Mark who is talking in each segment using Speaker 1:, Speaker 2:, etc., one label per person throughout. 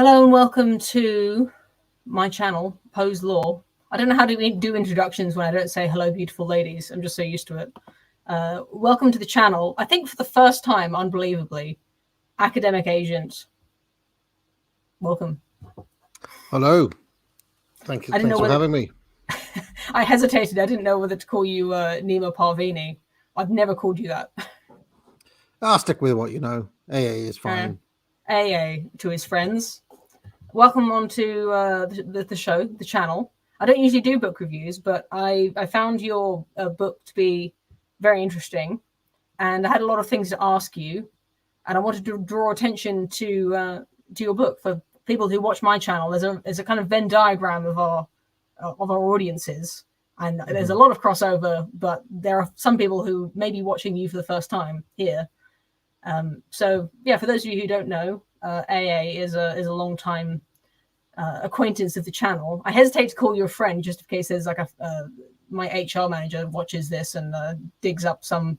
Speaker 1: Hello and welcome to my channel, Pose Law. I don't know how to do introductions when I don't say hello, beautiful ladies. I'm just so used to it. Welcome to the channel. I think for the first time, unbelievably, academic agent. Welcome.
Speaker 2: Hello. Thanks for having me.
Speaker 1: I hesitated. I didn't know whether to call you Neema Parvini. I've never called you that.
Speaker 2: I'll stick with what you know. AA is fine.
Speaker 1: AA to his friends. Welcome on to the show, the channel. I don't usually do book reviews, but I found your book to be very interesting, and I had a lot of things to ask you, and I wanted to draw attention to your book for people who watch my channel. There's a kind of Venn diagram of our audiences, and there's a lot of crossover, but there are some people who may be watching you for the first time here. So yeah, for those of you who don't know, AA is a long time acquaintance of the channel. I hesitate to call you a friend just in case there's like my HR manager watches this and digs up some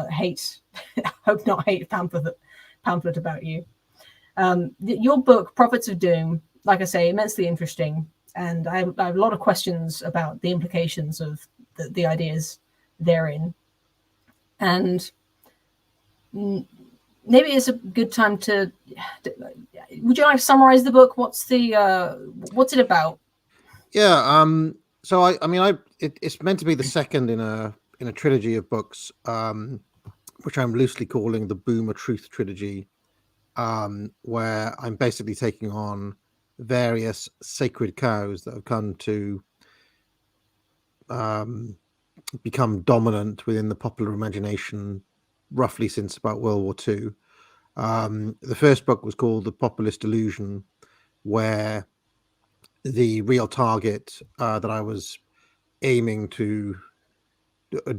Speaker 1: hate, hope not hate pamphlet about you. Your book, Prophets of Doom, like I say, immensely interesting, and I have a lot of questions about the implications of the ideas therein, and maybe it's a good time to. Would you like to summarize the book? What's it about?
Speaker 2: Yeah. So it's meant to be the second in a trilogy of books, which I'm loosely calling the Boomer Truth Trilogy, where I'm basically taking on various sacred cows that have come to become dominant within the popular imagination, roughly since about World War II. The first book was called The Populist Illusion, where the real target that I was aiming to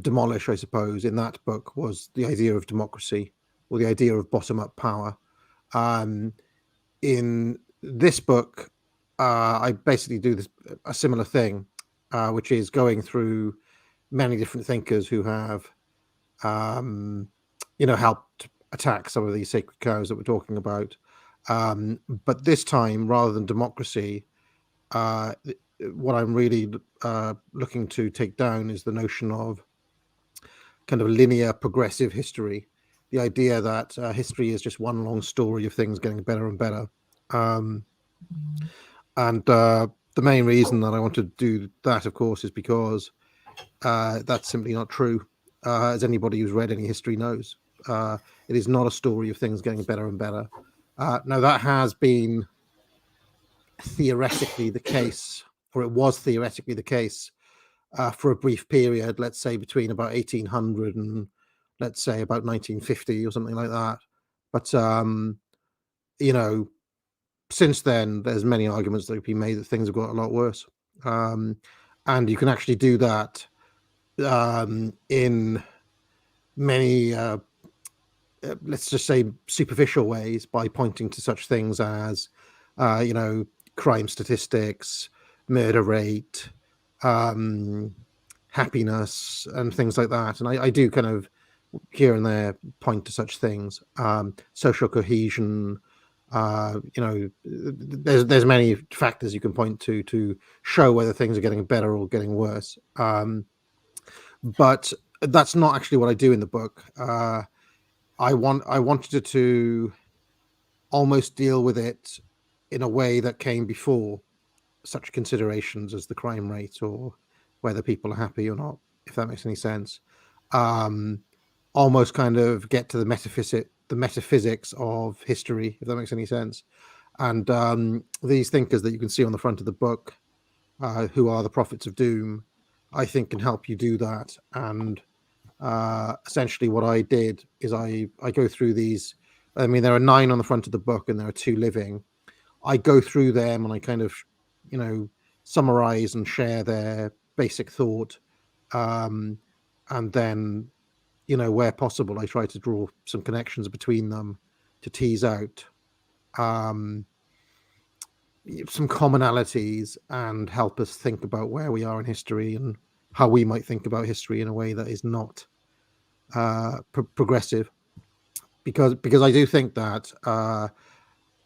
Speaker 2: demolish, I suppose, in that book was the idea of democracy or the idea of bottom-up power. In this book, I basically do a similar thing, which is going through many different thinkers who have, helped attack some of these sacred cows that we're talking about. But this time, rather than democracy, what I'm really looking to take down is the notion of kind of linear progressive history, the idea that history is just one long story of things getting better and better. And the main reason that I want to do that, of course, is because that's simply not true. As anybody who's read any history knows, it is not a story of things getting better and better. Now, that has been theoretically the case, or it was theoretically the case for a brief period, let's say between about 1800 and let's say about 1950 or something like that. But, since then, there's many arguments that have been made that things have got a lot worse. And you can actually do that in many, let's just say, superficial ways by pointing to such things as, crime statistics, murder rate, happiness, and things like that. And I do kind of here and there point to such things, social cohesion. There's many factors you can point to show whether things are getting better or getting worse. But that's not actually what I do in the book. I wanted to almost deal with it in a way that came before such considerations as the crime rate or whether people are happy or not, if that makes any sense. Almost kind of get to the metaphysics of history, if that makes any sense. And these thinkers that you can see on the front of the book, who are the prophets of doom, I think can help you do that. And essentially what I did is I go through these. I mean, there are 9 on the front of the book and there are 2 living. I go through them and I kind of, summarize and share their basic thought. And then, where possible, I try to draw some connections between them to tease out some commonalities and help us think about where we are in history and how we might think about history in a way that is not progressive. Because I do think that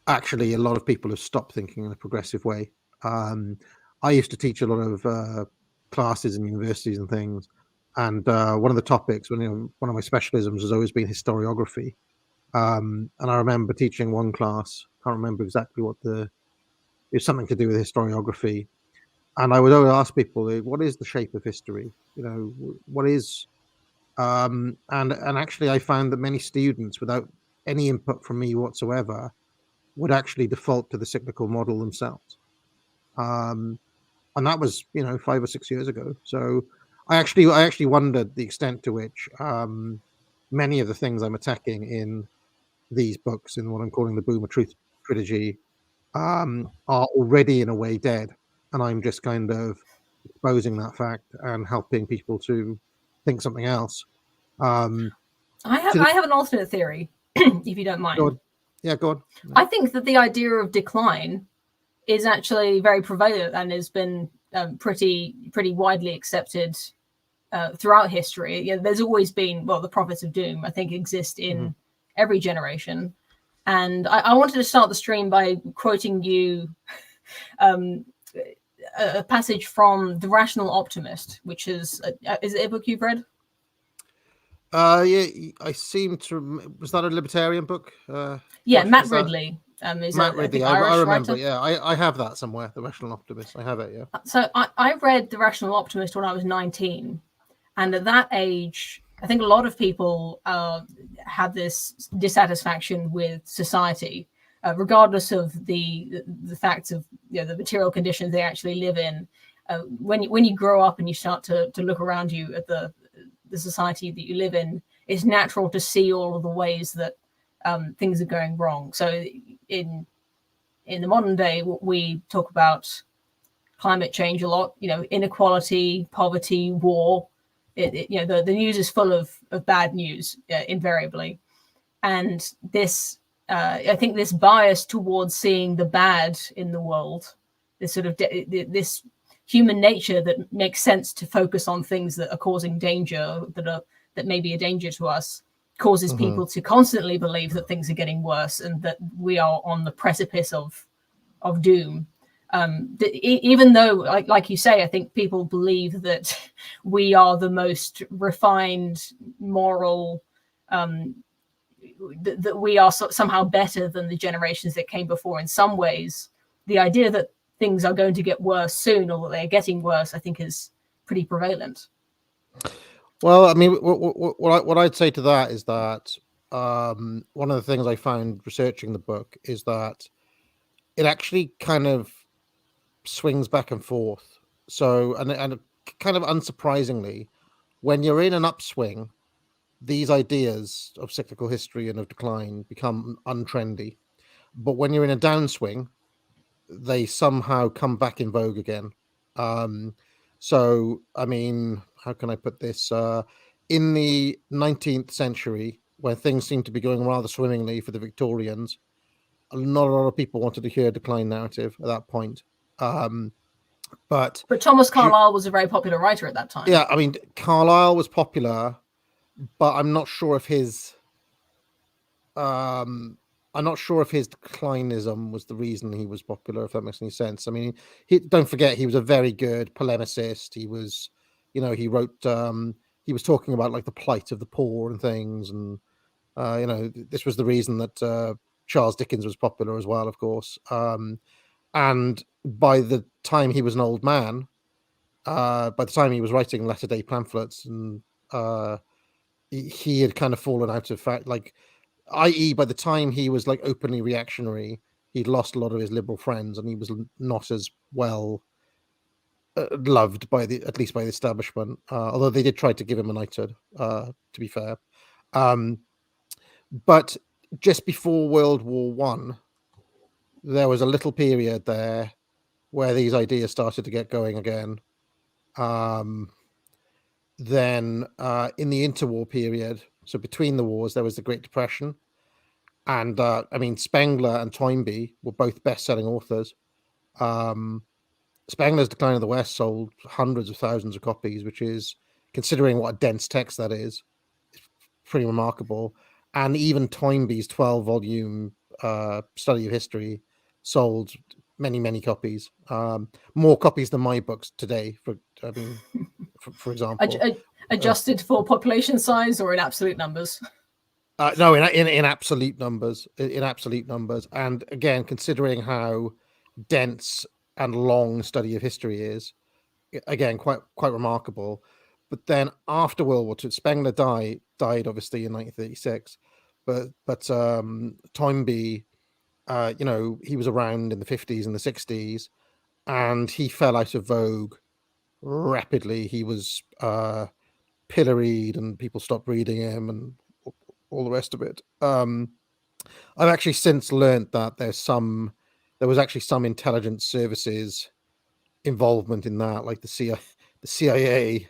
Speaker 2: actually a lot of people have stopped thinking in a progressive way. I used to teach a lot of classes in universities and things, and one of the topics, one of my specialisms has always been historiography. And I remember teaching one class, can't remember exactly it was something to do with historiography, and I would always ask people, what is the shape of history? What is and actually I found that many students, without any input from me whatsoever, would actually default to the cyclical model themselves. Um, and that was 5 or 6 years ago. So I actually wondered the extent to which many of the things I'm attacking in these books, in what I'm calling the Boomer Truth trilogy, are already in a way dead, and I'm just kind of exposing that fact and helping people to think something else. Um,
Speaker 1: I have
Speaker 2: to the,
Speaker 1: I have an alternate theory, if you don't
Speaker 2: go
Speaker 1: mind.
Speaker 2: on. Yeah, go on.
Speaker 1: I think that the idea of decline is actually very prevalent and has been pretty widely accepted throughout history. There's always been, well, the prophets of doom, I think, exist
Speaker 2: Mm-hmm.
Speaker 1: in every generation. And I wanted to start the stream by quoting you a passage from The Rational Optimist, which is it a book you've read?
Speaker 2: Yeah, I seem to. Was that a libertarian book?
Speaker 1: Yeah, Matt
Speaker 2: Is that
Speaker 1: Ridley is
Speaker 2: Matt
Speaker 1: I
Speaker 2: Ridley?
Speaker 1: think,
Speaker 2: I
Speaker 1: Irish
Speaker 2: remember
Speaker 1: writer.
Speaker 2: it. Yeah, I have that somewhere. The Rational Optimist. I have it. Yeah.
Speaker 1: So I read The Rational Optimist when I was 19. And at that age, I think a lot of people had this dissatisfaction with society, regardless of the facts of the material conditions they actually live in. When you grow up and you start to look around you at the society that you live in, it's natural to see all of the ways that things are going wrong. So in the modern day, we talk about climate change a lot, inequality, poverty, war. The news is full of bad news invariably. And this, I think this bias towards seeing the bad in the world, this sort of, this human nature that makes sense to focus on things that are causing danger, that may be a danger to us, causes
Speaker 2: Mm-hmm.
Speaker 1: people to constantly believe that things are getting worse and that we are on the precipice of doom. Even though, like you say, I think people believe that we are the most refined, moral, that we are somehow better than the generations that came before. In some ways, the idea that things are going to get worse soon, or that they're getting worse, I think is pretty prevalent.
Speaker 2: Well, I mean, what I'd say to that is that one of the things I found researching the book is that it actually kind of swings back and forth. So, and kind of unsurprisingly, when you're in an upswing, these ideas of cyclical history and of decline become untrendy. But when you're in a downswing, they somehow come back in vogue again. So, I mean, how can I put this? In the 19th century, when things seemed to be going rather swimmingly for the Victorians, not a lot of people wanted to hear a decline narrative at that point. But
Speaker 1: Thomas Carlyle was a very popular writer at that time.
Speaker 2: yeah, I mean, Carlyle was popular, but I'm not sure if his declinism was the reason he was popular, if that makes any sense. I mean, don't forget, he was a very good polemicist. He was, he wrote, he was talking about like the plight of the poor and things. And, this was the reason that Charles Dickens was popular as well, of course. And by the time he was an old man, by the time he was writing latter-day pamphlets, and he had kind of fallen out of fact, like, i.e., by the time he was like openly reactionary, he'd lost a lot of his liberal friends, and he was not as well loved at least by the establishment. Although they did try to give him a knighthood, to be fair. But just before World War One, there was a little period there where these ideas started to get going again. Then in the interwar period, so between the wars, there was the Great Depression. And I mean, Spengler and Toynbee were both best-selling authors. Spengler's Decline of the West sold hundreds of thousands of copies, which is, considering what a dense text that is, pretty remarkable. And even Toynbee's 12-volume study of history, sold many copies, more copies than my books today. For example,
Speaker 1: Adjusted for population size or in absolute numbers?
Speaker 2: No, in absolute numbers, in absolute numbers, and again, considering how dense and long study of history is, again, quite remarkable. But then after World War II, Spengler died obviously in 1936, but Toynbee, he was around in the 50s and the 60s, and he fell out of vogue rapidly. He was pilloried, and people stopped reading him, and all the rest of it. I've actually since learned that there was actually some intelligence services involvement in that, like the CIA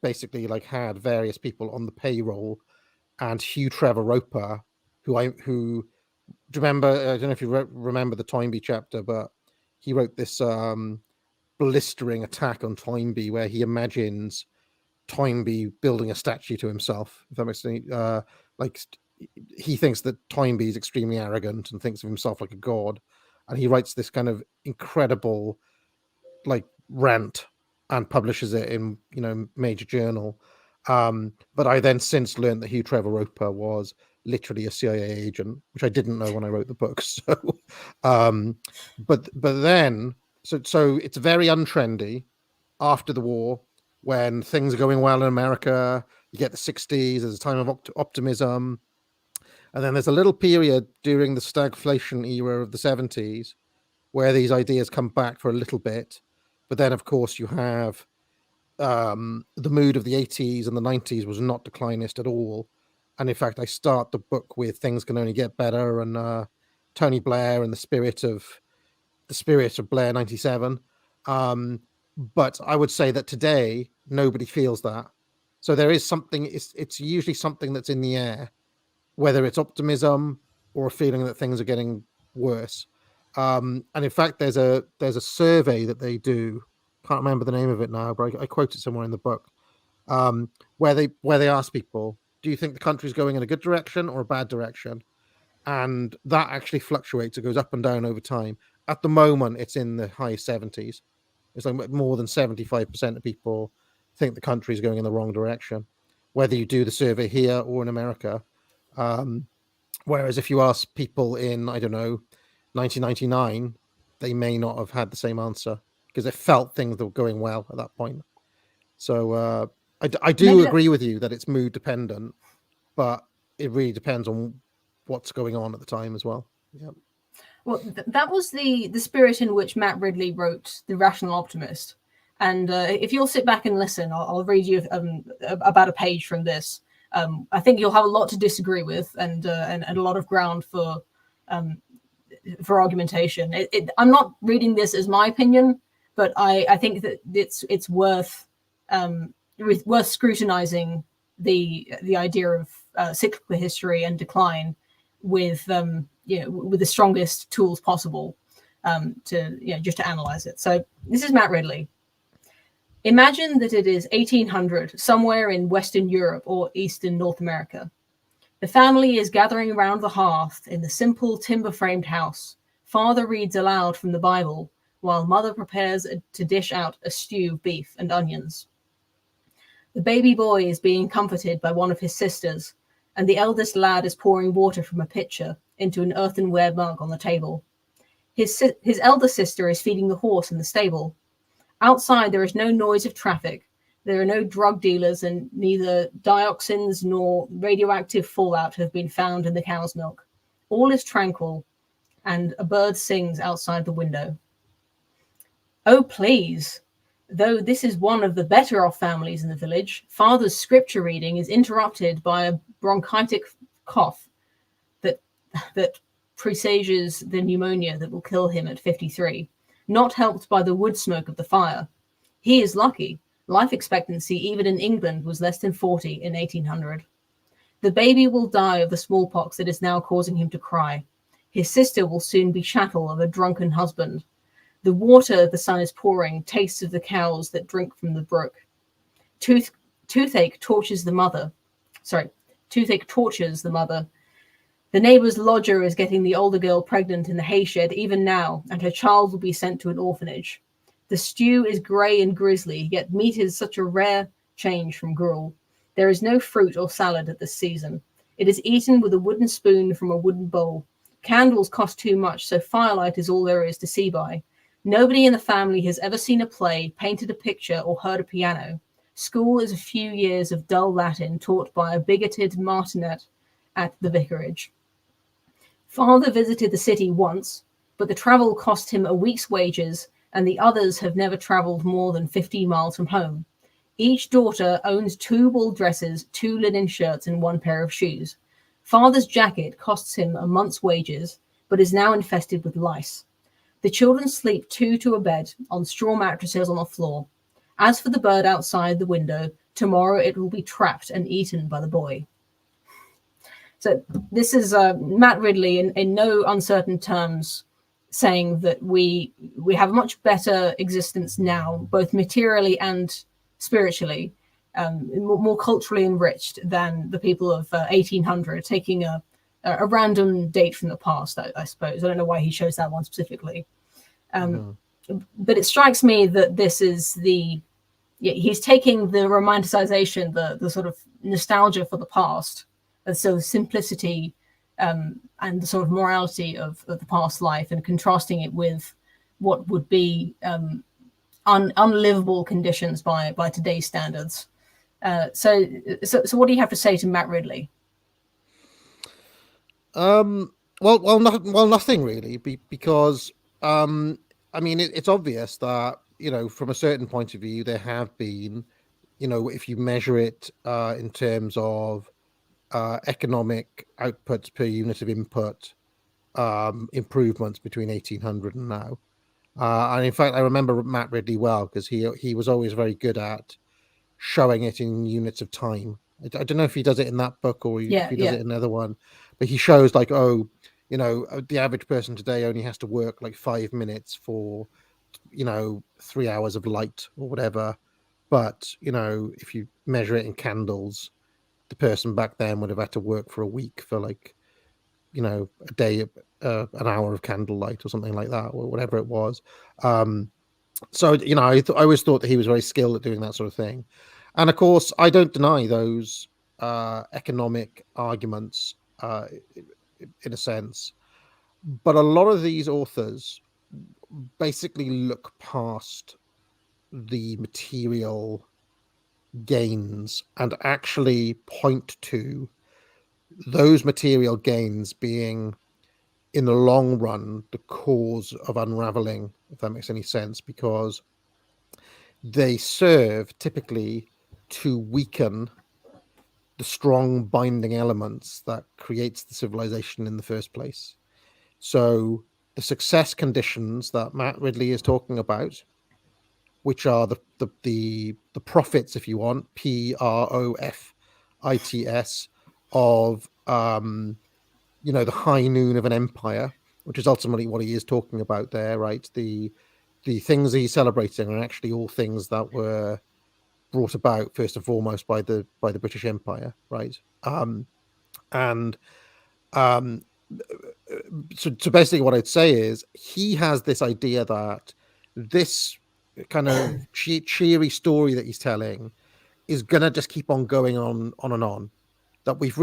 Speaker 2: basically like had various people on the payroll, and Hugh Trevor Roper, who do you remember? I don't know if you remember the Toynbee chapter, but he wrote this blistering attack on Toynbee where he imagines Toynbee building a statue to himself. If that makes any he thinks that Toynbee is extremely arrogant and thinks of himself like a god, and he writes this kind of incredible like rant and publishes it in major journal. But I then since learned that Hugh Trevor Roper was literally a CIA agent, which I didn't know when I wrote the book. So, but then so it's very untrendy after the war, when things are going well in America. You get the 60s, there's a time of optimism. And then there's a little period during the stagflation era of the 70s where these ideas come back for a little bit. But then, of course, you have the mood of the 80s and the 90s was not declinist at all. And in fact, I start the book with things can only get better, and Tony Blair and the spirit of Blair 97. But I would say that today nobody feels that. So there is something. It's usually something that's in the air, whether it's optimism or a feeling that things are getting worse. And in fact, there's a survey that they do. Can't remember the name of it now, but I quote it somewhere in the book, where they ask people, do you think the country's going in a good direction or a bad direction? And that actually fluctuates. It goes up and down over time. At the moment, it's in the high 70s. It's like more than 75% of people think the country is going in the wrong direction, whether you do the survey here or in America. Whereas if you ask people in, I don't know, 1999, they may not have had the same answer because they felt things were going well at that point. So I do agree with you that it's mood dependent, but it really depends on what's going on at the time as well. Yeah.
Speaker 1: Well, that was the spirit in which Matt Ridley wrote The Rational Optimist. And if you'll sit back and listen, I'll read you about a page from this. I think you'll have a lot to disagree with, and a lot of ground for argumentation. I'm not reading this as my opinion, but I think that it's worth scrutinizing the idea of cyclical history and decline with with the strongest tools possible just to analyze it. So this is Matt Ridley. Imagine that it is 1800 somewhere in Western Europe or Eastern North America. The family is gathering around the hearth in the simple timber-framed house. Father reads aloud from the Bible while mother prepares to dish out a stew of beef and onions. The baby boy is being comforted by one of his sisters, and the eldest lad is pouring water from a pitcher into an earthenware mug on the table. His elder sister is feeding the horse in the stable. Outside, there is no noise of traffic. There are no drug dealers, and neither dioxins nor radioactive fallout have been found in the cow's milk. All is tranquil, and a bird sings outside the window. Oh, please! Though this is one of the better off families in the village, Father's scripture reading is interrupted by a bronchitic cough that presages the pneumonia that will kill him at 53. Not helped by the wood smoke of the fire. He is lucky. Life expectancy, even in England, was less than 40 in 1800. The baby will die of the smallpox that is now causing him to cry. His sister will soon be chattel of a drunken husband. The water the sun is pouring tastes of the cows that drink from the brook. Toothache tortures the mother. The neighbor's lodger is getting the older girl pregnant in the hayshed even now, and her child will be sent to an orphanage. The stew is grey and grisly, yet meat is such a rare change from gruel. There is no fruit or salad at this season. It is eaten with a wooden spoon from a wooden bowl. Candles cost too much, so firelight is all there is to see by. Nobody in the family has ever seen a play, painted a picture, or heard a piano. School is a few years of dull Latin taught by a bigoted martinet at the vicarage. Father visited the city once, but the travel cost him a week's wages, and the others have never travelled more than 50 miles from home. Each daughter owns 2 wool dresses, 2 linen shirts, and 1 pair of shoes. Father's jacket costs him a month's wages, but is now infested with lice. The children sleep 2 to a bed on straw mattresses on the floor. As for the bird outside the window, tomorrow it will be trapped and eaten by the boy. So this is Matt Ridley in no uncertain terms saying that we have a much better existence now, both materially and spiritually, more culturally enriched than the people of 1800, taking a random date from the past, I suppose. I don't know why he chose that one specifically. But it strikes me that this is he's taking the romanticization, the sort of nostalgia for the past, and so simplicity and the sort of morality of the past life, and contrasting it with what would be unlivable conditions by today's standards. So what do you have to say to Matt Ridley?
Speaker 2: Nothing really, because I mean, it's obvious that, from a certain point of view, there have been, if you measure it in terms of economic outputs per unit of input, improvements between 1800 and now. And in fact, I remember Matt Ridley well, because he was always very good at showing it in units of time. I don't know if he does it in that book or if he does it in another one, but he shows like, the average person today only has to work like 5 minutes for, 3 hours of light or whatever. But, if you measure it in candles, the person back then would have had to work for a week for like, a day, an hour of candlelight or something like that, or whatever it was. So, I always thought that he was very skilled at doing that sort of thing. And of course, I don't deny those economic arguments in a sense. But a lot of these authors basically look past the material gains and actually point to those material gains being, in the long run, the cause of unraveling, if that makes any sense, because they serve typically to weaken the strong binding elements that creates the civilization in the first place. So the success conditions that Matt Ridley is talking about, which are the profits, if you want, profits, of the high noon of an empire, which is ultimately what he is talking about there, right? The things he's celebrating are actually all things that were brought about first and foremost by the British Empire, right? So basically what I'd say is he has this idea that this kind of cheery story that he's telling is gonna just keep on going on and on. That we've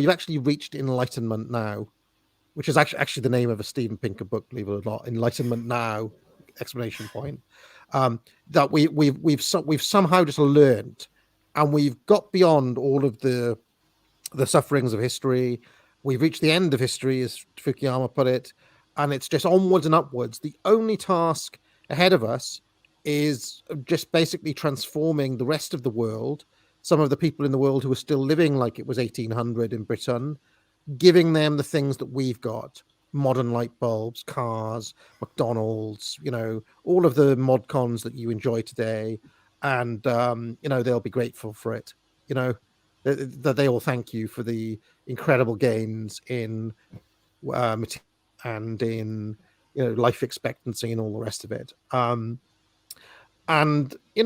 Speaker 2: actually reached enlightenment now, which is actually the name of a Steven Pinker book, believe it or not. Enlightenment Now! Exclamation point. That we've somehow just learned, and we've got beyond all of the sufferings of history. We've reached the end of history, as Fukuyama put it, and it's just onwards and upwards. The only task ahead of us is just basically transforming the rest of the world, some of the people in the world who are still living like it was 1800 in Britain, giving them the things that we've got: modern light bulbs, cars, McDonald's, all of the mod cons that you enjoy today. And, they'll be grateful for it, that they all thank you for the incredible gains in material and in, life expectancy and all the rest of it. And you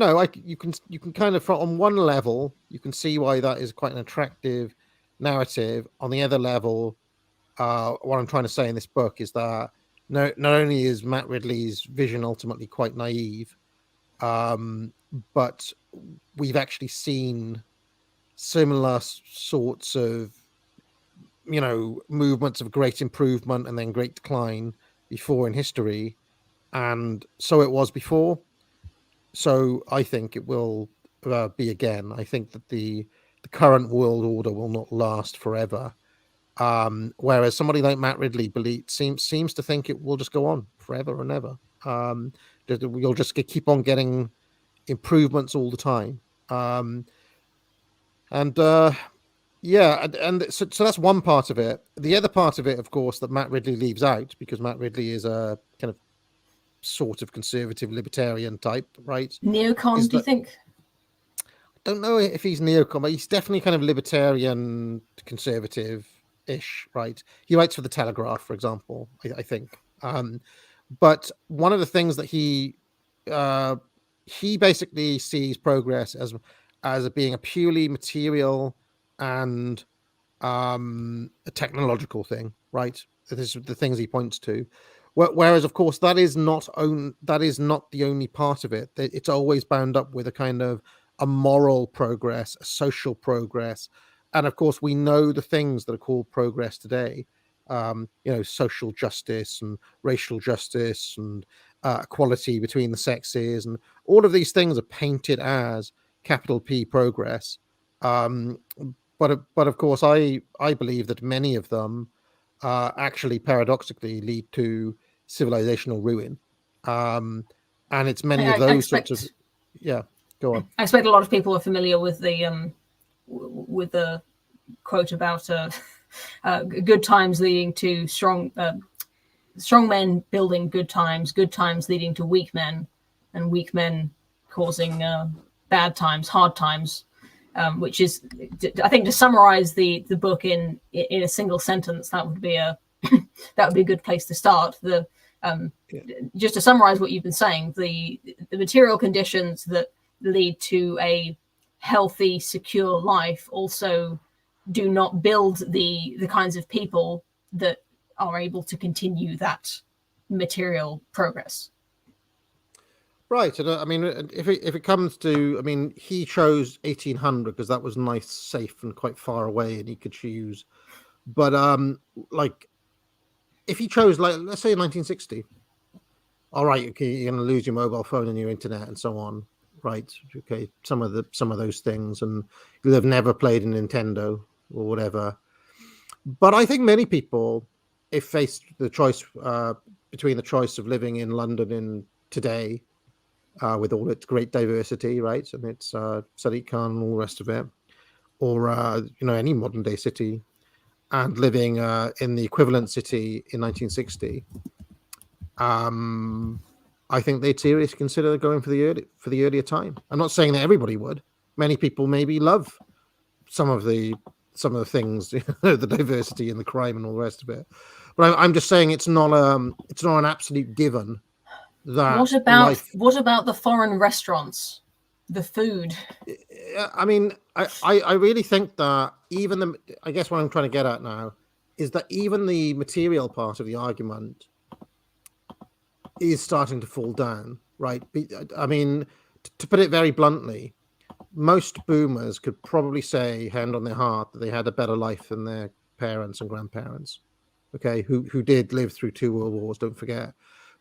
Speaker 2: can kind of, on one level, you can see why that is quite an attractive narrative. On the other level, what I'm trying to say in this book is that not only is Matt Ridley's vision ultimately quite naive, but we've actually seen similar sorts of, movements of great improvement and then great decline before in history, and so it was before. So I think it will be again. I think that the current world order will not last forever. Whereas somebody like Matt Ridley seems to think it will just go on forever and ever. You'll just keep on getting improvements all the time. And yeah, and so that's one part of it. The other part of it, of course, that Matt Ridley leaves out, because Matt Ridley is a kind of sort of conservative libertarian type, right?
Speaker 1: Neocon, do you think?
Speaker 2: Don't know if he's neocon, but he's definitely kind of libertarian conservative-ish, right? He writes for the Telegraph, for example, I think. But one of the things that he basically sees progress as being a purely material and a technological thing, right? This is the things he points to. Whereas, of course, that is not the only part of it. It's always bound up with a kind of a moral progress, a social progress, and of course, we know the things that are called progress today. Social justice and racial justice and equality between the sexes, and all of these things are painted as capital P progress. But of course, I believe that many of them actually paradoxically lead to civilizational ruin, and it's many of those sorts of. Yeah, go on.
Speaker 1: I expect a lot of people are familiar with the quote about good times leading to strong men building good times leading to weak men, and weak men causing bad times, hard times. Which is, I think, to summarize the book in a single sentence, that would be a good place to start. Just to summarize what you've been saying, the material conditions that lead to a healthy, secure life also do not build the kinds of people that are able to continue that material progress.
Speaker 2: Right, and I mean, if it comes to, I mean, he chose 1800 because that was nice, safe, and quite far away, and he could choose. But like, if he chose, like, let's say 1960, all right, okay, you're going to lose your mobile phone and your internet and so on, right? Okay, some of those things, and you'll have never played a Nintendo or whatever. But I think many people, if faced the choice between the choice of living in London in today, with all its great diversity, right, and its Sadiq Khan and all the rest of it, or any modern day city, and living in the equivalent city in 1960, I think they'd seriously consider going for the earlier time. I'm not saying that everybody would. Many people maybe love some of the things, the diversity and the crime and all the rest of it. But I'm just saying it's not an absolute given.
Speaker 1: What about the foreign restaurants, the food?
Speaker 2: I mean, I really think that I guess what I'm trying to get at now is that even the material part of the argument is starting to fall down, right? I mean, to put it very bluntly, most boomers could probably say, hand on their heart, that they had a better life than their parents and grandparents, okay, who did live through 2 world wars, don't forget.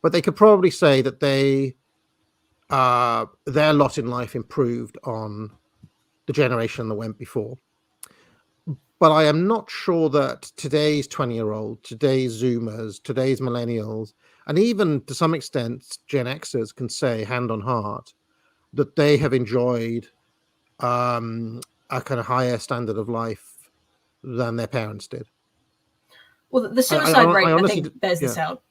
Speaker 2: But they could probably say that their lot in life improved on the generation that went before. But I am not sure that today's 20-year-old, today's Zoomers, today's millennials, and even to some extent Gen Xers can say, hand on heart, that they have enjoyed a kind of higher standard of life than their parents did.
Speaker 1: Well, the suicide rate, I think, bears this out.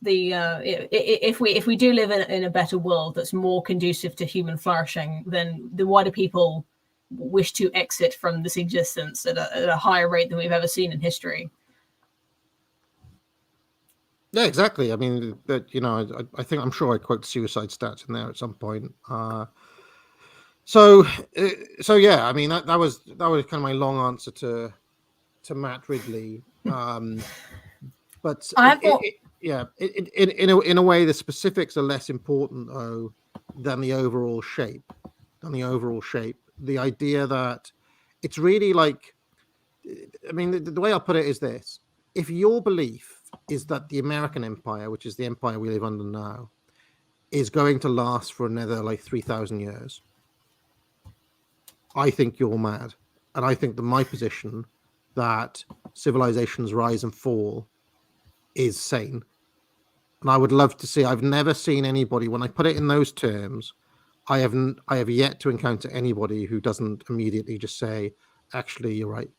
Speaker 1: If we do live in a better world that's more conducive to human flourishing, then why do people wish to exit from this existence at a higher rate than we've ever seen in history?
Speaker 2: Yeah, exactly. I mean, I think I'm sure I quote suicide stats in there at some point. So yeah, I mean that was kind of my long answer to Matt Ridley. But
Speaker 1: I thought,
Speaker 2: in a way, the specifics are less important though than the overall shape. The idea that it's really like, I mean, the way I'll put it is this: if your belief is that the American empire, which is the empire we live under now, is going to last for another like 3,000 years, I think you're mad. And I think that my position that civilizations rise and fall is sane. And I would love to see, I've never seen anybody, when I put it in those terms, I have yet to encounter anybody who doesn't immediately just say, actually, you're right.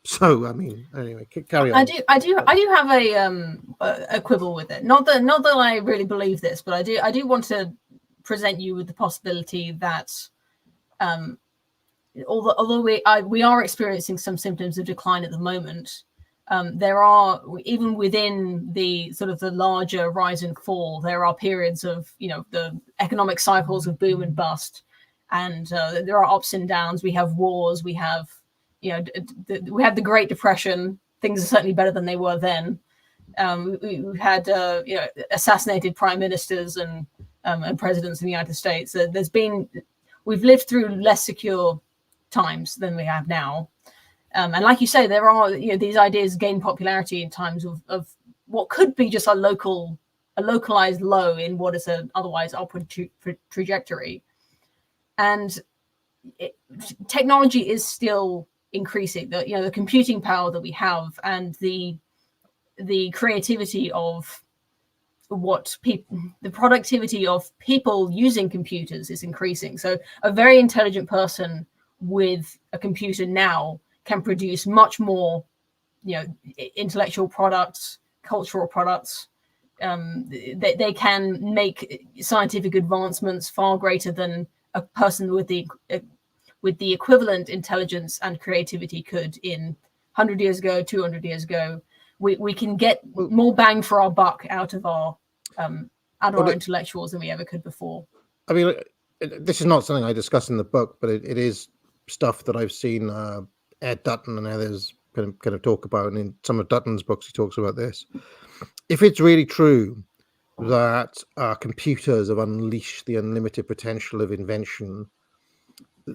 Speaker 2: So, I mean, anyway, carry on.
Speaker 1: I do have a quibble with it. Not that I really believe this, but I do want to present you with the possibility that, although we are experiencing some symptoms of decline at the moment, there are, even within the sort of the larger rise and fall, there are periods of, the economic cycles of boom and bust, and there are ups and downs. We have wars. We have, we had the Great Depression. Things are certainly better than they were then. We've had assassinated prime ministers and presidents in the United States. We've lived through less secure times than we have now. And like you say, there are, these ideas gain popularity in times of what could be just a localized low in what is an otherwise upward trajectory. And technology is still increasing. The computing power that we have and the creativity of the productivity of people using computers is increasing. So a very intelligent person with a computer now can produce much more, intellectual products, cultural products. They can make scientific advancements far greater than a person with the equivalent intelligence and creativity could in 100 years ago, 200 years ago. We can get more bang for our buck out of our intellectuals than we ever could before.
Speaker 2: I mean, this is not something I discuss in the book, but it is stuff that I've seen Ed Dutton and others kind of talk about, and in some of Dutton's books he talks about this. If it's really true that computers have unleashed the unlimited potential of invention,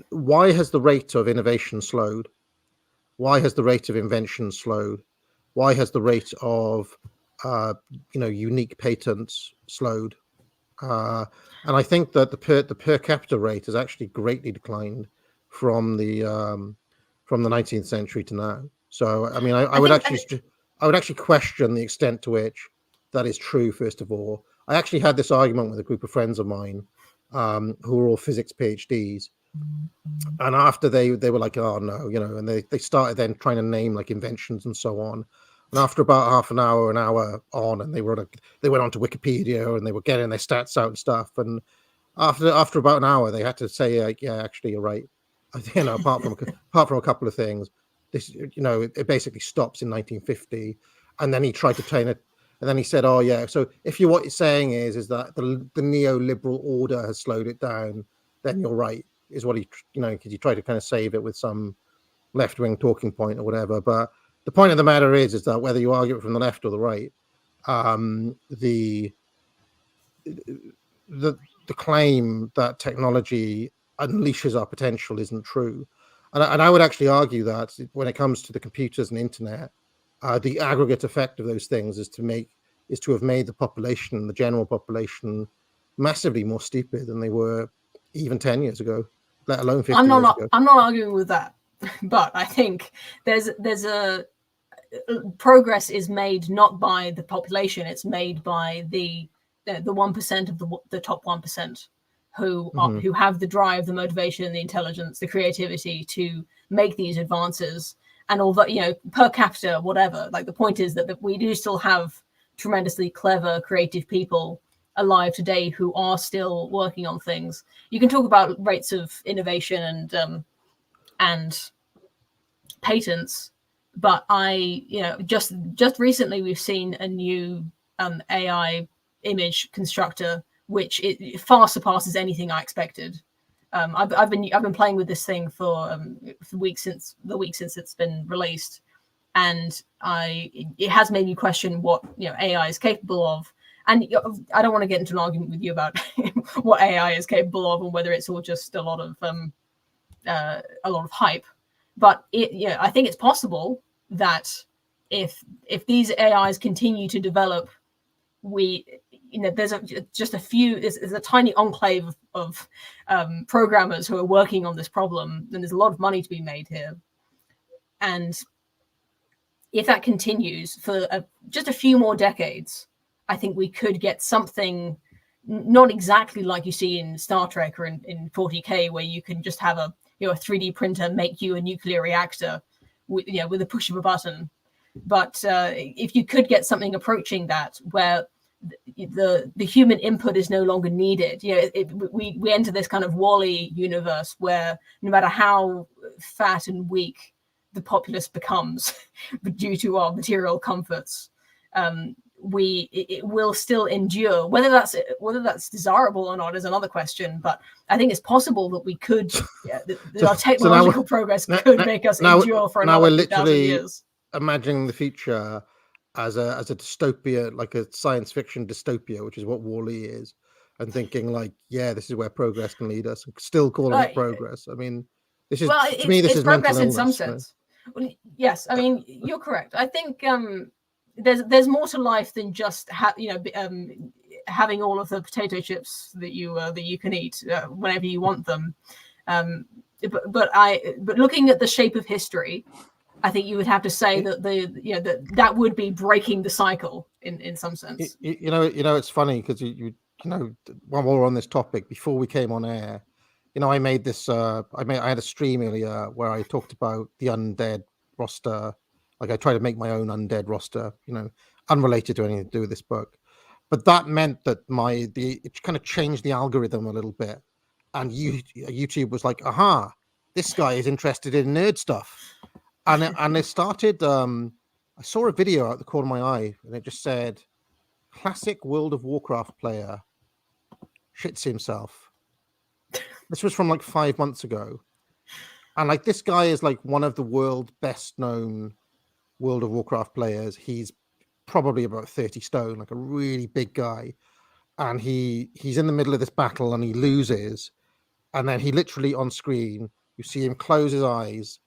Speaker 2: why has the rate of innovation slowed? Why has the rate of invention slowed? Why has the rate of unique patents slowed? And I think that the per capita rate has actually greatly declined from the 19th century to now. So, I mean, I would actually question the extent to which that is true. First of all, I actually had this argument with a group of friends of mine who were all physics PhDs, and after they were like, oh no, and they started then trying to name like inventions and so on. And after about half an hour on, and they went on to Wikipedia and they were getting their stats out and stuff. And after about an hour, they had to say, like, yeah, actually, you're right. Apart from a couple of things, this, it basically stops in 1950. And then he tried to train it, and then he said, oh yeah, so if what you're saying is that the neoliberal order has slowed it down, then you're right. Is what he, because he tried to kind of save it with some left-wing talking point or whatever. But the point of the matter is that whether you argue it from the left or the right, the claim that technology unleashes our potential isn't true. And I would actually argue that when it comes to the computers and internet, the aggregate effect of those things is to have made the general population, massively more stupid than they were even 10 years ago, let alone 50 years ago.
Speaker 1: I'm not arguing with that, but I think there's a progress is made not by the population; it's made by the 1% of the top 1% who have the drive, the motivation, the intelligence, the creativity to make these advances. And although per capita, whatever, like the point is that we do still have tremendously clever, creative people alive today who are still working on things. You can talk about rates of innovation and patents, but just recently we've seen a new AI image constructor which it far surpasses anything I expected. I've been playing with this thing for the week since it's been released, and it has made me question what AI is capable of. And I don't want to get into an argument with you about what AI is capable of and whether it's all just a lot of hype. But I think it's possible that if these AIs continue to develop, there's a tiny enclave of programmers who are working on this problem, and there's a lot of money to be made here. And if that continues for just a few more decades, I think we could get something not exactly like you see in Star Trek or in 40K, where you can just have a 3D printer make you a nuclear reactor with a push of a button. But if you could get something approaching that, where the human input is no longer needed, we enter this kind of WALL-E universe where no matter how fat and weak the populace becomes due to our material comforts, it will still endure. Whether that's desirable or not is another question, but I think it's possible that we could our technological progress could make us endure for another 2,000 years.
Speaker 2: Imagining the future as a dystopia, like a science fiction dystopia, which is what WALL-E is, and thinking like, this is where progress can lead us, and still calling it progress. I mean, this is this is
Speaker 1: progress in
Speaker 2: illness,
Speaker 1: some sense. Well, yes, I mean, you're correct. I think there's more to life than just having all of the potato chips that you can eat whenever you want them. But looking at the shape of history, I think you would have to say that that would be breaking the cycle in some sense.
Speaker 2: It's funny because while we're on this topic, before we came on air, I made this. I had a stream earlier where I talked about the undead roster. Like I tried to make my own undead roster, unrelated to anything to do with this book. But that meant that it kind of changed the algorithm a little bit, and YouTube was like, "Aha, this guy is interested in nerd stuff," and it started. I saw a video out the corner of my eye, and it just said, "Classic World of Warcraft player shits himself." This was from like 5 months ago. And like this guy is like one of the world's best known World of Warcraft players. He's probably about 30 stone, like a really big guy. And he's in the middle of this battle and he loses. And then he literally on screen, you see him close his eyes.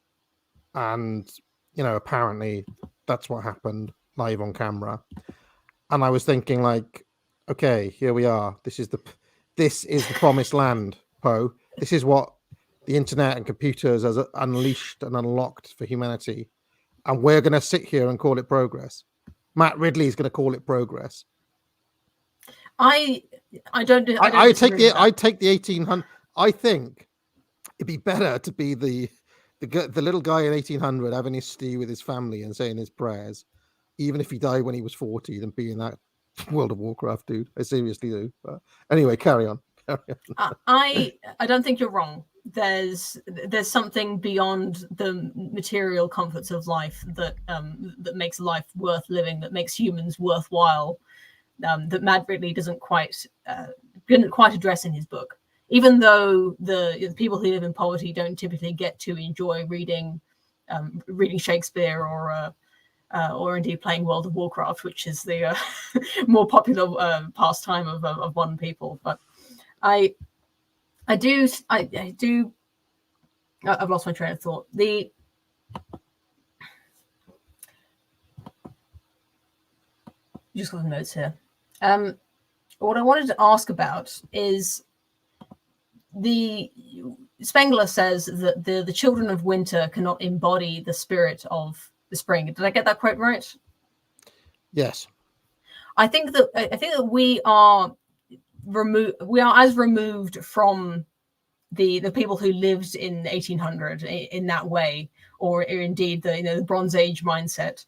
Speaker 2: And, apparently that's what happened live on camera. And I was thinking like, okay, here we are. This is the promised land. This is what the internet and computers has unleashed and unlocked for humanity, and we're going to sit here and call it progress. Matt Ridley's going to call it progress.
Speaker 1: I
Speaker 2: take the 1800. I think it'd be better to be the little guy in 1800 having his stew with his family and saying his prayers, even if he died when he was 40, than being that World of Warcraft dude. I seriously do. But anyway, carry on.
Speaker 1: I don't think you're wrong. There's something beyond the material comforts of life that makes life worth living, that makes humans worthwhile, that Matt Ridley didn't quite address in his book. Even though the people who live in poverty don't typically get to enjoy reading Shakespeare or indeed playing World of Warcraft, which is the more popular pastime of modern people, but I've lost my train of thought. Just got the notes here. What I wanted to ask about is Spengler says that the children of winter cannot embody the spirit of the spring. Did I get that quote right?
Speaker 2: Yes.
Speaker 1: I think that we are as removed from the people who lived in 1800 in that way, or indeed the Bronze Age mindset,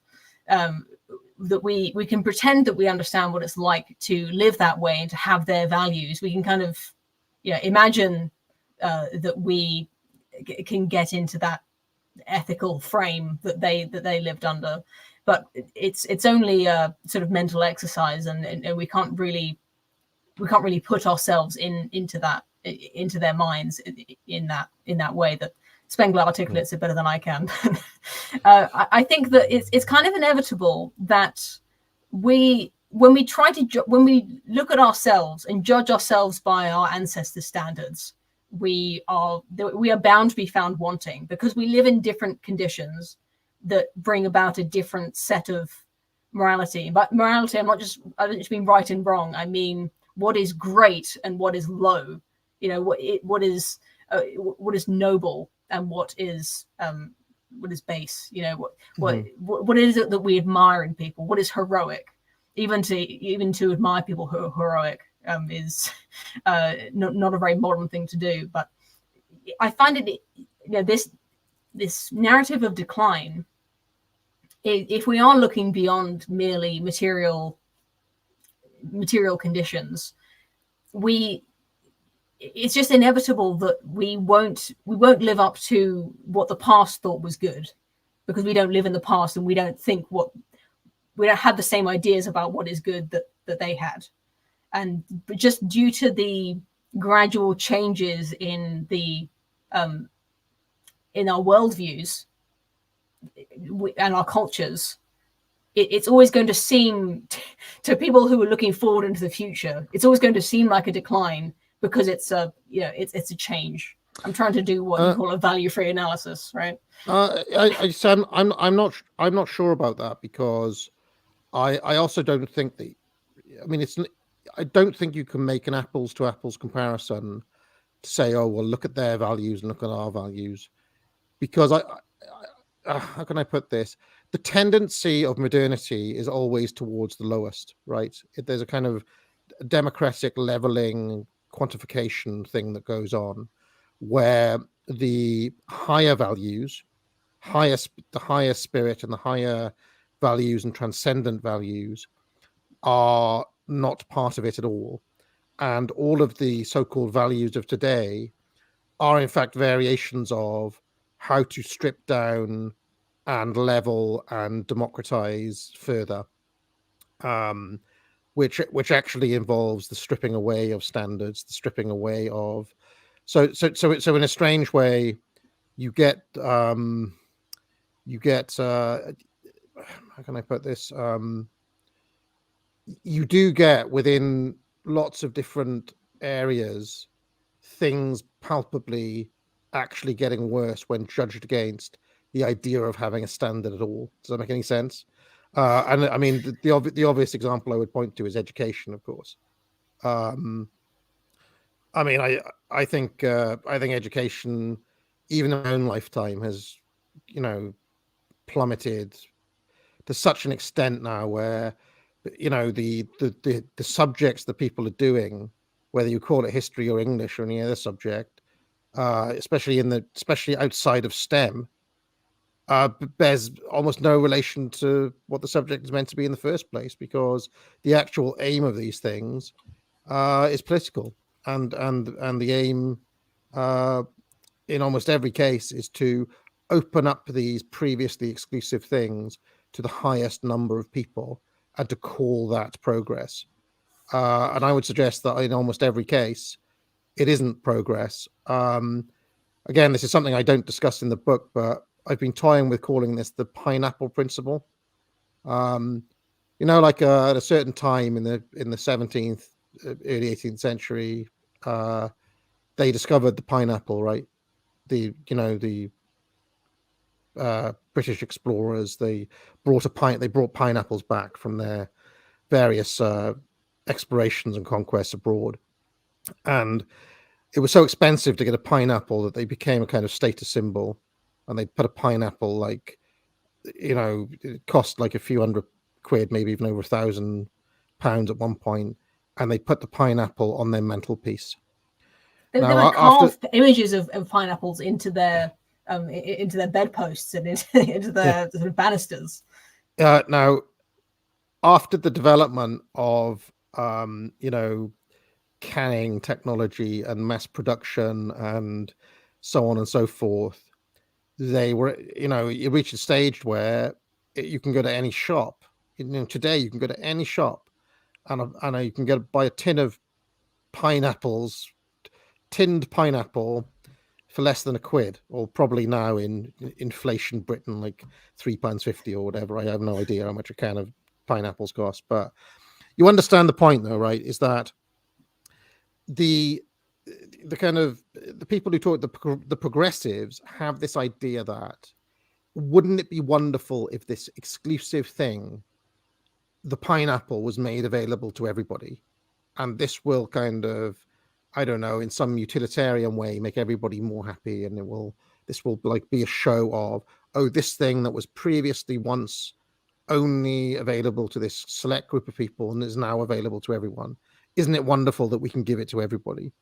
Speaker 1: that we can pretend that we understand what it's like to live that way and to have their values. We can kind of imagine that we can get into that ethical frame that they lived under, but it's only a sort of mental exercise, and we can't really put ourselves into their minds in that way that Spengler articulates it better than I can. I think that it's kind of inevitable that when we look at ourselves and judge ourselves by our ancestors' standards, we are bound to be found wanting, because we live in different conditions that bring about a different set of morality. But morality, I don't just mean right and wrong. I mean what is great and what is low. What is noble and what is base. What is it that we admire in people? What is heroic? Even to admire people who are heroic is not a very modern thing to do. But I find this narrative of decline, if we are looking beyond merely material conditions, it's just inevitable that we won't live up to what the past thought was good, because we don't live in the past and we don't have the same ideas about what is good that they had. And just due to the gradual changes in in our worldviews and our cultures, it's always going to seem to people who are looking forward into the future, it's always going to seem like a decline, because it's a change. I'm trying to do what you call a value-free analysis, right?
Speaker 2: I'm not sure about that, because I also don't think that. I mean, I don't think you can make an apples to apples comparison to say, oh well, look at their values and look at our values, because how can I put this? The tendency of modernity is always towards the lowest, right? There's a kind of democratic leveling quantification thing that goes on, where the higher values, the higher spirit and the higher values and transcendent values are not part of it at all. And all of the so-called values of today are in fact variations of how to strip down and level and democratize further, which actually involves the stripping away of standards, the stripping away of so in a strange way you get how can I put this, you do get within lots of different areas things palpably actually getting worse when judged against the idea of having a standard at all. Does that make any sense? And I mean, the obvious example I would point to is education, of course. I mean, I think education, even in my own lifetime, has plummeted to such an extent now where the subjects that people are doing, whether you call it history or English or any other subject, especially outside of STEM, bears almost no relation to what the subject is meant to be in the first place, because the actual aim of these things is political, and the aim in almost every case is to open up these previously exclusive things to the highest number of people and to call that progress. And I would suggest that in almost every case, it isn't progress. Again, this is something I don't discuss in the book, but I've been toying with calling this the pineapple principle. Like at a certain time in the 17th, early 18th century, they discovered the pineapple, right? The British explorers, they brought pineapples back from their various explorations and conquests abroad, and it was so expensive to get a pineapple that they became a kind of status symbol, and they put a pineapple, like, it cost like a few £100, maybe even over £1,000 at one point, and they put the pineapple on their mantelpiece.
Speaker 1: They would carve images of pineapples into their bedposts and into their sort of banisters.
Speaker 2: Now, after the development of canning technology and mass production and so on and so forth, they were, you reach a stage where you can go to any shop. Today you can go to any shop and you can buy a tin of pineapples, tinned pineapple, for less than £1, or probably now in inflation Britain, like £3.50 or whatever. I have no idea how much a can of pineapples cost, but you understand the point, though, right? Is that the kind of the people who talk, the progressives, have this idea that wouldn't it be wonderful if this exclusive thing, the pineapple, was made available to everybody, and this will kind of, I don't know, in some utilitarian way, make everybody more happy, and this will like be a show of, oh, this thing that was previously once only available to this select group of people and is now available to everyone. Isn't it wonderful that we can give it to everybody?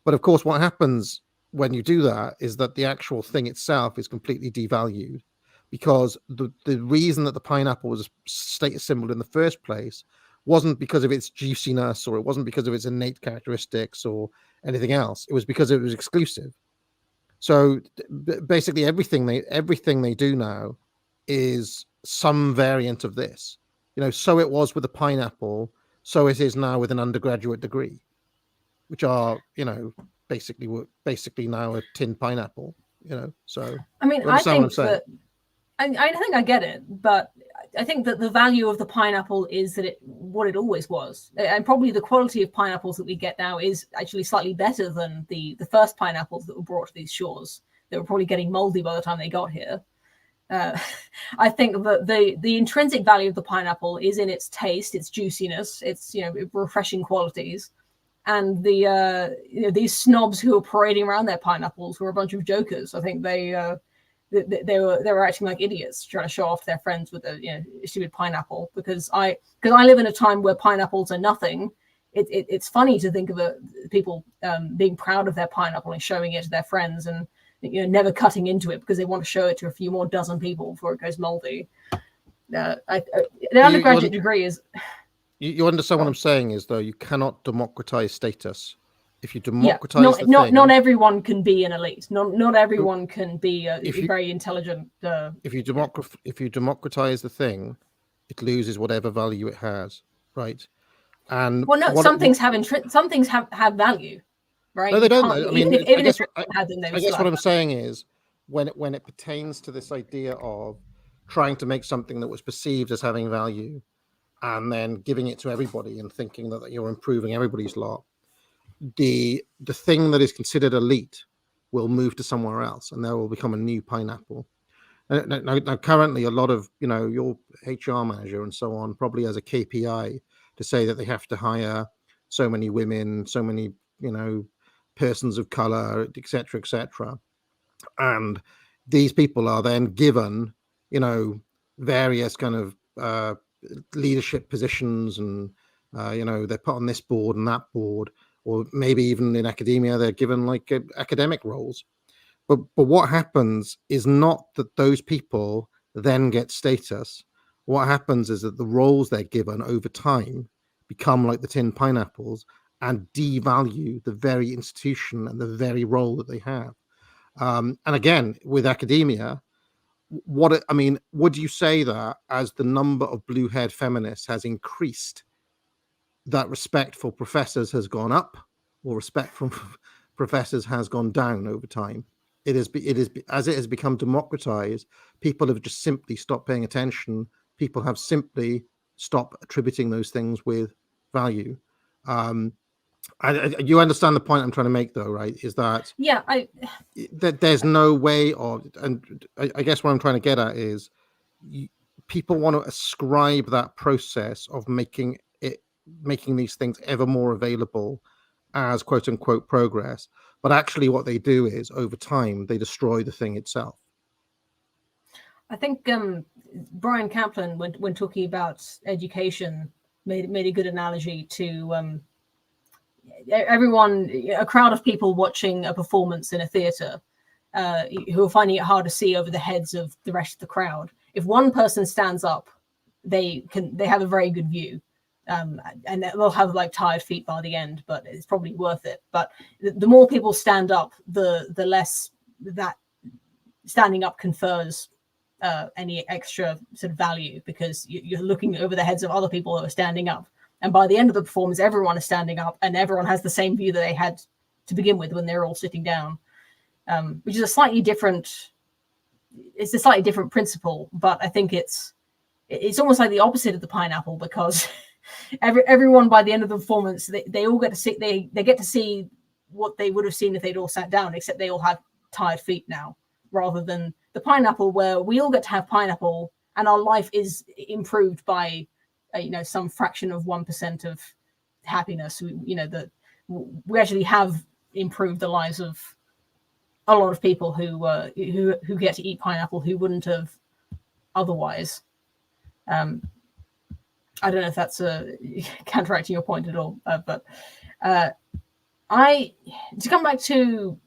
Speaker 2: But of course, what happens when you do that is that the actual thing itself is completely devalued, because the reason that the pineapple was a status symbol in the first place wasn't because of its juiciness, or it wasn't because of its innate characteristics or anything else. It was because it was exclusive. So basically everything they do now is some variant of this. So it was with the pineapple, so it is now with an undergraduate degree, which are, basically now a tin pineapple, So
Speaker 1: I mean, I think that I think I get it, but I think that the value of the pineapple is that what it always was, and probably the quality of pineapples that we get now is actually slightly better than the first pineapples that were brought to these shores. They were probably getting moldy by the time they got here. I think that the intrinsic value of the pineapple is in its taste, its juiciness, its refreshing qualities, and these snobs who are parading around their pineapples were a bunch of jokers. I think they were acting like idiots, trying to show off to their friends with a stupid pineapple. Because I live in a time where pineapples are nothing. It's funny to think of people being proud of their pineapple and showing it to their friends, and never cutting into it because they want to show it to a few more dozen people before it goes moldy. The undergraduate degree is.
Speaker 2: You understand what I'm saying is, though, you cannot democratize status. If you democratize
Speaker 1: not everyone can be an elite. Not everyone can be very intelligent.
Speaker 2: If you democratize the thing, it loses whatever value it has, right? And
Speaker 1: some things have value, right?
Speaker 2: No, they don't. I mean, I guess
Speaker 1: what
Speaker 2: I'm saying is, when it pertains to this idea of trying to make something that was perceived as having value, and then giving it to everybody and thinking that you're improving everybody's lot, the thing that is considered elite will move to somewhere else, and there will become a new pineapple. Now currently, a lot of your HR manager and so on probably has a KPI to say that they have to hire so many women, so many persons of color, etc., and these people are then given various kind of leadership positions, and they're put on this board and that board, or maybe even in academia they're given like academic roles. But what happens is not that those people then get status. What happens is that the roles they're given over time become like the tin pineapples and devalue the very institution and the very role that they have. And again, with academia, would you say that as the number of blue-haired feminists has increased, that respect for professors has gone up, or respect from professors has gone down over time? It is as it has become democratized, people have just simply stopped paying attention. People have simply stopped attributing those things with value. You understand the point I'm trying to make, though, right? Is that that there's no way of, and I guess what I'm trying to get at is people want to ascribe that process of making these things ever more available as quote unquote progress, but actually what they do is over time they destroy the thing itself.
Speaker 1: I think Brian Kaplan, when talking about education, made a good analogy to everyone, a crowd of people watching a performance in a theater who are finding it hard to see over the heads of the rest of the crowd. If one person stands up, they have a very good view. And they'll have like tired feet by the end, but it's probably worth it. But the more people stand up, the less that standing up confers any extra sort of value, because you're looking over the heads of other people who are standing up. And by the end of the performance, everyone is standing up and everyone has the same view that they had to begin with when they're all sitting down. which is a slightly different. It's a slightly different principle, but I think it's almost like the opposite of the pineapple, because everyone by the end of the performance, they all get to see they get to see what they would have seen if they'd all sat down, except they all have tired feet now, rather than the pineapple where we all get to have pineapple and our life is improved by some fraction of 1% of happiness. That we actually have improved the lives of a lot of people who get to eat pineapple who wouldn't have otherwise. I don't know if that's counteracting your point at all, but to come back to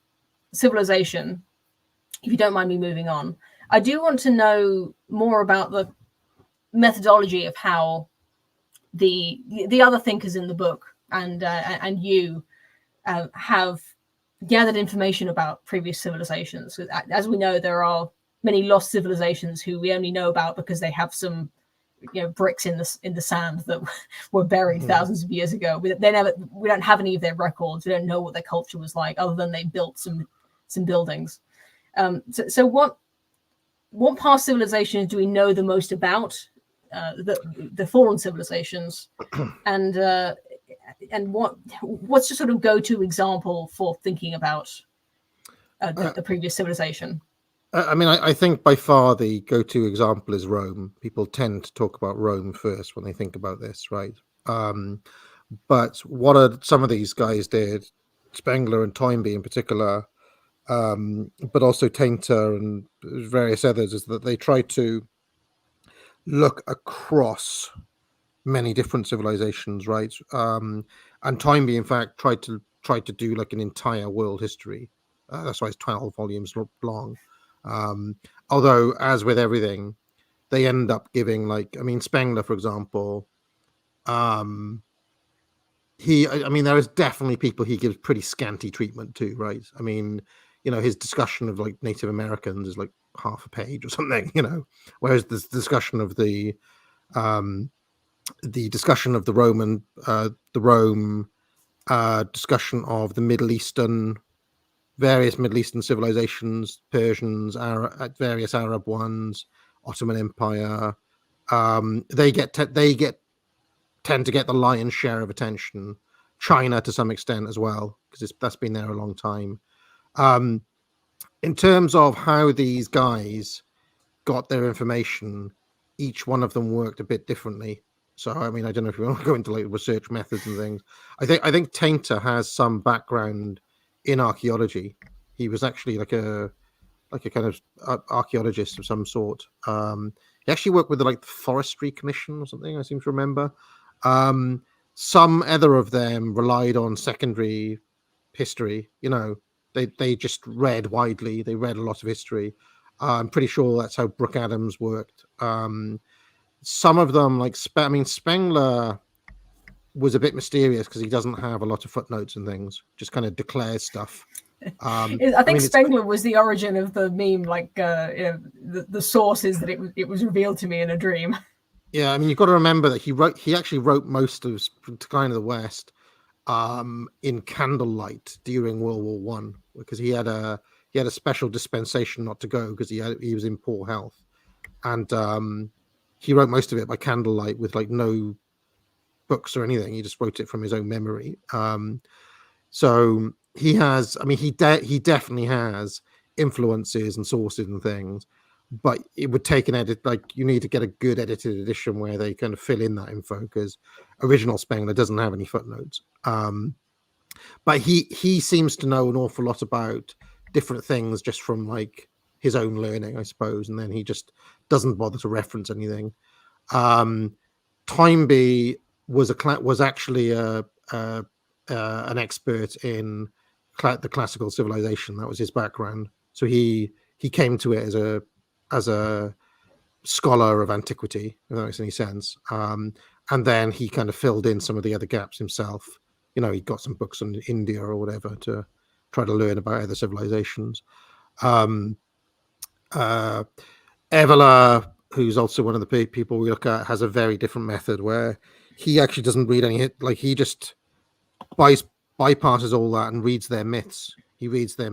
Speaker 1: civilization, if you don't mind me moving on, I do want to know more about the methodology of how the other thinkers in the book and you have gathered information about previous civilizations. As we know, there are many lost civilizations who we only know about because they have some bricks in the sand that were buried thousands of years ago. We don't have any of their records. We don't know what their culture was like, other than they built some buildings. So what past civilizations do we know the most about? The fallen civilizations, and what's your sort of go-to example for thinking about the previous civilization?
Speaker 2: I mean, I think by far the go-to example is Rome. People tend to talk about Rome first when they think about this, right? But what are some of these guys did, Spengler and Toynbee in particular, but also Tainter and various others, is that they tried to look across many different civilizations, right? And Toynbee, in fact, tried to do like an entire world history. That's why it's 12 volumes long. Although, as with everything, they end up giving, like, I mean, Spengler, for example, I mean, there is definitely people he gives pretty scanty treatment to, right? I mean, his discussion of like Native Americans is like half a page or something, whereas the discussion of the discussion of the Rome discussion of the various Middle Eastern civilizations, Persians, various Arab ones, Ottoman Empire, they tend to get the lion's share of attention. China to some extent as well, because that's been there a long time. In terms of how these guys got their information, each one of them worked a bit differently. So, I mean, I don't know if you want to go into like research methods and things. I think Tainter has some background in archaeology. He was actually like a kind of archaeologist of some sort. He actually worked with the Forestry Commission or something, I seem to remember. Some other of them relied on secondary history. They just read widely. They read a lot of history. I'm pretty sure that's how Brooke Adams worked. Some of them, like Spengler was a bit mysterious because he doesn't have a lot of footnotes and things, just kind of declares stuff.
Speaker 1: I think Spengler was the origin of the meme, the source is that it was revealed to me in a dream.
Speaker 2: Yeah, I mean, you've got to remember that he actually wrote most of Decline of the West in candlelight during World War One, because he had a special dispensation not to go because he was in poor health, and he wrote most of it by candlelight with like no books or anything. He just wrote it from his own memory. So he has, I mean, he definitely has influences and sources and things, but it would take an edit. Like, you need to get a good edited edition where they kind of fill in that info, because original Spengler doesn't have any footnotes. But he seems to know an awful lot about different things just from like his own learning, I suppose, and then he just doesn't bother to reference anything. Toynbee was actually an expert in the classical civilization. That was his background. So he came to it as a scholar of antiquity, if that makes any sense. And then he kind of filled in some of the other gaps himself. He got some books on India or whatever to try to learn about other civilizations. Evola, who's also one of the people we look at, has a very different method where he actually doesn't read any, like, he just bypasses all that and reads their myths. He reads their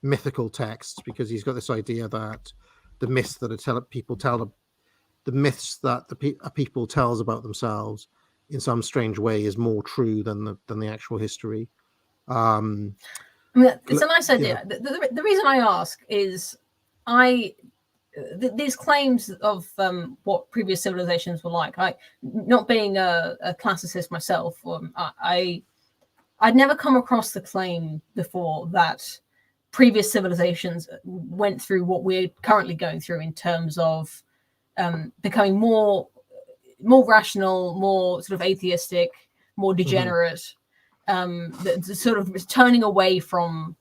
Speaker 2: mythical texts, because he's got this idea that the myths that people tell, the myths that a people tells about themselves in some strange way is more true than the actual history.
Speaker 1: I mean, it's a nice idea. Yeah. The reason I ask is these claims of what previous civilizations were like. Not being a classicist myself, I'd never come across the claim before that previous civilizations went through what we're currently going through in terms of becoming more rational, more sort of atheistic, more degenerate, the sort of turning away from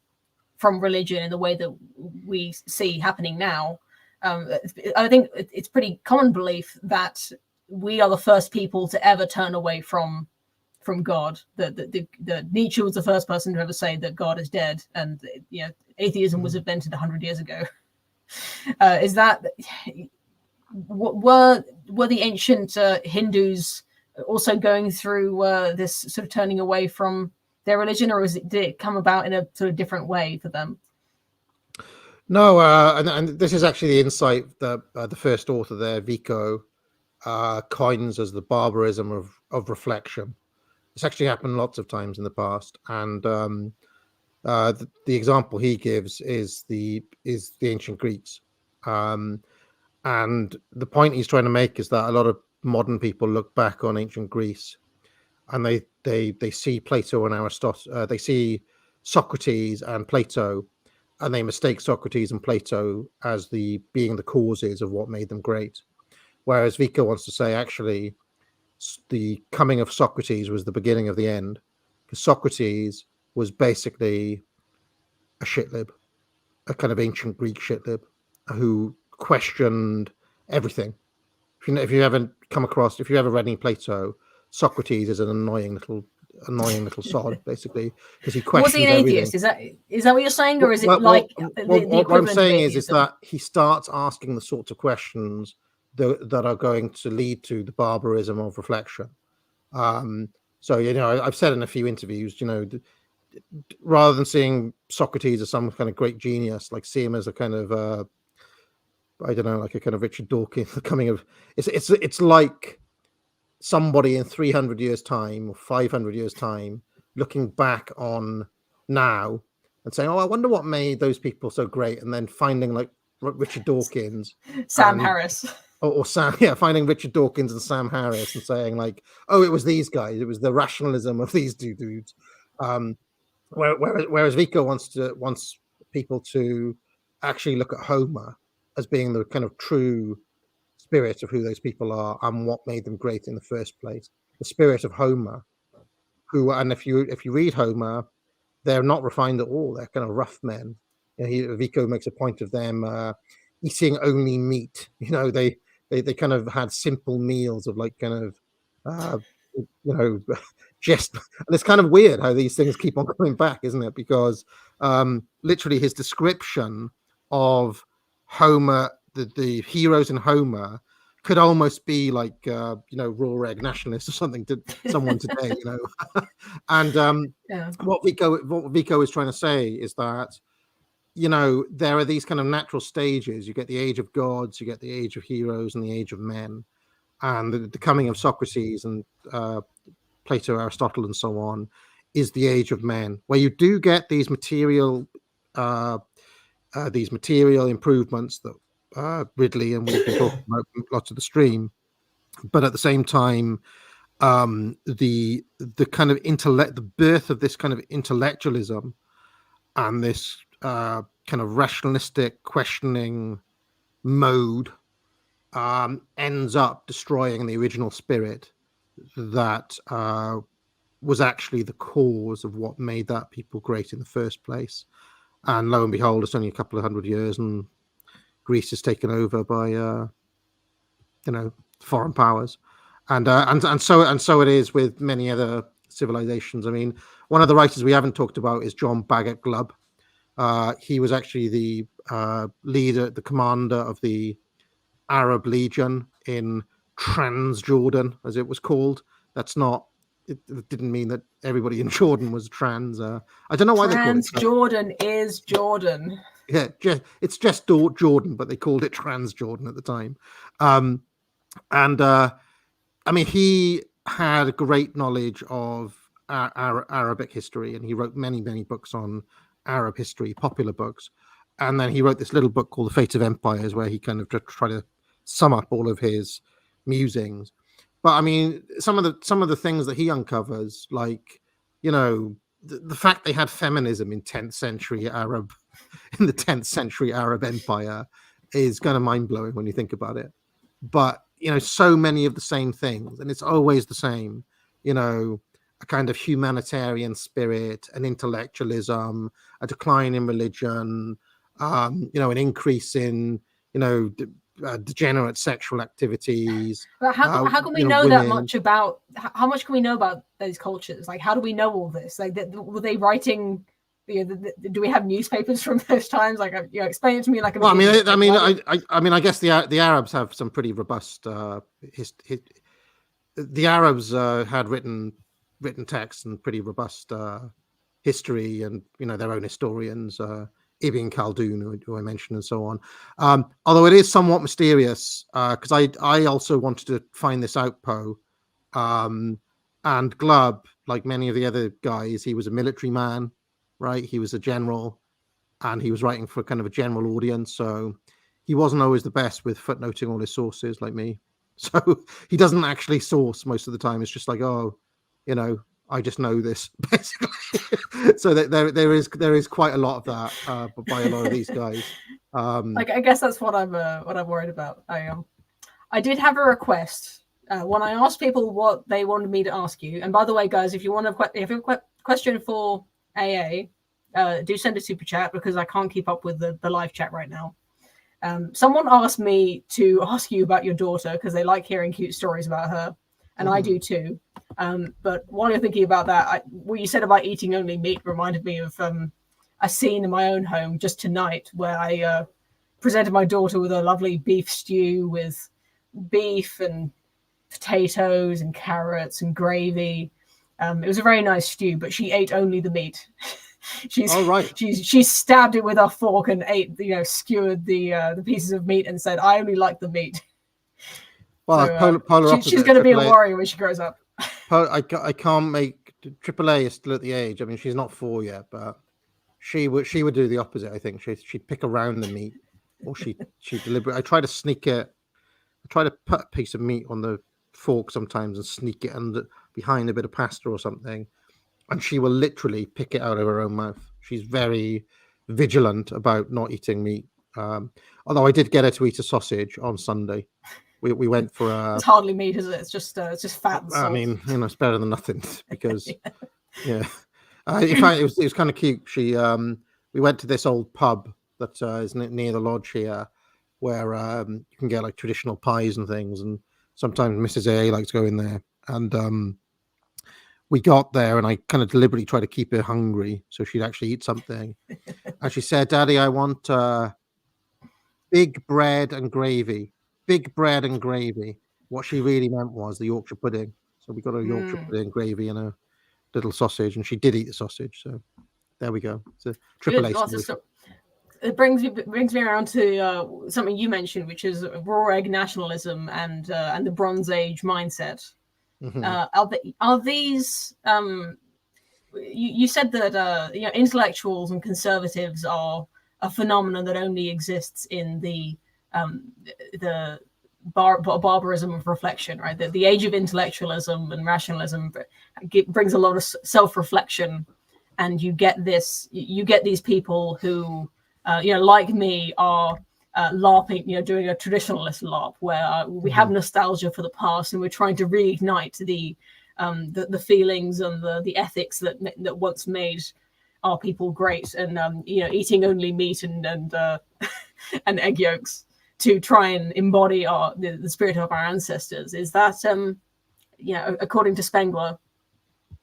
Speaker 1: religion in the way that we see happening now. I think it's pretty common belief that we are the first people to ever turn away from God. The Nietzsche was the first person to ever say that God is dead, and atheism was invented 100 years ago. Is that were the ancient Hindus also going through this sort of turning away from their religion, or did it come about in a sort of different way for them?
Speaker 2: No, and this is actually the insight that the first author there, Vico, coins as the barbarism of reflection. It's actually happened lots of times in the past, and the example he gives is the ancient Greeks, and the point he's trying to make is that a lot of modern people look back on ancient Greece, and they see Plato and Aristotle, they see Socrates and Plato, and they mistake Socrates and Plato as being the causes of what made them great, whereas Vico wants to say actually the coming of Socrates was the beginning of the end, because Socrates was basically a shitlib, a kind of ancient Greek shitlib who questioned everything. If you ever read any Plato, Socrates is an annoying little sod, basically, because he questions everything.
Speaker 1: Was he an atheist? Is that what you're saying, or is it
Speaker 2: what I'm saying is that he starts asking the sorts of questions that are going to lead to the barbarism of reflection. So I've said in a few interviews, rather than seeing Socrates as some kind of great genius, like see him as a kind of I don't know, like a kind of Richard Dawkins, the coming of it's like somebody in 300 years time or 500 years time looking back on now and saying, oh, I wonder what made those people so great, and then finding like Richard Dawkins,
Speaker 1: Sam Harris,
Speaker 2: or Sam, finding Richard Dawkins and Sam Harris and saying like, oh, it was these guys, it was the rationalism of these two dudes. Whereas Vico wants people to actually look at Homer as being the kind of true spirit of who those people are and what made them great in the first place. The spirit of Homer, and if you read Homer, they're not refined at all. They're kind of rough men. Vico makes a point of them eating only meat. They kind of had simple meals of like kind of just, and it's kind of weird how these things keep on coming back, isn't it? Because literally his description of Homer, the heroes in Homer, could almost be like raw egg nationalists or something to someone today, And what Vico is trying to say is that there are these kind of natural stages. You get the age of gods, you get the age of heroes, and the age of men, and the coming of Socrates and Plato, Aristotle, and so on is the age of men, where you do get these material improvements that Ridley and we've been talking about lots of the stream, but at the same time, the kind of the birth of this kind of intellectualism and this kind of rationalistic questioning mode ends up destroying the original spirit that was actually the cause of what made that people great in the first place. And lo and behold, it's only a couple of 100 years, and Greece is taken over by foreign powers, and so it is with many other civilizations. I mean, one of the writers we haven't talked about is John Bagot Glubb. He was actually the leader, the commander of the Arab Legion in Transjordan, as it was called. That's not it didn't mean that everybody in Jordan was trans. I don't know why they called it
Speaker 1: trans. Jordan is Jordan.
Speaker 2: Yeah, it's just Jordan, but they called it Trans Jordan at the time. And I mean, he had a great knowledge of Arabic history, and he wrote many books on Arab history, popular books. And then he wrote this little book called The Fate of Empires, where he kind of tried to sum up all of his musings. But I mean, some of the things that he uncovers, like, you know, the fact they had feminism in 10th century Arab, in the 10th century Arab Empire, is kind of mind blowing when you think about it. But you know, so many of the same things, and it's always the same. You know, a kind of humanitarian spirit, an intellectualism, a decline in religion, you know, an increase in, you know, degenerate sexual activities.
Speaker 1: But how can we know that much about? How much can we know about those cultures? Like, how do we know all this? Like, were they writing? Do we have newspapers from those times? Like, you know, explain it to me. Like,
Speaker 2: well, I mean, I guess the Arabs have some pretty robust. The Arabs had written texts and pretty robust history, and you know, their own historians, Ibn Khaldun, who I mentioned, and so on. Although it is somewhat mysterious, because I also wanted to find this out, Poe, and Glubb, like many of the other guys, he was a military man. Right, he was a general, and he was writing for kind of a general audience, so he wasn't always the best with footnoting all his sources, like me. So he doesn't actually source most of the time. It's just like, oh, you know, I just know this, basically. So that there is quite a lot of that by a lot of these guys.
Speaker 1: Like, I guess that's what I'm worried about. I did have a request when I asked people what they wanted me to ask you. And by the way, guys, if you have a question for AA, do send a super chat, because I can't keep up with the live chat right now. Someone asked me to ask you about your daughter, because they like hearing cute stories about her, and I do too. But while you're thinking about that, what you said about eating only meat reminded me of a scene in my own home just tonight, where I presented my daughter with a lovely beef stew with beef and potatoes and carrots and gravy. It was a very nice stew, but she ate only the meat. She stabbed it with a fork and ate, you know, skewered the pieces of meat and said, "I only like the meat."
Speaker 2: Well, so,
Speaker 1: she's going to be a warrior when she grows up.
Speaker 2: I can't make AAA is still at the age. I mean, she's not 4 yet, but she would do the opposite. I think she'd pick around the meat, or she deliberately. I try to sneak it. I try to put a piece of meat on the fork sometimes and sneak it behind a bit of pasta or something, and she will literally pick it out of her own mouth. She's very vigilant about not eating meat. Although I did get her to eat a sausage on Sunday. We went for
Speaker 1: it's hardly meat, is it? It's just fat and salt.
Speaker 2: I mean, you know, it's better than nothing, because yeah. In fact, it was kind of cute. We went to this old pub that is near the lodge here, where you can get like traditional pies and things, and sometimes Mrs. A likes to go in there. And we got there, and I kind of deliberately tried to keep her hungry so she'd actually eat something. And she said, "Daddy, I want big bread and gravy." Big bread and gravy. What she really meant was the Yorkshire pudding. So we got a Yorkshire pudding, gravy, and a little sausage, and she did eat the sausage. So there we go. It's a AAA.
Speaker 1: It brings me around to something you mentioned, which is raw egg nationalism and the Bronze Age mindset. Mm-hmm. Are these? You said that you know, intellectuals and conservatives are a phenomenon that only exists in the barbarism of reflection, right? The age of intellectualism and rationalism brings a lot of self-reflection, and you get these people who, you know, like me, are LARPing, you know, doing a traditionalist LARP where we have nostalgia for the past, and we're trying to reignite the feelings and the ethics that once made our people great, and you know, eating only meat and and egg yolks to try and embody the spirit of our ancestors. Is that you know, according to Spengler?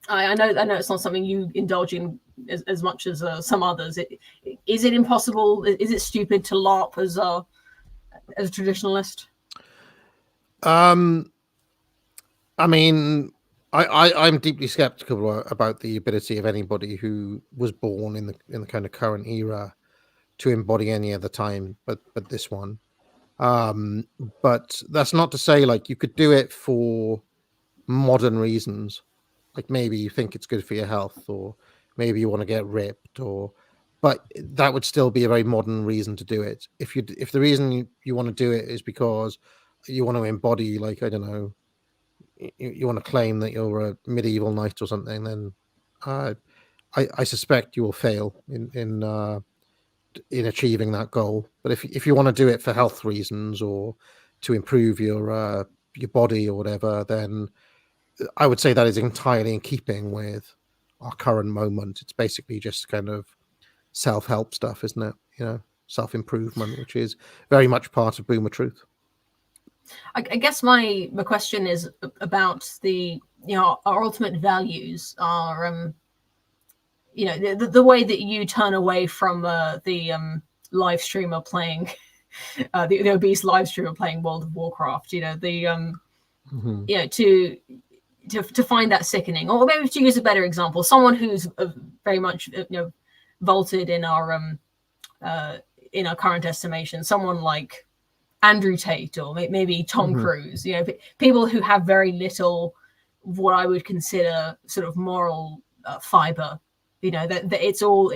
Speaker 1: I know it's not something you indulge in as much as some others. Is it impossible? Is it stupid to LARP as a traditionalist?
Speaker 2: I mean, I'm deeply skeptical about the ability of anybody who was born in the kind of current era to embody any other time, but this one. Um, but that's not to say like you could do it for modern reasons, like maybe you think it's good for your health, or maybe you want to get ripped, or but that would still be a very modern reason to do it. If the reason you want to do it is because you want to embody, like, I don't know, you want to claim that you're a medieval knight or something, then uh, I suspect you will fail in achieving that goal. But if you want to do it for health reasons or to improve your body or whatever, then I would say that is entirely in keeping with our current moment. It's basically just kind of self-help stuff, isn't it? Self-improvement, which is very much part of Boomer Truth.
Speaker 1: I guess my question is about the, our ultimate values are, the way that you turn away from the live streamer playing the obese live streamer playing World of Warcraft. To find that sickening, or maybe to use a better example, someone who's very much vaulted in our current estimation, someone like Andrew Tate or maybe Tom Cruise, people who have very little what I would consider sort of moral fiber, that it's all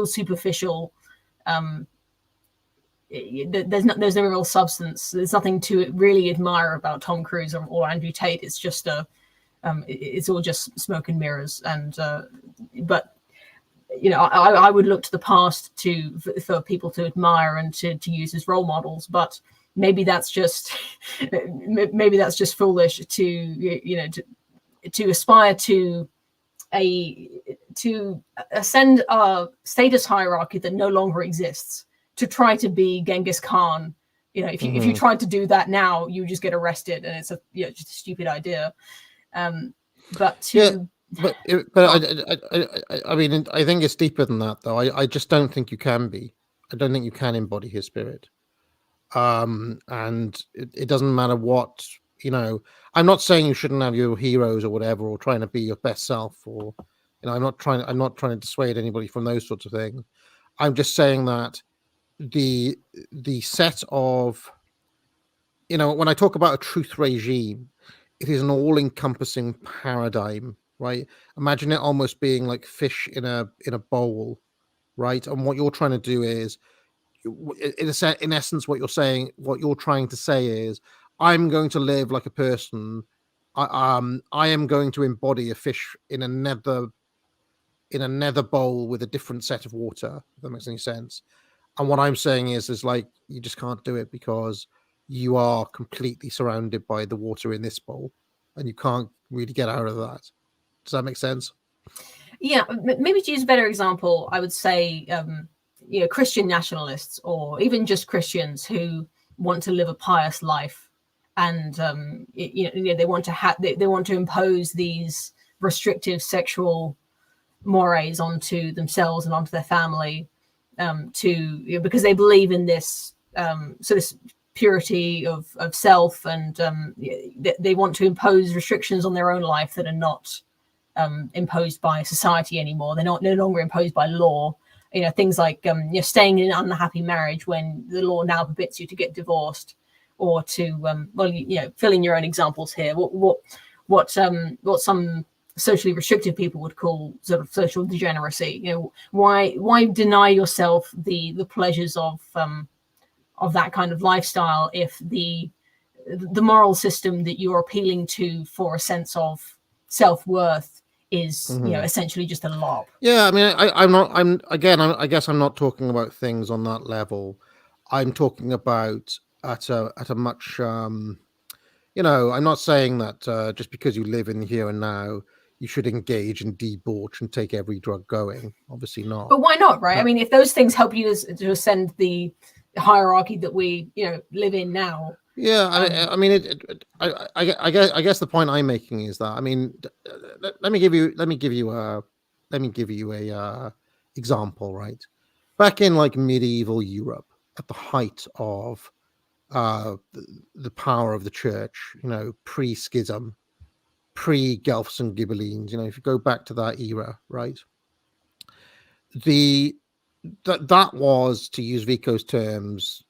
Speaker 1: superficial. There's no real substance. There's nothing to really admire about Tom Cruise or Andrew Tate. It's just it's all just smoke and mirrors. And but I would look to the past for people to admire and to use as role models. But maybe that's just foolish to aspire to ascend a status hierarchy that no longer exists, to try to be Genghis Khan. If you tried to do that now, you just get arrested, and it's just a stupid idea.
Speaker 2: But I mean, I think it's deeper than that, though. I just don't think you can be. I don't think you can embody his spirit. And it doesn't matter what, I'm not saying you shouldn't have your heroes or whatever, or trying to be your best self, or, I'm not trying to dissuade anybody from those sorts of things. I'm just saying that the set of, when I talk about a truth regime, it is an all-encompassing paradigm, right? Imagine it almost being like fish in a bowl, right? And what you're trying to do is, in essence, what you're trying to say is, I'm going to live like a person. I am going to embody a fish in a nether bowl with a different set of water. If that makes any sense. And what I'm saying is like, you just can't do it because you are completely surrounded by the water in this bowl, and you can't really get out of that. Does that make sense?
Speaker 1: Yeah, maybe to use a better example, I would say, Christian nationalists, or even just Christians who want to live a pious life, and they want to they want to impose these restrictive sexual mores onto themselves and onto their family, because they believe in this sort of purity of self, and they want to impose restrictions on their own life that are not imposed by society anymore. They're no longer imposed by law. Things like staying in an unhappy marriage when the law now permits you to get divorced, or to fill in your own examples here. What some socially restrictive people would call sort of social degeneracy. Why deny yourself the pleasures of that kind of lifestyle if the moral system that you're appealing to for a sense of self-worth is essentially just a lob?
Speaker 2: Yeah, I mean, I guess I'm not talking about things on that level. I'm talking about at a much I'm not saying that just because you live in the here and now, you should engage in debauch and take every drug going. Obviously not.
Speaker 1: But why not, right? I mean, if those things help you to ascend the hierarchy that we live in now.
Speaker 2: Yeah, I mean, I guess the point I'm making is that, I mean, let me give you a example, right? Back in like medieval Europe, at the height of the power of the church, pre-schism, pre-Guelphs and Ghibellines. If you go back to that era, right? That was, to use Vico's terms,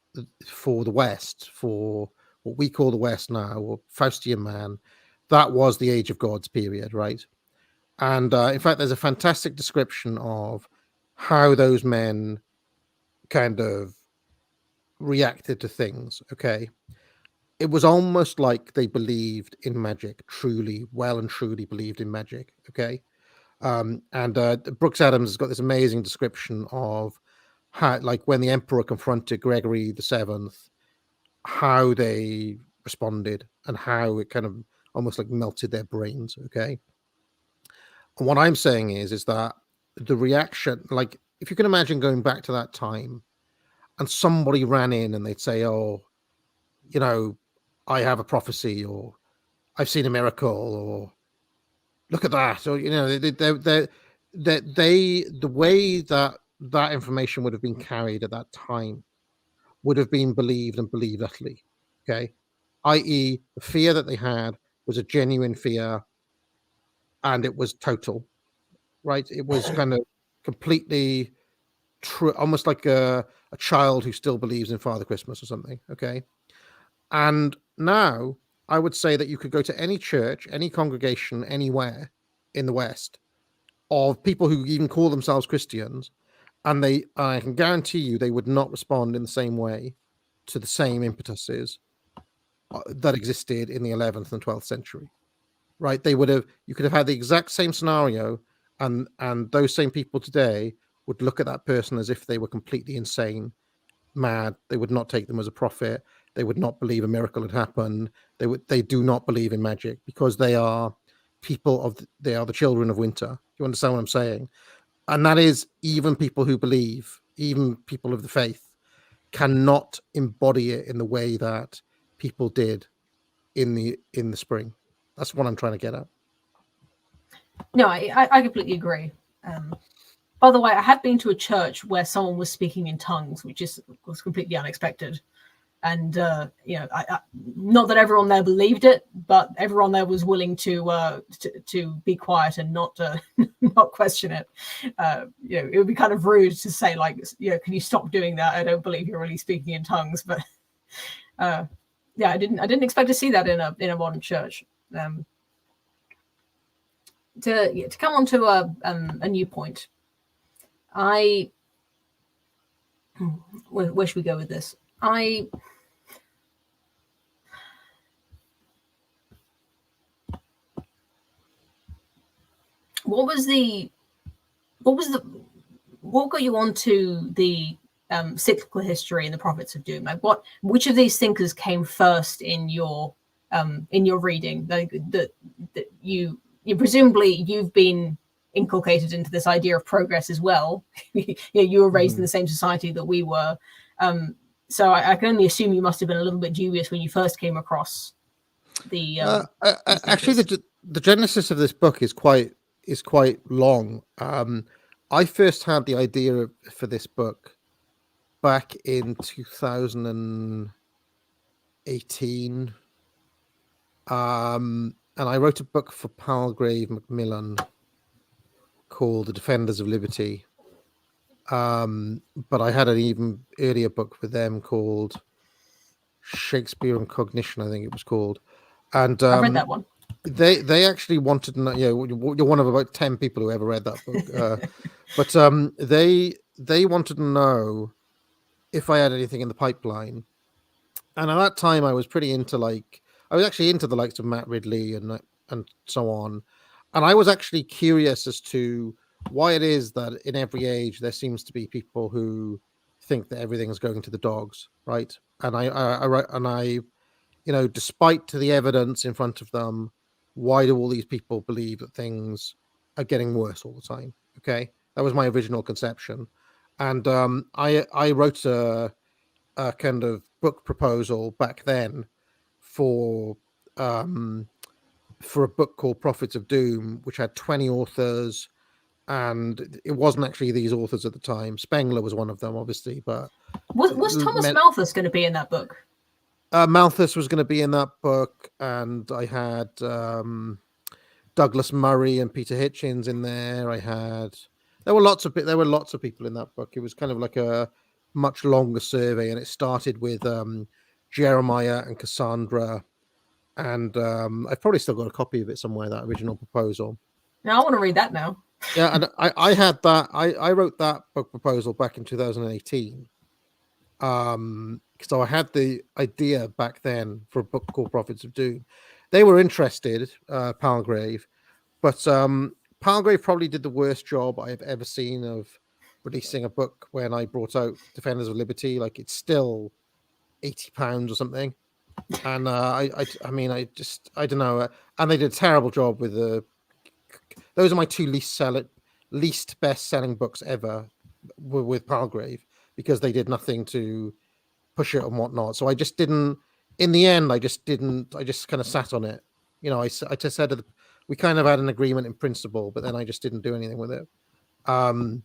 Speaker 2: for the West, for what we call the West now, or Faustian man, that was the Age of Gods period, right? And in fact, there's a fantastic description of how those men kind of reacted to things. Okay, it was almost like they believed in magic, truly, well and truly believed in magic. Okay, and Brooks Adams has got this amazing description of how, like, when the emperor confronted Gregory VII, how they responded and how it kind of almost like melted their brains. Okay, and what I'm saying is that the reaction, like, if you can imagine going back to that time and somebody ran in and they'd say, "Oh, I have a prophecy," or "I've seen a miracle," or "Look at that," or the way that information would have been carried at that time would have been believed and believed utterly. Okay, i.e., the fear that they had was a genuine fear, and it was total. Right? It was kind of completely true, almost like a child who still believes in Father Christmas or something. Okay, and now I would say that you could go to any church, any congregation, anywhere in the West, of people who even call themselves Christians, and I can guarantee you they would not respond in the same way to the same impetuses that existed in the 11th and 12th century. Right? You could have had the exact same scenario, and those same people today would look at that person as if they were completely insane, mad. They would not take them as a prophet. They would not believe a miracle had happened. They do not believe in magic, because they are they are the children of winter. You understand what I'm saying? And that is, even people who believe, even people of the faith, cannot embody it in the way that people did in the spring. That's what I'm trying to get at.
Speaker 1: No, I completely agree. By the way, I have been to a church where someone was speaking in tongues, which was completely unexpected. And not that everyone there believed it, but everyone there was willing to be quiet and not not question it. It would be kind of rude to say, like, can you stop doing that? I don't believe you're really speaking in tongues. But I didn't expect to see that in a modern church. To come on to a new point, where should we go with this? What got you onto the cyclical history and the prophets of doom? Like, which of these thinkers came first in your reading? Like, that you presumably you've been inculcated into this idea of progress as well. You were raised in the same society that we were, so I can only assume you must have been a little bit dubious when you first came across the.
Speaker 2: Actually, the genesis of this book is quite long. I first had the idea for this book back in 2018, and I wrote a book for Palgrave Macmillan called The Defenders of Liberty. But I had an even earlier book with them called Shakespeare and Cognition, I think it was called. And
Speaker 1: I read that one.
Speaker 2: They actually wanted to know. You're one of about 10 people who ever read that book. But they wanted to know if I had anything in the pipeline. And at that time, I was pretty into I was actually into the likes of Matt Ridley and so on. And I was actually curious as to why it is that in every age there seems to be people who think that everything's going to the dogs, right? And I despite to the evidence in front of them, why do all these people believe that things are getting worse all the time? Okay, that was my original conception, and I wrote a kind of book proposal back then for a book called Prophets of Doom, which had 20 authors, and it wasn't actually these authors at the time. Spengler was one of them, obviously, but
Speaker 1: was Thomas Malthus going to be in that book?
Speaker 2: Malthus was going to be in that book, and I had Douglas Murray and Peter Hitchens in there. There were lots of people in that book. It was kind of like a much longer survey, and it started with Jeremiah and Cassandra, and I've probably still got a copy of it somewhere, that original proposal.
Speaker 1: Now I want to read that now.
Speaker 2: Yeah, and I had that. I wrote that book proposal back in 2018. So I had the idea back then for a book called Prophets of Doom. They were interested, Palgrave, but Palgrave probably did the worst job I have ever seen of releasing a book when I brought out Defenders of Liberty. Like, it's still £80 or something. And I don't know. And they did a terrible job with those are my two least best-selling books ever were with Palgrave, because they did nothing to push it and whatnot. So I just didn't. In the end, I just kind of sat on it. I just said we kind of had an agreement in principle, but then I just didn't do anything with it. And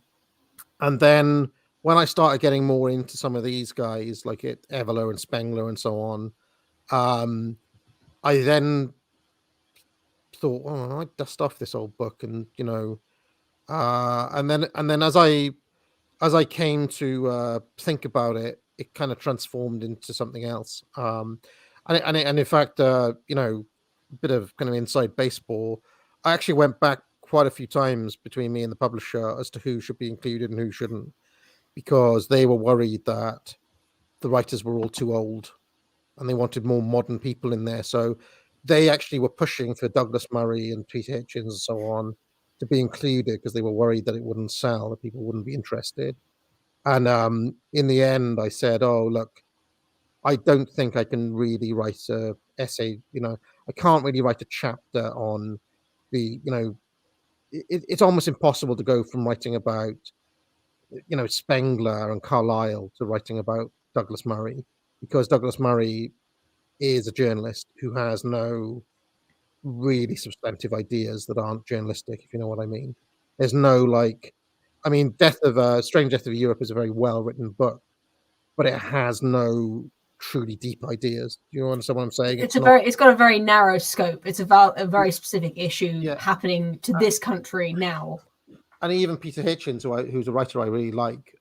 Speaker 2: then when I started getting more into some of these guys, like Evola and Spengler and so on, I then thought, oh, I might dust off this old book, and and then as I came to think about it, it kind of transformed into something else. And in fact, a bit of kind of inside baseball, I actually went back quite a few times between me and the publisher as to who should be included and who shouldn't, because they were worried that the writers were all too old and they wanted more modern people in there. So they actually were pushing for Douglas Murray and Peter Hitchens and so on to be included, because they were worried that it wouldn't sell, that people wouldn't be interested. And in the end, I said, oh, look, I don't think I can really write a essay. I can't really write a chapter on it's almost impossible to go from writing about, Spengler and Carlyle to writing about Douglas Murray, because Douglas Murray is a journalist who has no really substantive ideas that aren't journalistic, if you know what I mean. There's no Strange Death of Europe is a very well-written book, but it has no truly deep ideas. Do you understand what I'm saying?
Speaker 1: It's got a very narrow scope. It's about a very specific issue happening to this country now.
Speaker 2: And even Peter Hitchens, who's a writer I really like,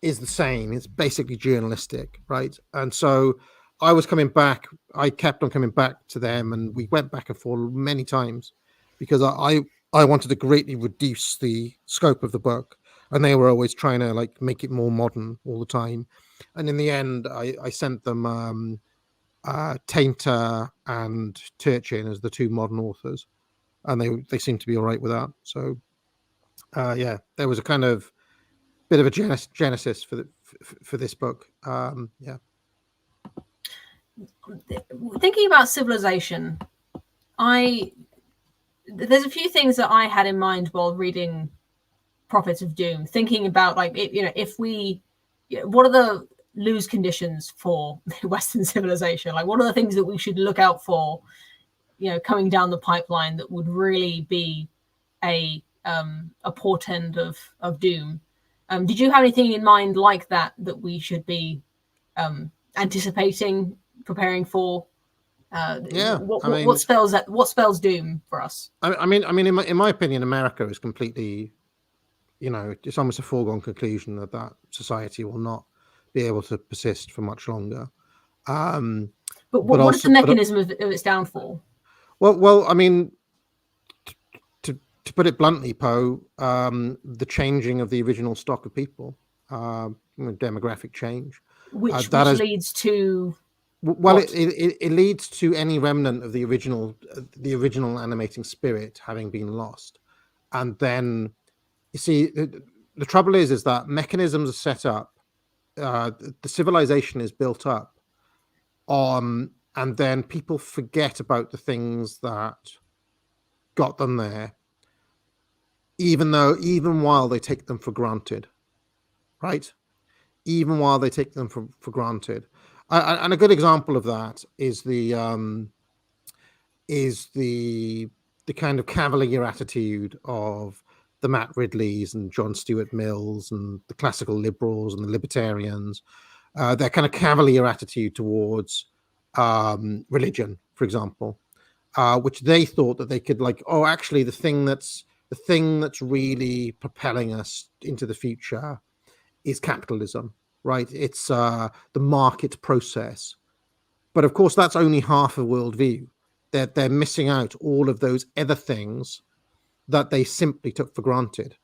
Speaker 2: is the same. It's basically journalistic, right? And so I kept on coming back to them, and we went back and forth many times, because I wanted to greatly reduce the scope of the book, and they were always trying to make it more modern all the time. And in the end, I sent them Tainter and Turchin as the two modern authors, and they seemed to be all right with that. So there was a kind of bit of a genesis for this book.
Speaker 1: Thinking about civilization, there's a few things that I had in mind while reading Prophets of Doom, thinking about what are the lose conditions for Western civilization? Like, what are the things that we should look out for, coming down the pipeline that would really be a portend of doom? Did you have anything in mind like that we should be anticipating, preparing for? What spells doom for us?
Speaker 2: I mean, in my opinion, America is completely, it's almost a foregone conclusion that society will not be able to persist for much longer.
Speaker 1: But what is the mechanism of its downfall?
Speaker 2: Well, I mean, to put it bluntly, Poe, the changing of the original stock of people, demographic change,
Speaker 1: which leads to.
Speaker 2: Well, it leads to any remnant of the original animating spirit having been lost. And then, you see, the trouble is that mechanisms are set up, the civilization is built up, and then people forget about the things that got them there, even while they take them for granted, right? Even while they take them for granted. And a good example of that is the kind of cavalier attitude of the Matt Ridleys and John Stuart Mills and the classical liberals and the libertarians. Their kind of cavalier attitude towards religion, for example. which they thought that they could like, oh, actually, the thing that's really propelling us into the future is capitalism, right? It's the market process. But of course, that's only half a worldview. They're missing out all of those other things that they simply took for granted,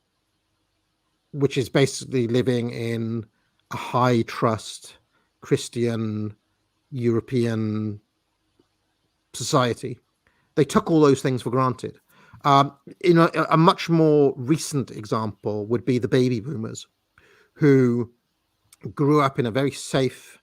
Speaker 2: which is basically living in a high trust Christian European society. They took all those things for granted. A much more recent example would be the baby boomers, who grew up in a very safe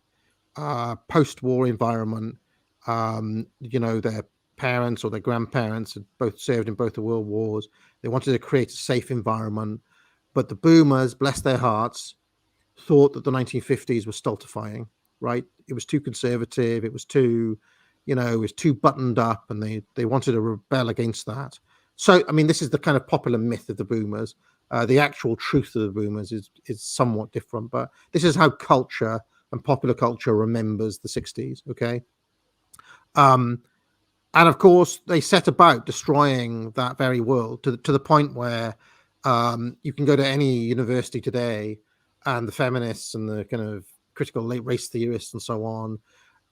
Speaker 2: post-war environment. Their parents or their grandparents had both served in both the world wars. They wanted to create a safe environment, but the boomers, bless their hearts, thought that the 1950s was stultifying. Right? It was too conservative. It was too, it was too buttoned up, and they wanted to rebel against that. So, I mean, this is the kind of popular myth of the boomers. The actual truth of the boomers is somewhat different, but this is how culture and popular culture remembers the 60s. Okay. And of course, they set about destroying that very world to the point where you can go to any university today, and the feminists and the kind of critical late race theorists and so on,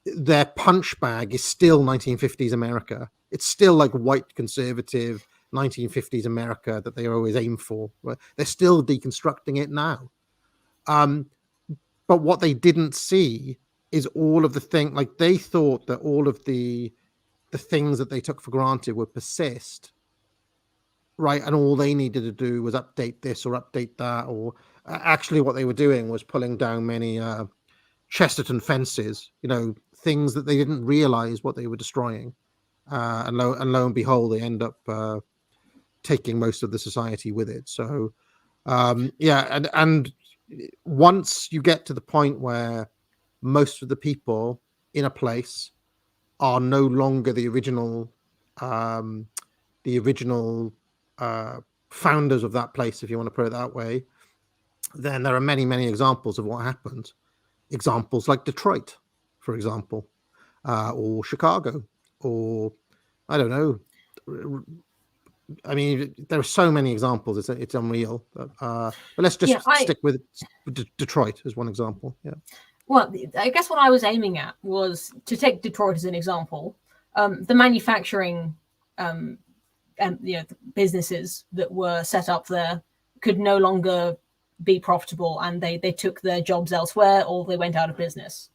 Speaker 2: their punch bag is still 1950s America. It's still like white conservative 1950s America that they always aim for. Right? They're still deconstructing it now. But what they didn't see is all of the things, like they thought that all of the things that they took for granted would persist, right? And all they needed to do was update this or update that, or actually what they were doing was pulling down many Chesterton fences, things that they didn't realize what they were destroying. And lo and behold, they end up taking most of the society with it. So, and once you get to the point where most of the people in a place are no longer the original founders of that place, if you want to put it that way, then there are many, many examples of what happened. Examples like Detroit, for example, or Chicago, or I don't know. I mean, there are so many examples. It's unreal. But let's just stick with Detroit as one example. Yeah.
Speaker 1: Well, I guess what I was aiming at was to take Detroit as an example. The manufacturing and the businesses that were set up there could no longer be profitable, and they took their jobs elsewhere, or they went out of business.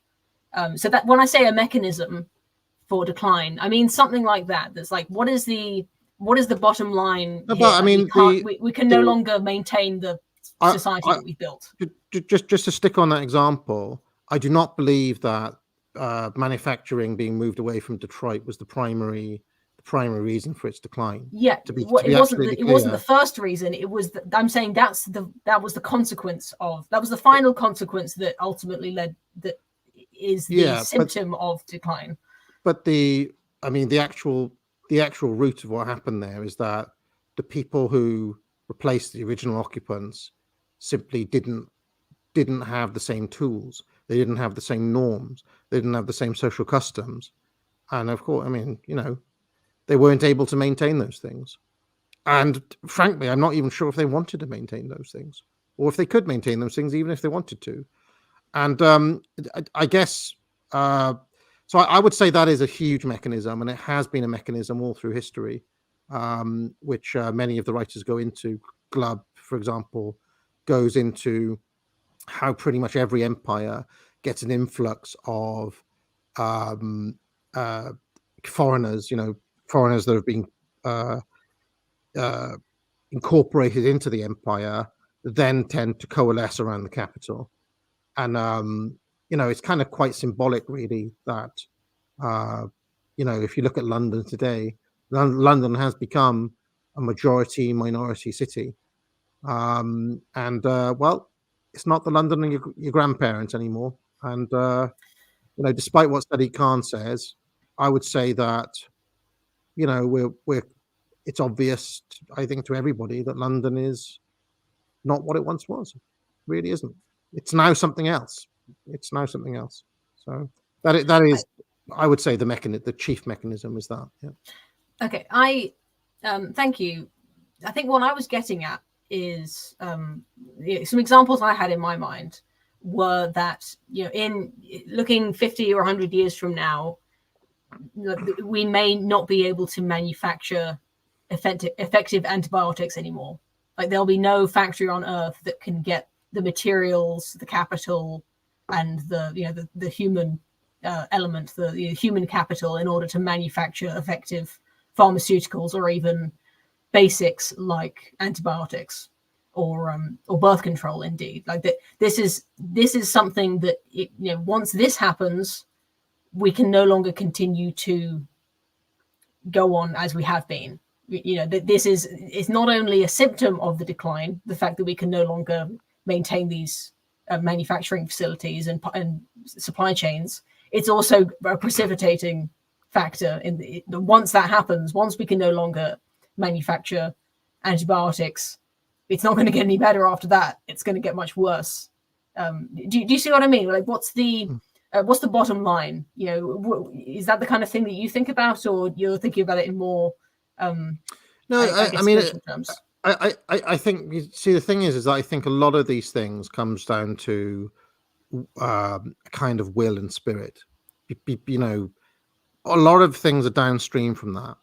Speaker 1: So that when I say a mechanism for decline, I mean something like that. That's like, what is the bottom line?
Speaker 2: No, but I mean,
Speaker 1: we can no longer maintain the society that we built.
Speaker 2: Just to stick on that example, I do not believe that manufacturing being moved away from Detroit was the primary reason for its decline.
Speaker 1: Yeah, it wasn't the first reason. It was I'm saying that was the consequence of that was the final consequence that ultimately led that is the symptom of decline.
Speaker 2: But the actual root of what happened there is that the people who replaced the original occupants simply didn't have the same tools. They didn't have the same norms. They didn't have the same social customs. And of course, I mean, they weren't able to maintain those things. And frankly, I'm not even sure if they wanted to maintain those things, or if they could maintain those things, even if they wanted to. And I guess, so I would say that is a huge mechanism, and it has been a mechanism all through history, which many of the writers go into. Glubb, for example, goes into how pretty much every empire gets an influx of foreigners, foreigners that have been incorporated into the empire, then tend to coalesce around the capital. And, it's kind of quite symbolic, really, that, if you look at London today, London has become a majority-minority city. Well, it's not the London of your grandparents anymore. And, despite what Sadiq Khan says, I would say that, it's obvious, I think, to everybody that London is not what it once was. It really isn't. It's now something else. So that is I would say the chief mechanism is that. Yeah.
Speaker 1: Okay, thank you. I think what I was getting at is some examples I had in my mind were that, in looking 50 or 100 years from now, we may not be able to manufacture effective antibiotics anymore. Like there'll be no factory on Earth that can get the materials, the capital, and the human element, the human capital, in order to manufacture effective pharmaceuticals or even basics like antibiotics or birth control. Indeed, like that. This is something that once this happens, we can no longer continue to go on as we have been. This is not only a symptom of the decline, the fact that we can no longer maintain these manufacturing facilities and supply chains. It's also a precipitating factor once that happens. Once we can no longer manufacture antibiotics, it's not going to get any better after that. It's going to get much worse. Do you see what I mean? Like, what's the bottom line? Is that the kind of thing that you think about, or you're thinking about it in more?
Speaker 2: I mean, terms? I think, you see, the thing is that I think a lot of these things comes down to a kind of will and spirit. A lot of things are downstream from that,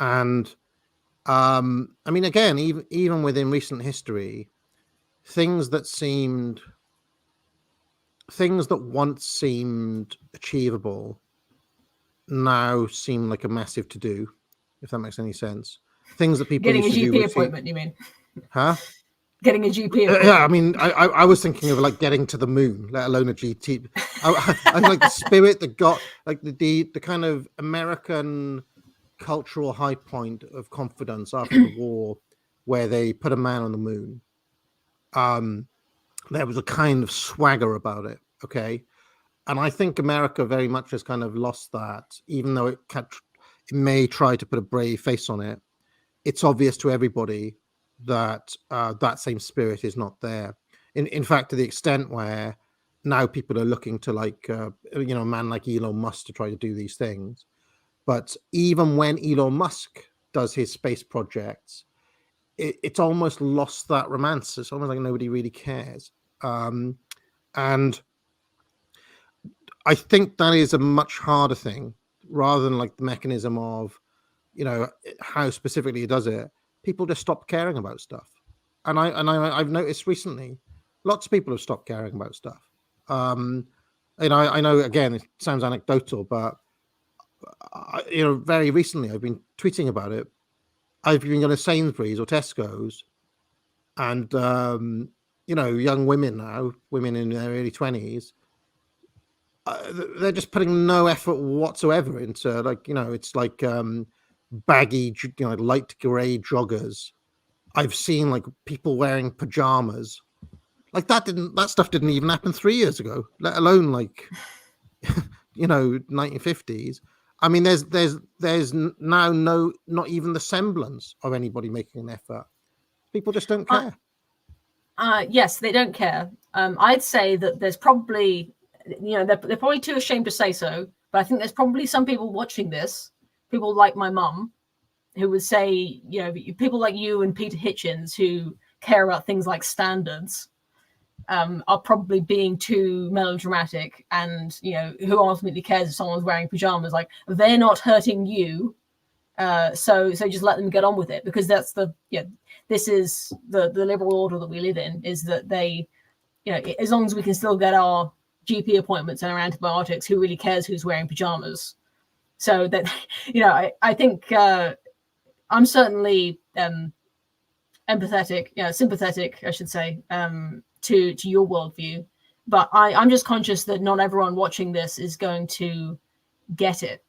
Speaker 2: and I mean, again, even within recent history, things that once seemed achievable now seem like a massive to do, if that makes any sense. Things that people
Speaker 1: getting a GP appointment, you mean?
Speaker 2: Huh?
Speaker 1: Getting a GP appointment.
Speaker 2: Yeah, I mean, I was thinking of like getting to the moon, let alone a GT. I like the spirit that got like the kind of American cultural high point of confidence after the war, where they put a man on the moon. There was a kind of swagger about it. Okay. And I think America very much has kind of lost that, even though it may try to put a brave face on it. It's obvious to everybody that that same spirit is not there. In fact, to the extent where now people are looking to a man like Elon Musk to try to do these things. But even when Elon Musk does his space projects, it's almost lost that romance. It's almost like nobody really cares. And I think that is a much harder thing, rather than like the mechanism of, how specifically he does it. People just stop caring about stuff. And I've noticed recently, lots of people have stopped caring about stuff. I know, again, it sounds anecdotal, but very recently I've been tweeting about it. I've been going to Sainsbury's or Tesco's, and young women now, women in their early 20s, they're just putting no effort whatsoever into it's like baggy, light gray joggers. I've seen like people wearing pajamas. Like that stuff didn't even happen 3 years ago, let alone 1950s. I mean, there's now not even the semblance of anybody making an effort. People just don't care.
Speaker 1: Yes, they don't care. I'd say that there's probably, they're probably too ashamed to say so, but I think there's probably some people watching this, people like my mum, who would say, people like you and Peter Hitchens, who care about things like standards, are probably being too melodramatic, and who ultimately cares if someone's wearing pajamas? Like, they're not hurting you, so just let them get on with it, because that's this is the liberal order that we live in, is that they, as long as we can still get our GP appointments and our antibiotics, who really cares who's wearing pajamas? So that I think I'm certainly sympathetic, I should say, to your worldview, but I'm just conscious that not everyone watching this is going to get it.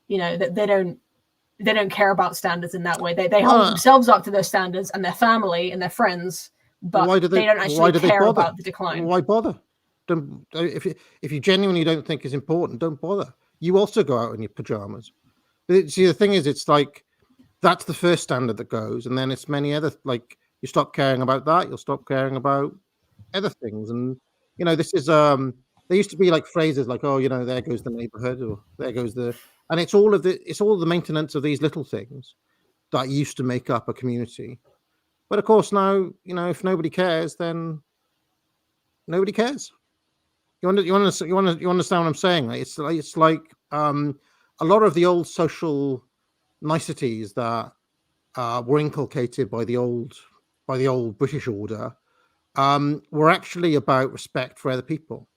Speaker 1: That they don't care about standards in that way. They hold themselves up to their standards and their family and their friends, but they don't actually care about the decline.
Speaker 2: Why bother? If you genuinely don't think it's important, don't bother. You also go out in your pajamas. See, the thing is, it's like that's the first standard that goes, and then it's many other, like, you stop caring about that, you'll stop caring about other things. And this is There used to be like phrases like, "Oh, there goes the neighborhood," or "There goes the," and it's all the maintenance of these little things that used to make up a community. But of course now, if nobody cares, then nobody cares. You understand what I'm saying? Like, it's like a lot of the old social niceties that were inculcated by the old British order were actually about respect for other people.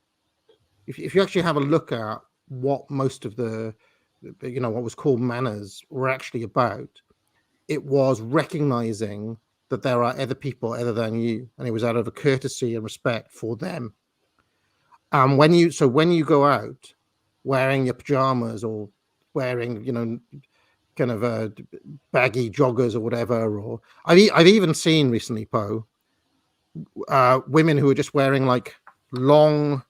Speaker 2: If you actually have a look at what most of what was called manners were actually about, it was recognizing that there are other people other than you, and it was out of a courtesy and respect for them. When you go out wearing your pajamas or wearing kind of baggy joggers or whatever, or I've even seen recently, Poe, women who are just wearing like long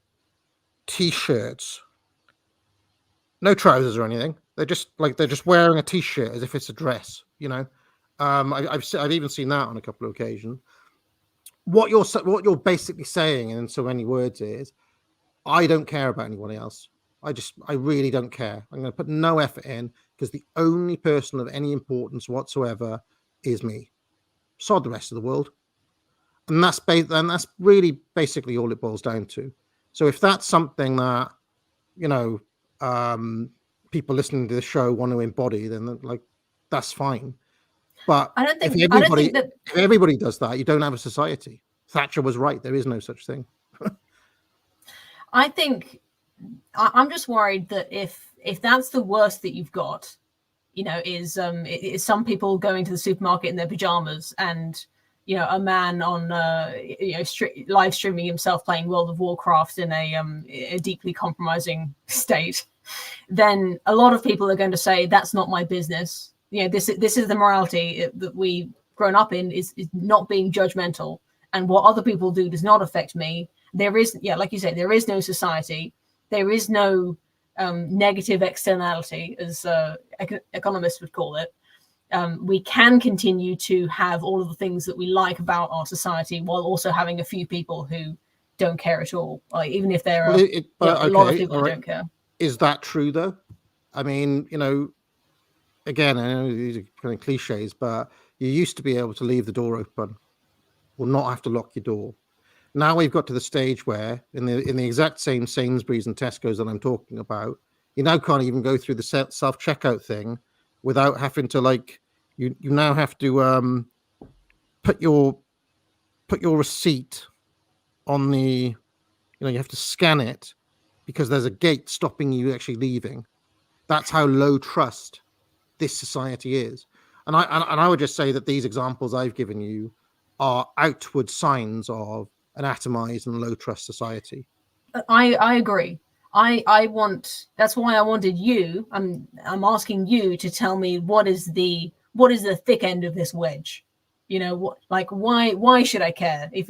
Speaker 2: t-shirts, no trousers or anything. They're just wearing a t-shirt as if it's a dress. I've even seen that on a couple of occasions. What you're basically saying in so many words is, I don't care about anyone else. I really don't care. I'm going to put no effort in because the only person of any importance whatsoever is me. Sod the rest of the world. And that's really basically all it boils down to. So if that's something that, people listening to the show want to embody, then like that's fine. But if everybody does that, you don't have a society. Thatcher was right. There is no such thing.
Speaker 1: I think I'm just worried that if that's the worst that you've got, is some people going to the supermarket in their pajamas and a man on live streaming himself playing World of Warcraft in a deeply compromising state, then a lot of people are going to say that's not my business. This is the morality that we've grown up in, is not being judgmental, and what other people do does not affect me. There is, like you say, there is no society. There is no negative externality, as economists would call it. We can continue to have all of the things that we like about our society while also having a few people who don't care at all. Like, even if there are a lot of people who don't care.
Speaker 2: Is that true, though? I mean, again, I know these are kind of cliches, but you used to be able to leave the door open or not have to lock your door. Now we've got to the stage where in the exact same Sainsbury's and Tesco's that I'm talking about, you now can't even go through the self-checkout thing without having to, like, you now have to put your receipt on the, you have to scan it because there's a gate stopping you actually leaving. That's how low trust this society is. And I would just say that these examples I've given you are outward signs of an atomized and low trust society.
Speaker 1: I agree. That's why I wanted you. I'm asking you to tell me what is the thick end of this wedge. Why should I care? If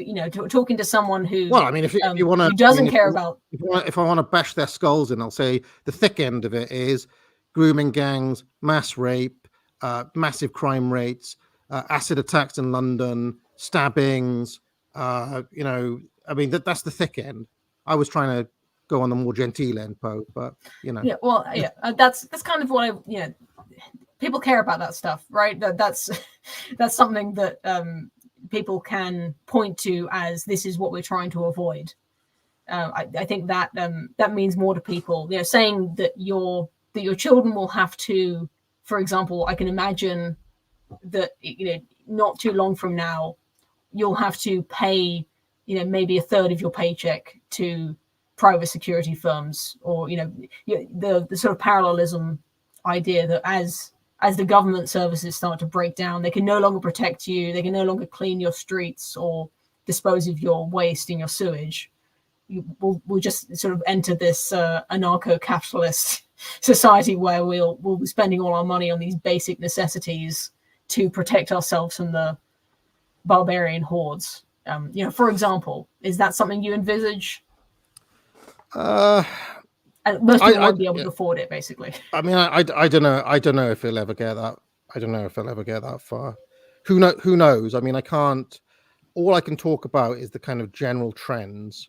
Speaker 1: talking to someone who,
Speaker 2: well, I mean, if you want to,
Speaker 1: who doesn't care about,
Speaker 2: if I want to bash their skulls in, I'll say the thick end of it is grooming gangs, mass rape, massive crime rates, acid attacks in London, stabbings. I mean, that's the thick end. I was trying to go on the more genteel end, Poe, but
Speaker 1: Yeah, well, yeah, that's kind of what people care about that stuff, right? That's something that people can point to as this is what we're trying to avoid. I think that means more to people. Saying that your children will have to, for example, I can imagine that not too long from now, you'll have to pay maybe a third of your paycheck to private security firms, or the sort of parallelism idea that as the government services start to break down, they can no longer protect you, they can no longer clean your streets or dispose of your waste and your sewage. We'll just sort of enter this anarcho-capitalist society where we'll be spending all our money on these basic necessities to protect ourselves from the barbarian hordes. For example, is that something you envisage? Most people won't be able to afford it, basically.
Speaker 2: I mean, I don't know. I don't know if it'll ever get that. I don't know if it'll ever get that far. Who knows? I mean, I can't. All I can talk about is the kind of general trends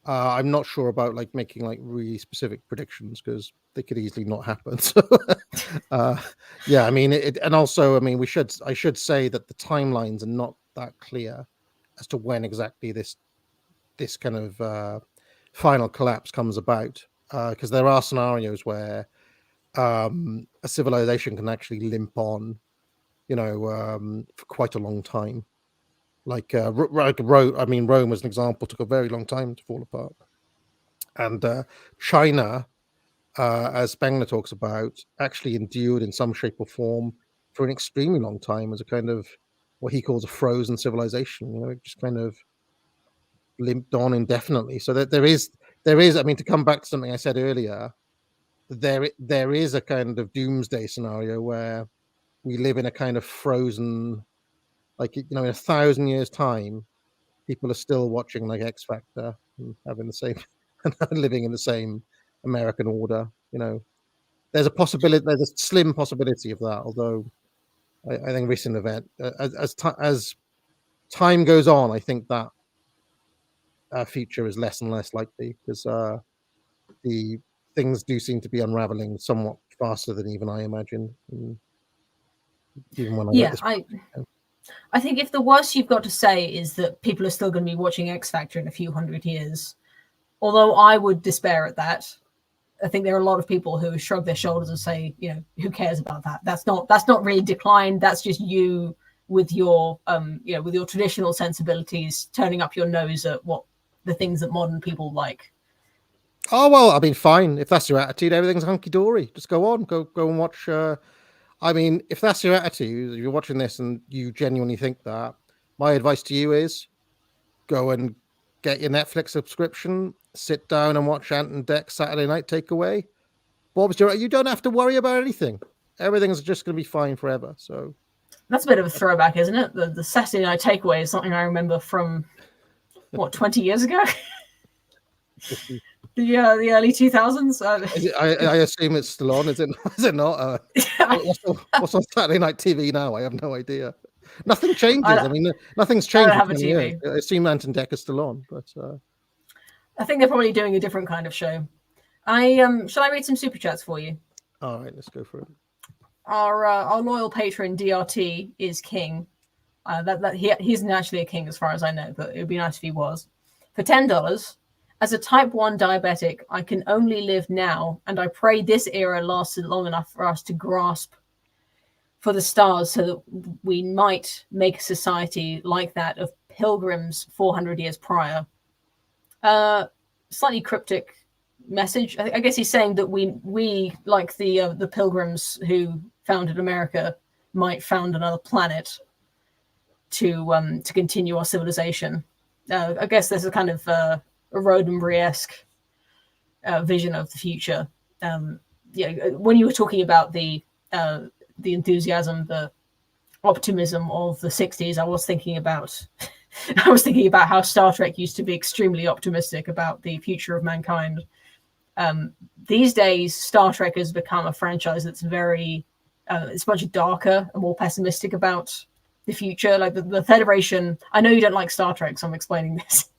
Speaker 2: I'm not sure about like making like really specific predictions because they could easily not happen. So, yeah, I mean, and also, I mean, I should say that the timelines are not that clear as to when exactly this kind of final collapse comes about, because there are scenarios where a civilization can actually limp on, for quite a long time. Like Rome, I mean, Rome as an example took a very long time to fall apart, and China, as Spengler talks about, actually endured in some shape or form for an extremely long time as a kind of what he calls a frozen civilization. It just kind of limped on indefinitely. So that there is. I mean, to come back to something I said earlier, there is a kind of doomsday scenario where we live in a kind of frozen, like in 1,000 years' time, people are still watching like X Factor and having the same, and living in the same American order. There's a possibility. There's a slim possibility of that. Although I think recent event, as time goes on, I think that feature is less and less likely because the things do seem to be unraveling somewhat faster than even I imagined. Even when I wrote
Speaker 1: Yeah,
Speaker 2: this book.
Speaker 1: I think if the worst you've got to say is that people are still going to be watching X Factor in a few hundred years, although I would despair at that. I think there are a lot of people who shrug their shoulders and say, who cares about that? That's not really decline. That's just you with your with your traditional sensibilities turning up your nose at what the things that modern people like.
Speaker 2: Oh well, I mean, fine. If that's your attitude, everything's hunky dory. Just go on, go and watch. I mean, if that's your attitude, if you're watching this and you genuinely think that, my advice to you is go and get your Netflix subscription, sit down and watch Ant and Dec Saturday Night Takeaway. You don't have to worry about anything. Everything's just going to be fine forever. So
Speaker 1: That's a bit of a throwback, isn't it? The Saturday Night Takeaway is something I remember from 20 years ago. The early 2000s.
Speaker 2: I assume it's still on. Is it? Is it not? What's on Saturday night TV now? I have no idea. Nothing changes. I mean, nothing's changed.
Speaker 1: I don't have a
Speaker 2: TV.
Speaker 1: TV.
Speaker 2: I assume Ant and Dec is still on, but
Speaker 1: I think they're probably doing a different kind of show. Shall I read some super chats for you?
Speaker 2: all right, let's go for it.
Speaker 1: Our loyal patron DRT is king. He isn't actually a king as far as I know, but it would be nice if he was. For $10, as a type 1 diabetic, I can only live now, and I pray this era lasted long enough for us to grasp for the stars so that we might make a society like that of pilgrims 400 years prior. Slightly cryptic message. I guess he's saying that we like the pilgrims who founded America might found another planet to continue our civilization. I guess there's a kind of a Roddenberry-esque vision of the future. When you were talking about the enthusiasm, the optimism of the 60s, I was thinking about how Star Trek used to be extremely optimistic about the future of mankind. These days, Star Trek has become a franchise that's it's much darker and more pessimistic about the future. Like the Federation. I know you don't like Star Trek, so I'm explaining this.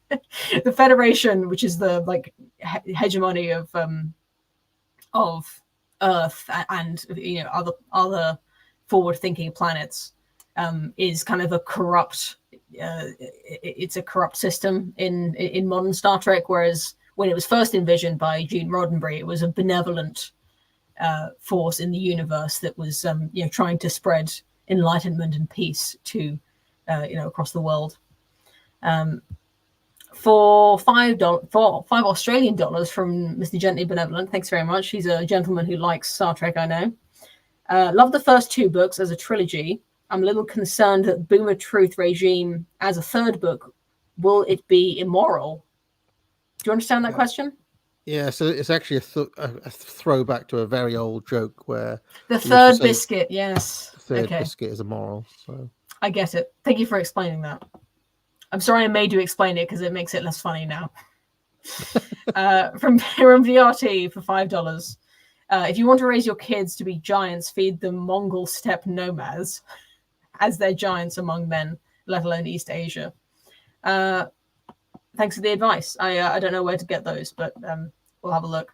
Speaker 1: The Federation, which is the hegemony of Earth and other forward-thinking planets, is kind of a corrupt. It's a corrupt system in modern Star Trek, whereas when it was first envisioned by Gene Roddenberry, it was a benevolent force in the universe that was trying to spread enlightenment and peace to across the world. For $5 Australian dollars from Mr. Gently Benevolent, thanks very much. He's a gentleman who likes Star Trek, I know. Love the first 2 books as a trilogy. I'm a little concerned that Boomer Truth Regime as a 3rd book, will it be immoral? Do you understand that question?
Speaker 2: Yeah, so it's actually a throwback to a very old joke where
Speaker 1: the 3rd biscuit, yes.
Speaker 2: The 3rd biscuit is immoral. So
Speaker 1: I get it. Thank you for explaining that. I'm sorry I made you explain it because it makes it less funny now. From VRT for $5. If you want to raise your kids to be giants, feed them Mongol steppe nomads, as they're giants among men, let alone East Asia. thanks for the advice. I don't know where to get those, but we'll have a look.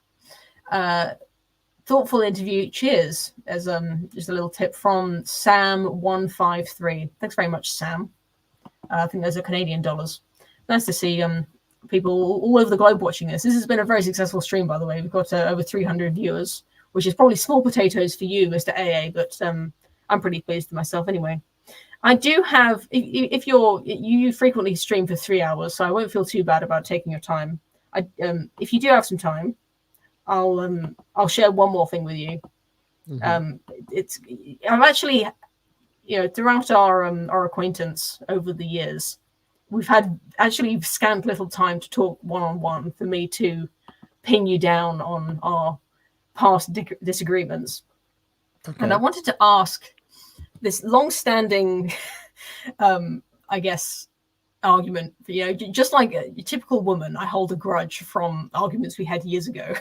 Speaker 1: Thoughtful interview. Cheers. As just a little tip from Sam153. Thanks very much, Sam. I think those are Canadian dollars. Nice to see people all over the globe watching this. This has been a very successful stream, by the way. We've got over 300 viewers, which is probably small potatoes for you, Mr. AA, but I'm pretty pleased with myself anyway. I do have, if you frequently stream for 3 hours, so I won't feel too bad about taking your time. If you do have some time, I'll share one more thing with you. I've actually, throughout our acquaintance over the years, we've had actually scant little time to talk one-on-one for me to pin you down on our past disagreements. Okay. And I wanted to ask this long-standing, I guess, argument. Just like a typical woman, I hold a grudge from arguments we had years ago.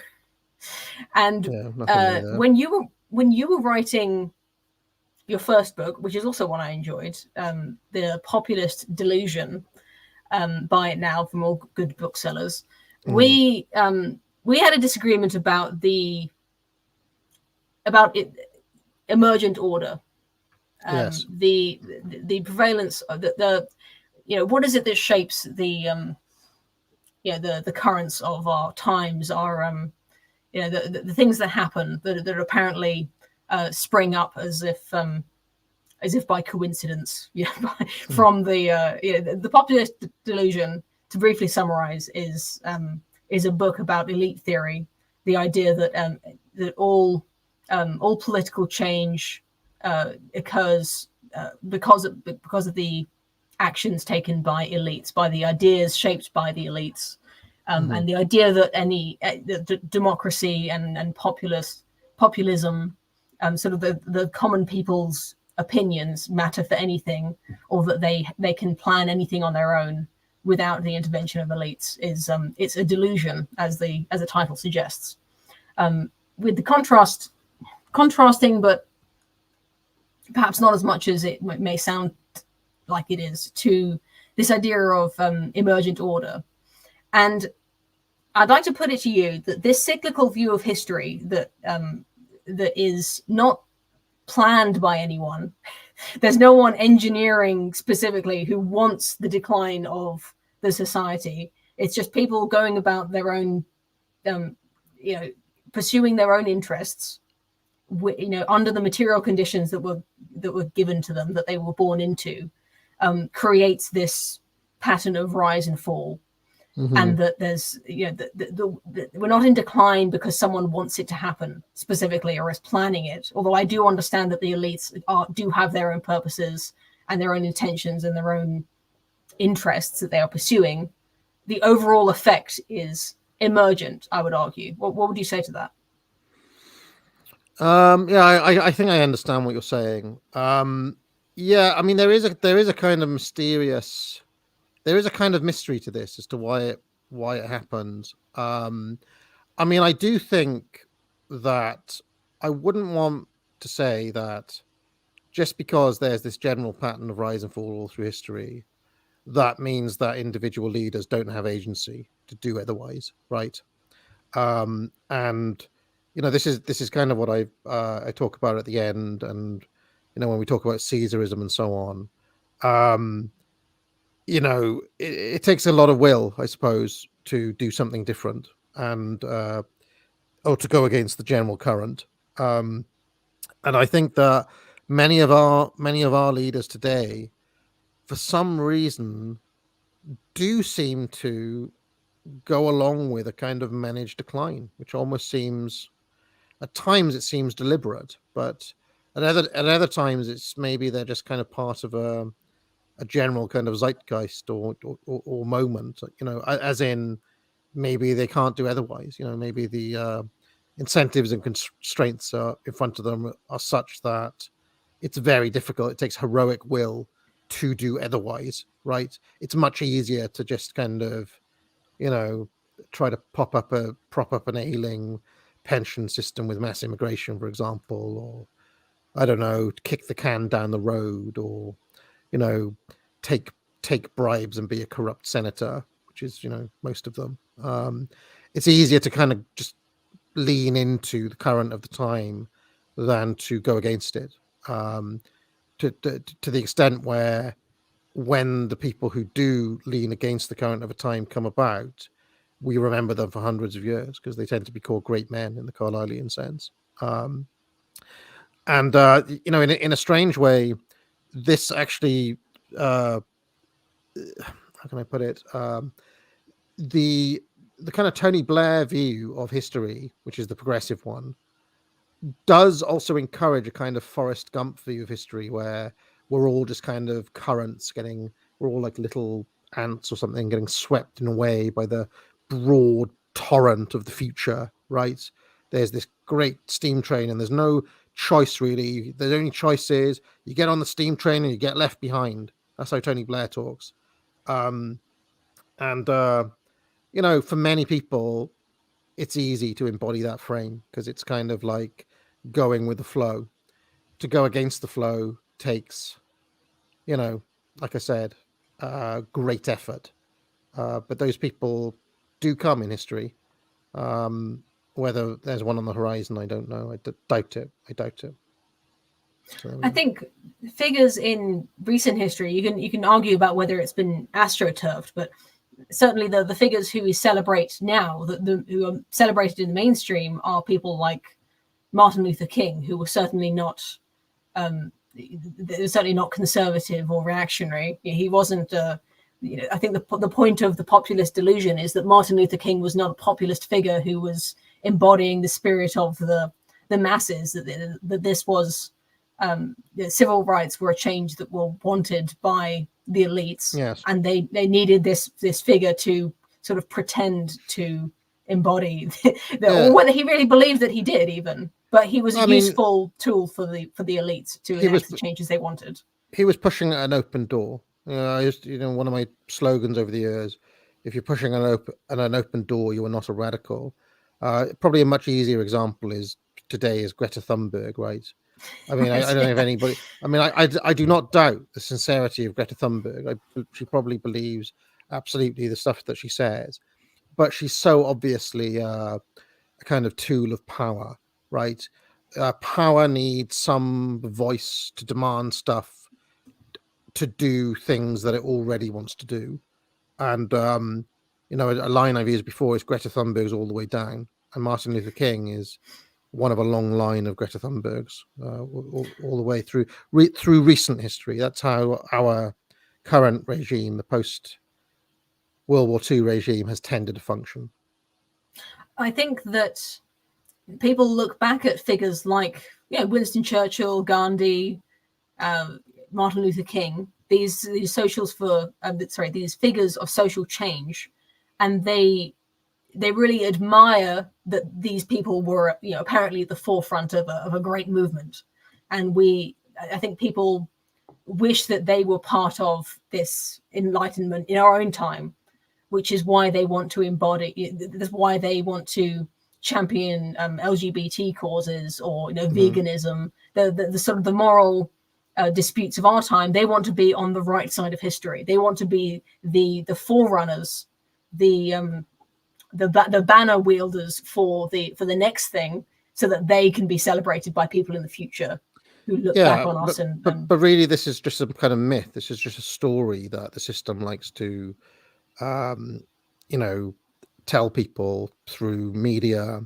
Speaker 1: And when you were writing your first book, which is also one I enjoyed, The Populist Delusion, buy it now from all good booksellers. We had a disagreement about emergent order,
Speaker 2: yes.
Speaker 1: the prevalence of what is it that shapes the currents of our times, our the things that happen that apparently spring up as if by coincidence, from the populist delusion. To briefly summarize, is a book about elite theory, the idea that that all political change occurs because of the actions taken by elites, by the ideas shaped by the elites, and the idea that any democracy and populism, sort of the common people's opinions matter for anything, or that they can plan anything on their own without the intervention of elites, is it's a delusion, as the title suggests. With the contrasting, but perhaps not as much as it may sound like it is, to this idea of emergent order. And I'd like to put it to you that this cyclical view of history that is not planned by anyone, there's no one engineering specifically who wants the decline of the society. It's just people going about their own, pursuing their own interests, under the material conditions that were given to them, that they were born into, creates this pattern of rise and fall. And that there's, we're not in decline because someone wants it to happen specifically or is planning it. Although I do understand that the elites do have their own purposes and their own intentions and their own interests that they are pursuing. The overall effect is emergent, I would argue. What would you say to that?
Speaker 2: I think I understand what you're saying. I mean, there is a kind of mysterious. There is a kind of mystery to this as to why it happened. I mean, I do think that I wouldn't want to say that just because there's this general pattern of rise and fall all through history, that means that individual leaders don't have agency to do otherwise, right? And this is kind of what I talk about at the end, and when we talk about Caesarism and so on. It takes a lot of will, I suppose, to do something different and or to go against the general current. And I think that many of our leaders today, for some reason, do seem to go along with a kind of managed decline, which almost seems, at times it seems deliberate, but at other times it's maybe they're just kind of part of a general kind of zeitgeist or moment, as in maybe they can't do otherwise. Maybe the incentives and constraints in front of them are such that it's very difficult. It takes heroic will to do otherwise, right? It's much easier to just kind of, try to prop up an ailing pension system with mass immigration, for example, or I don't know, kick the can down the road, or take bribes and be a corrupt senator, which is, most of them. It's easier to kind of just lean into the current of the time than to go against it. To the extent where, when the people who do lean against the current of a time come about, we remember them for hundreds of years because they tend to be called great men in the Carlylean sense. And in a strange way, this actually, how can I put it? The kind of Tony Blair view of history, which is the progressive one, does also encourage a kind of Forrest Gump view of history where we're all just kind of currents we're all like little ants or something getting swept in a way by the broad torrent of the future, right? There's this great steam train and there's no choice really. The only choice is you get on the steam train and you get left behind. That's how Tony Blair talks. And for many people, it's easy to embody that frame because it's kind of like going with the flow. To go against the flow takes, like I said, great effort. But those people do come in history. Whether there's one on the horizon, I don't know. I doubt it. So,
Speaker 1: I think figures in recent history, you can argue about whether it's been astroturfed, but certainly the figures who we celebrate now, who are celebrated in the mainstream, are people like Martin Luther King, who were certainly not conservative or reactionary. He wasn't. I think the point of the populist delusion is that Martin Luther King was not a populist figure who was embodying the spirit of the masses. That this was civil rights were a change that were wanted by the elites,
Speaker 2: yes.
Speaker 1: And they needed this figure to sort of pretend to embody or whether he really believed that he did even, but he was a useful tool for the elites to enact the changes they wanted.
Speaker 2: He was pushing an open door. One of my slogans over the years: if you're pushing an open door, you are not a radical. Probably a much easier example is Greta Thunberg, right? I mean, I don't know if anybody. I mean, I do not doubt the sincerity of Greta Thunberg. She probably believes absolutely the stuff that she says, but she's so obviously a kind of tool of power, right? Power needs some voice to demand stuff, to do things that it already wants to do. And a line I've used before is Greta Thunberg's all the way down, and Martin Luther King is one of a long line of Greta Thunbergs all the way through recent history. That's how our current regime, the post World War II regime, has tended to function.
Speaker 1: I think that people look back at figures like Winston Churchill, Gandhi, Martin Luther King, these these figures of social change, and they really admire that these people were apparently at the forefront of a great movement, and I think people wish that they were part of this enlightenment in our own time, which is why they want to embody. That's why they want to champion LGBT causes or veganism, the sort of the moral disputes of our time. They want to be on the right side of history. They want to be the forerunners, the banner wielders for the next thing, so that they can be celebrated by people in the future who look back on us.
Speaker 2: But really, this is just some kind of myth. This is just a story that the system likes to, tell people through media.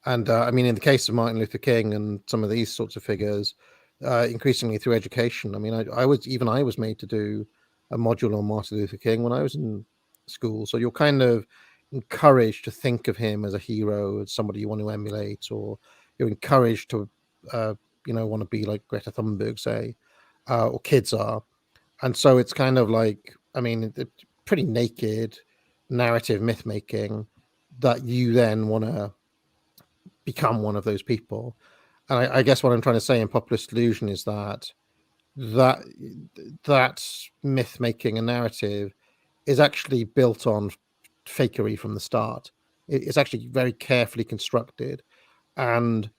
Speaker 2: And I mean, in the case of Martin Luther King and some of these sorts of figures, increasingly through education. I mean, I was made to do a module on Martin Luther King when I was in school. So you're kind of encouraged to think of him as a hero, as somebody you want to emulate, or you're encouraged to, want to be like Greta Thunberg, say, or kids are. And so it's kind of like, I mean, pretty naked narrative myth making that you then want to become one of those people. And I guess what I'm trying to say in populist delusion is that myth making and narrative is actually built on fakery from the start. It's actually very carefully constructed. And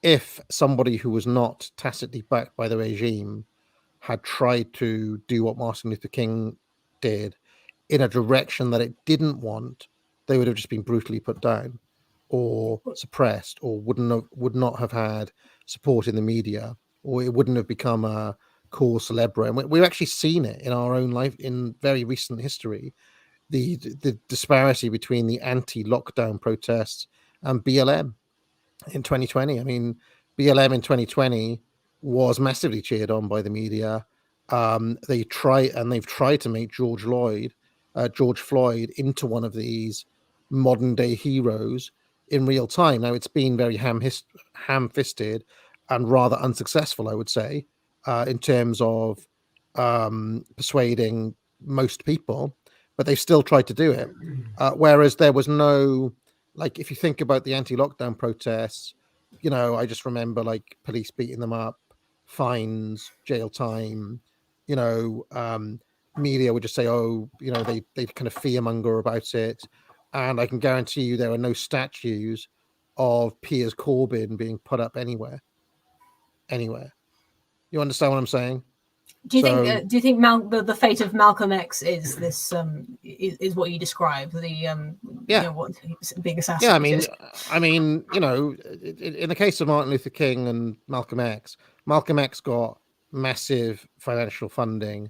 Speaker 2: if somebody who was not tacitly backed by the regime had tried to do what Martin Luther King did, in a direction that it didn't want, they would have just been brutally put down or suppressed, or would not have had support in the media, or it wouldn't have become a cause célèbre. And we've actually seen it in our own life in very recent history, the disparity between the anti-lockdown protests and BLM in 2020. I mean, BLM in 2020 was massively cheered on by the media. They've tried to make George Floyd into one of these modern day heroes in real time. Now, it's been very ham-fisted and rather unsuccessful, I would say, in terms of persuading most people, but they've still tried to do it. Whereas there was no, like, if you think about the anti-lockdown protests, I just remember like police beating them up, fines, jail time, media would just say, oh, they kind of fearmonger about it. And I can guarantee you there are no statues of Piers Corbyn being put up anywhere. You understand what I'm saying?
Speaker 1: Do you think the fate of Malcolm X is this is what you describe, the what being assassinated?
Speaker 2: I mean, in the case of Martin Luther King and Malcolm X got massive financial funding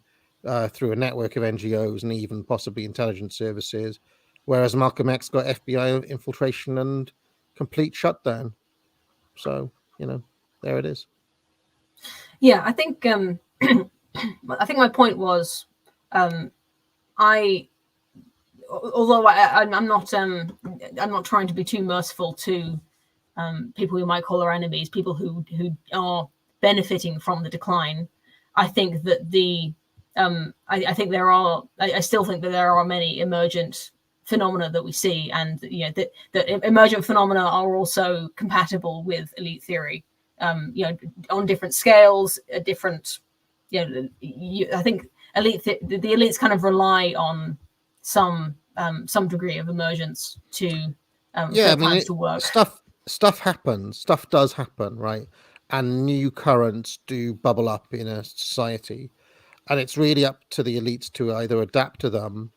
Speaker 2: through a network of NGOs and even possibly intelligence services, whereas Malcolm X got FBI infiltration and complete shutdown. So, there it is.
Speaker 1: Yeah, I think I think my point was, although I'm not trying to be too merciful to people who might call our enemies, people who are benefiting from the decline. I think that I still think that there are many emergent phenomena that we see, and that emergent phenomena are also compatible with elite theory. On different scales, different. I think the elites kind of rely on some degree of emergence to to work.
Speaker 2: Stuff happens. Stuff does happen, right? And new currents do bubble up in a society, and it's really up to the elites to either adapt to them,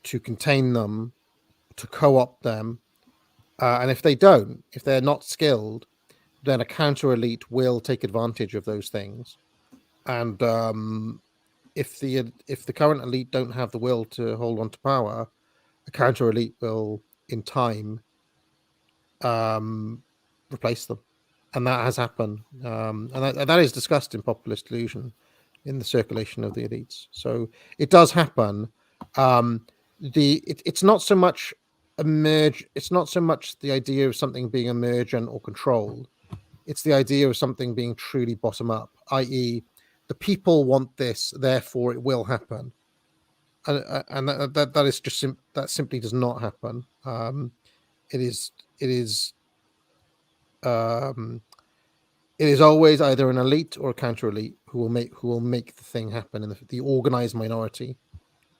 Speaker 2: to contain them, to co-opt them, and if they're not skilled, then a counter elite will take advantage of those things. And if the current elite don't have the will to hold on to power, a counter elite will, in time, replace them, and that has happened. And that is discussed in Populist Delusion, in the circulation of the elites. So it does happen. It's not so much It's not so much the idea of something being emergent or controlled. It's the idea of something being truly bottom up, i.e., the people want this, therefore it will happen. And that is just that simply does not happen. It is always either an elite or a counter elite who will make the thing happen, in the organized minority,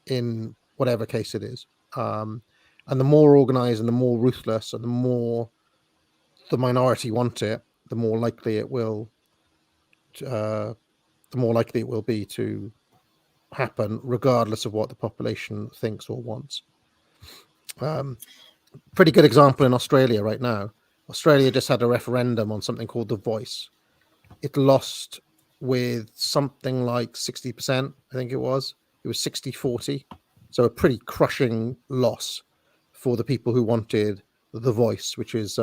Speaker 2: in whatever case it is. And the more organized and the more ruthless and the more the minority want it, the more likely it will be to happen, regardless of what the population thinks or wants. Pretty good example in Australia right now. Australia just had a referendum on something called The Voice. It lost with something like 60%, I think it was. It was 60-40. So a pretty crushing loss for the people who wanted The Voice, which is,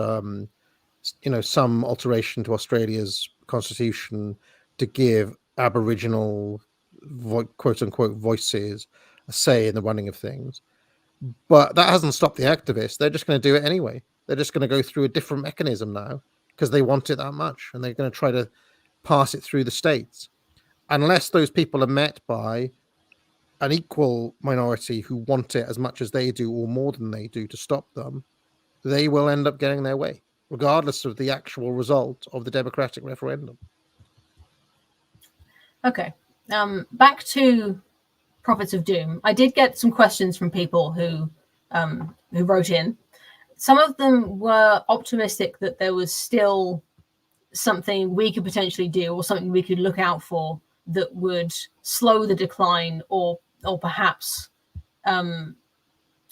Speaker 2: some alteration to Australia's constitution to give Aboriginal, quote unquote, voices a say in the running of things. But that hasn't stopped the activists. They're just going to do it anyway. They're just going to go through a different mechanism now because they want it that much, and they're going to try to pass it through the states. Unless those people are met by an equal minority who want it as much as they do or more than they do to stop them, they will end up getting their way, regardless of the actual result of the democratic referendum.
Speaker 1: Okay. Back to Prophets of Doom. I did get some questions from people who wrote in. Some of them were optimistic that there was still something we could potentially do, or something we could look out for, that would slow the decline, or perhaps either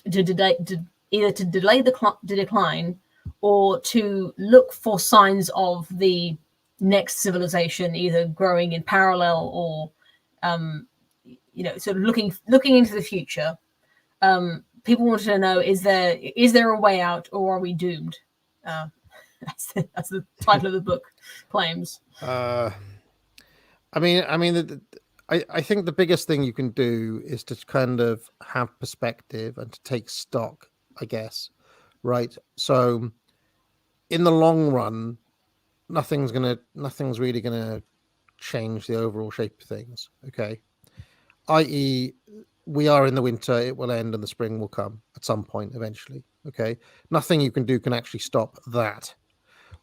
Speaker 1: to delay the decline or to look for signs of the next civilization either growing in parallel or sort of looking into the future. People wanted to know, is there a way out, or are we doomed? That's the title of the book claims.
Speaker 2: I think the biggest thing you can do is to kind of have perspective and to take stock, I guess, right? So in the long run, nothing's really gonna change the overall shape of things, okay? I.e., we are in the winter, it will end and the spring will come at some point eventually, okay? Nothing you can do can actually stop that.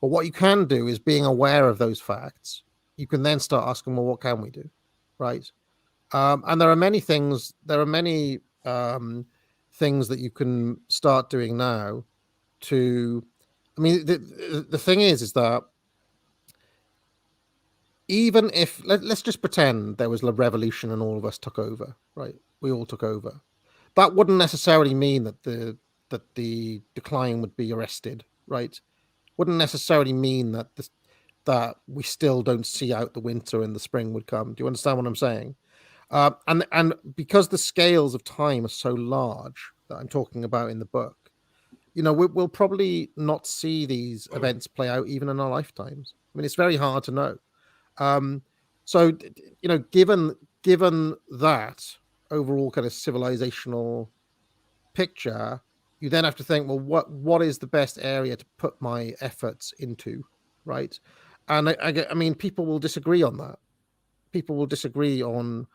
Speaker 2: But what you can do is, being aware of those facts, you can then start asking, well, what can we do, right? And there are many things. There are many things that you can start doing now. The thing is that even if let's just pretend there was a revolution and all of us took over, right? We all took over. That wouldn't necessarily mean that the decline would be arrested, right? Wouldn't necessarily mean that we still don't see out the winter and the spring would come. Do you understand what I'm saying? And because the scales of time are so large that I'm talking about in the book, we'll probably not see these events play out even in our lifetimes. I mean, it's very hard to know. So given that overall kind of civilizational picture, you then have to think, well, what is the best area to put my efforts into, right? And I mean, people will disagree on that. People will disagree on,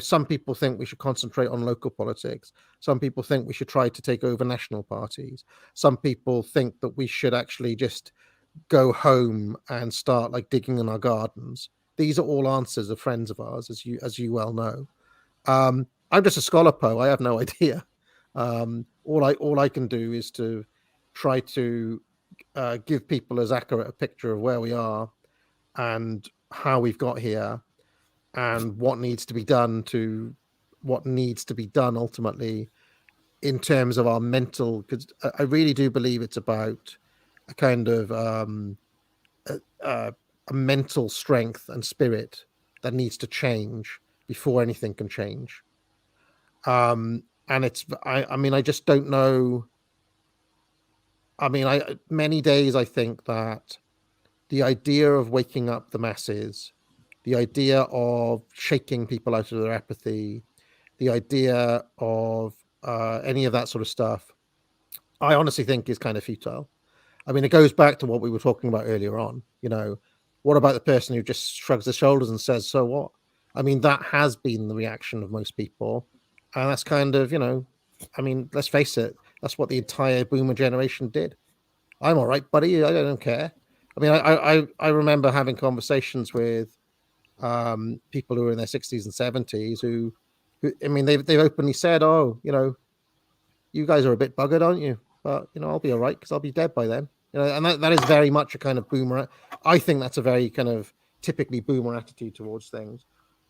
Speaker 2: some people think we should concentrate on local politics. Some people think we should try to take over national parties. Some people think that we should actually just go home and start like digging in our gardens. These are all answers of friends of ours, as you well know. I'm just a scholar, Poe. I have no idea. All I can do is to try to give people as accurate a picture of where we are and how we've got here, and what needs to be done ultimately in terms of our mental. Because I really do believe it's about a kind of a mental strength and spirit that needs to change before anything can change. And I just don't know. Many days I think that the idea of waking up the masses, the idea of shaking people out of their apathy, the idea of any of that sort of stuff, I honestly think is kind of futile. I mean, it goes back to what we were talking about earlier on. What about the person who just shrugs their shoulders and says, so what? I mean, that has been the reaction of most people. And that's kind of, let's face it, that's what the entire boomer generation did. I'm all right, buddy. I don't care. I mean, I remember having conversations with people who are in their 60s and 70s who they've openly said, oh, you guys are a bit buggered, aren't you? But, I'll be all right because I'll be dead by then. And that is very much a kind of boomer. I think that's a very kind of typically boomer attitude towards things.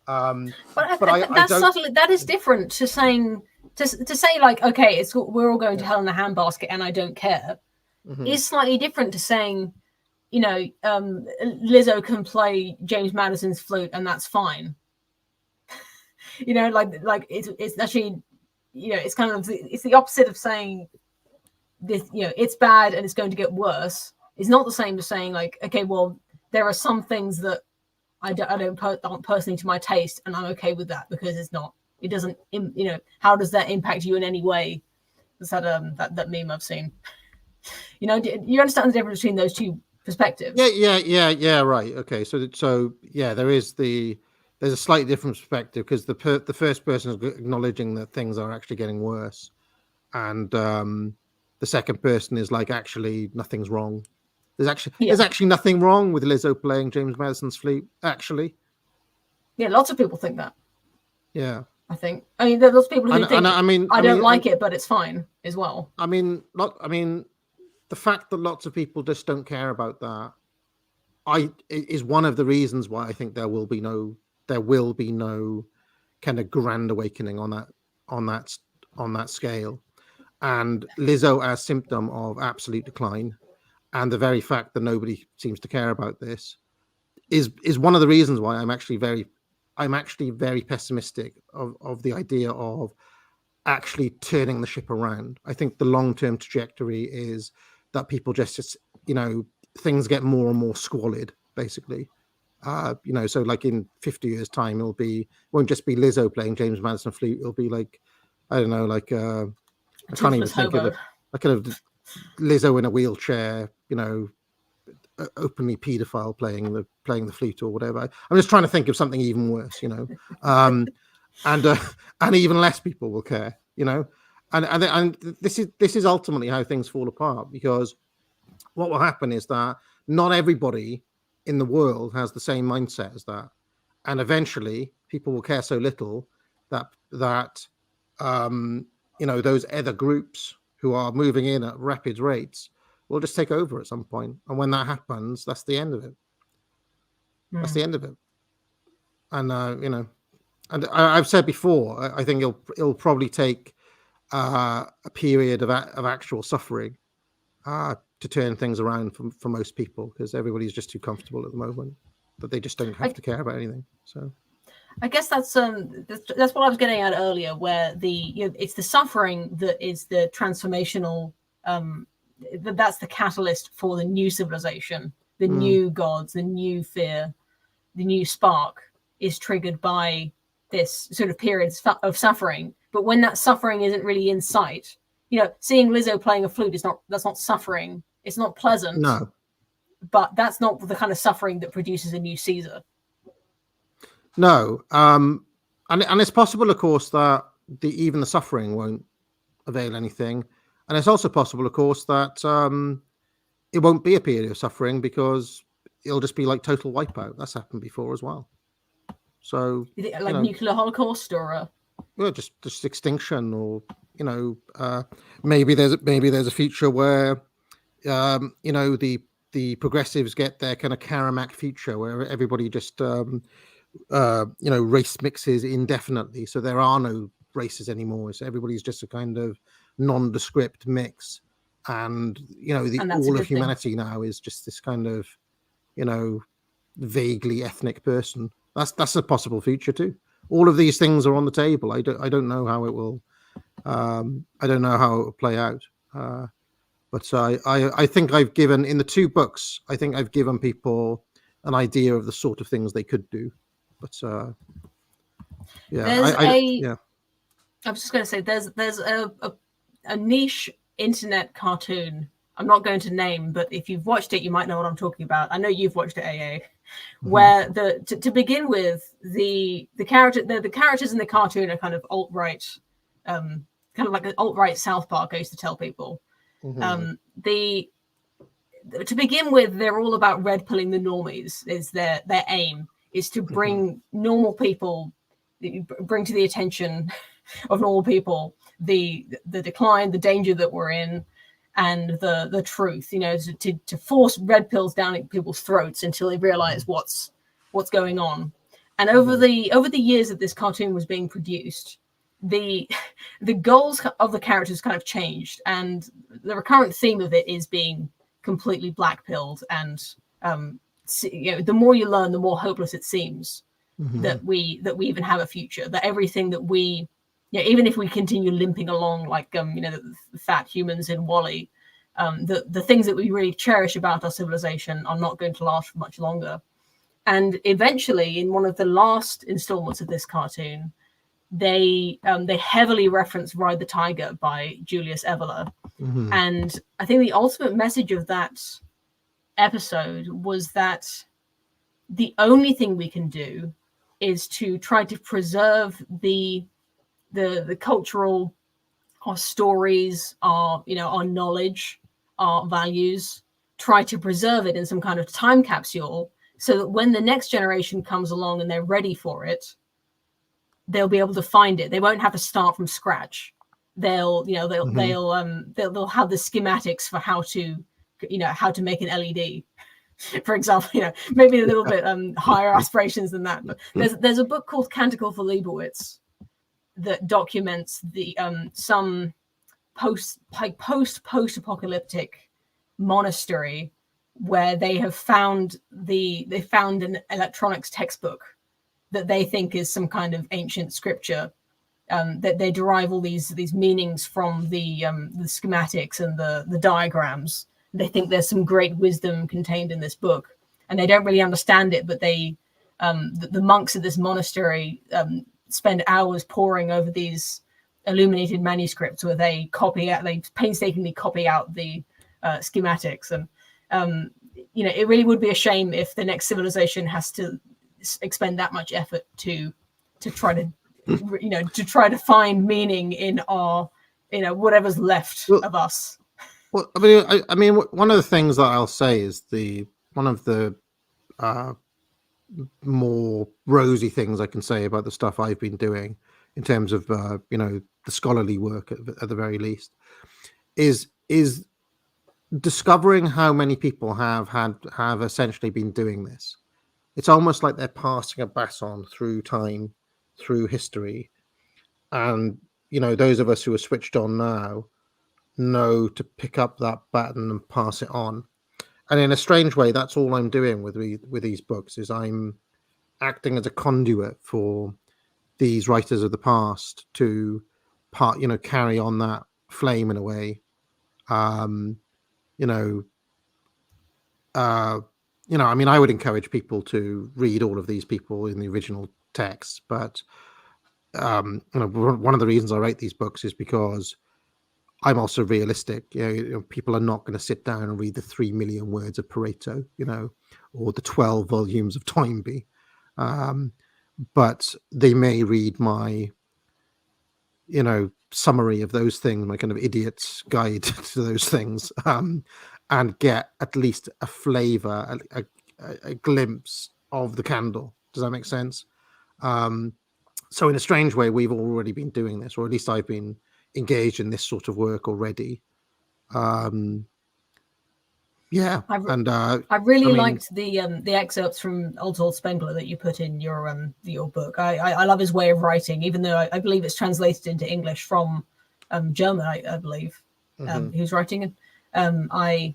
Speaker 1: But that's subtly, that is different to saying to say like, okay, we're all going to hell in a handbasket and I don't care. Mm-hmm. Is slightly different to saying, Lizzo can play James Madison's flute and that's fine. Like it's actually, it's kind of it's the opposite of saying this, it's bad and it's going to get worse. It's not the same as saying like, okay, well, there are some things that aren't personally to my taste, and I'm okay with that because it doesn't, how does that impact you in any way? Is that meme I've seen? Do you understand the difference between those two perspectives?
Speaker 2: Yeah. Right. Okay. So yeah, there's a slightly different perspective because the first person is acknowledging that things are actually getting worse, and the second person is like, actually, nothing's wrong. There's actually nothing wrong with Lizzo playing James Madison's flute. Actually,
Speaker 1: yeah, lots of people think that.
Speaker 2: Yeah,
Speaker 1: I mean, there's lots of people who think I don't like it, but it's fine as well.
Speaker 2: The fact that lots of people just don't care about that, is one of the reasons why I think there will be no kind of grand awakening on on that scale. And Lizzo as symptom of absolute decline, and the very fact that nobody seems to care about this is one of the reasons why I'm actually very pessimistic of the idea of actually turning the ship around. I think the long-term trajectory is that people just things get more and more squalid, basically. So like in 50 years time, won't just be Lizzo playing James Madison flute. It'll be like, I don't know, like I can't even think of it. I kind of Lizzo in a wheelchair, openly paedophile playing the flute or whatever. I'm just trying to think of something even worse, and even less people will care, and this is ultimately how things fall apart, because what will happen is that not everybody in the world has the same mindset as that, and eventually people will care so little that those other groups who are moving in at rapid rates will just take over at some point. And when that happens, that's the end of it. That's the end of it. And and I've said before, I think it'll probably take a period of actual suffering to turn things around for most people, because everybody's just too comfortable at the moment that they just don't have to care about anything. So
Speaker 1: I guess that's what I was getting at earlier, where it's the suffering that is the transformational. That's the catalyst for the new civilization, the new gods, the new fear, the new spark is triggered by this sort of period of suffering. But when that suffering isn't really in sight, seeing Lizzo playing a flute that's not suffering. It's not pleasant.
Speaker 2: No,
Speaker 1: but that's not the kind of suffering that produces a new Caesar.
Speaker 2: No, and it's possible, of course, that even the suffering won't avail anything, and it's also possible, of course, that it won't be a period of suffering, because it'll just be like total wipeout. That's happened before as well. So,
Speaker 1: nuclear holocaust, or
Speaker 2: just extinction, or maybe there's a future where the progressives get their kind of Karamak future, where everybody just race mixes indefinitely, so there are no races anymore, so everybody's just a kind of nondescript mix, and all of humanity now is just this kind of vaguely ethnic person. That's a possible future too. All of these things are on the table. I don't know how it will I don't know how it will play out, but I think I've given, in the two books, I think I've given people an idea of the sort of things they could do. But
Speaker 1: I was just going to say, there's a niche internet cartoon I'm not going to name, but if you've watched it, you might know what I'm talking about. I know you've watched it, AA, where to begin with, the characters in the cartoon are kind of alt-right, kind of like an alt-right South Park, I used to tell people. To begin with, they're all about red pilling the normies. Is their aim is to bring normal people, bring to the attention of normal people the decline, the danger that we're in, and the truth. To force red pills down people's throats until they realize what's going on. And over the years that this cartoon was being produced, the goals of the characters kind of changed, and the recurrent theme of it is being completely black-pilled, and the more you learn, the more hopeless it seems that we even have a future, that everything that we, even if we continue limping along like the fat humans in Wall-E, the things that we really cherish about our civilization are not going to last for much longer. And eventually, in one of the last installments of this cartoon, they heavily reference Ride the Tiger by Julius Evola. And I think the ultimate message of that episode was that the only thing we can do is to try to preserve the cultural, our stories, our knowledge, our values, try to preserve it in some kind of time capsule, so that when the next generation comes along and they're ready for it, they'll be able to find it. They won't have to start from scratch. They'll have the schematics for how to make an LED, for example. Maybe a little bit higher aspirations than that. But there's a book called Canticle for Leibowitz that documents the some post-apocalyptic monastery where they found an electronics textbook that they think is some kind of ancient scripture. That they derive all these meanings from the schematics and the diagrams. They think there's some great wisdom contained in this book, and they don't really understand it. But the monks at this monastery spend hours poring over these illuminated manuscripts where they painstakingly copy out the schematics. And it really would be a shame if the next civilization has to expend that much effort to try to find meaning in our whatever's left of us.
Speaker 2: Well, I mean, one of the things that I'll say is one of the more rosy things I can say about the stuff I've been doing in terms of the scholarly work at the very least is discovering how many people have essentially been doing this. It's almost like they're passing a baton through time, through history, and those of us who are switched on now know to pick up that baton and pass it on. And in a strange way, that's all I'm doing with these books, is I'm acting as a conduit for these writers of the past to carry on that flame in a way. I mean, I would encourage people to read all of these people in the original text, but one of the reasons I write these books is because I'm also realistic. People are not going to sit down and read the 3 million words of Pareto, or the 12 volumes of Toynbee, but they may read my summary of those things, my kind of idiot's guide to those things, and get at least a flavor, a glimpse of the candle. Does that make sense? So in a strange way, we've already been doing this, or at least I've been engaged in this sort of work already. I
Speaker 1: really liked the excerpts from Old Spengler that you put in your book. I love his way of writing, even though I believe it's translated into English from German. I believe who's writing it. I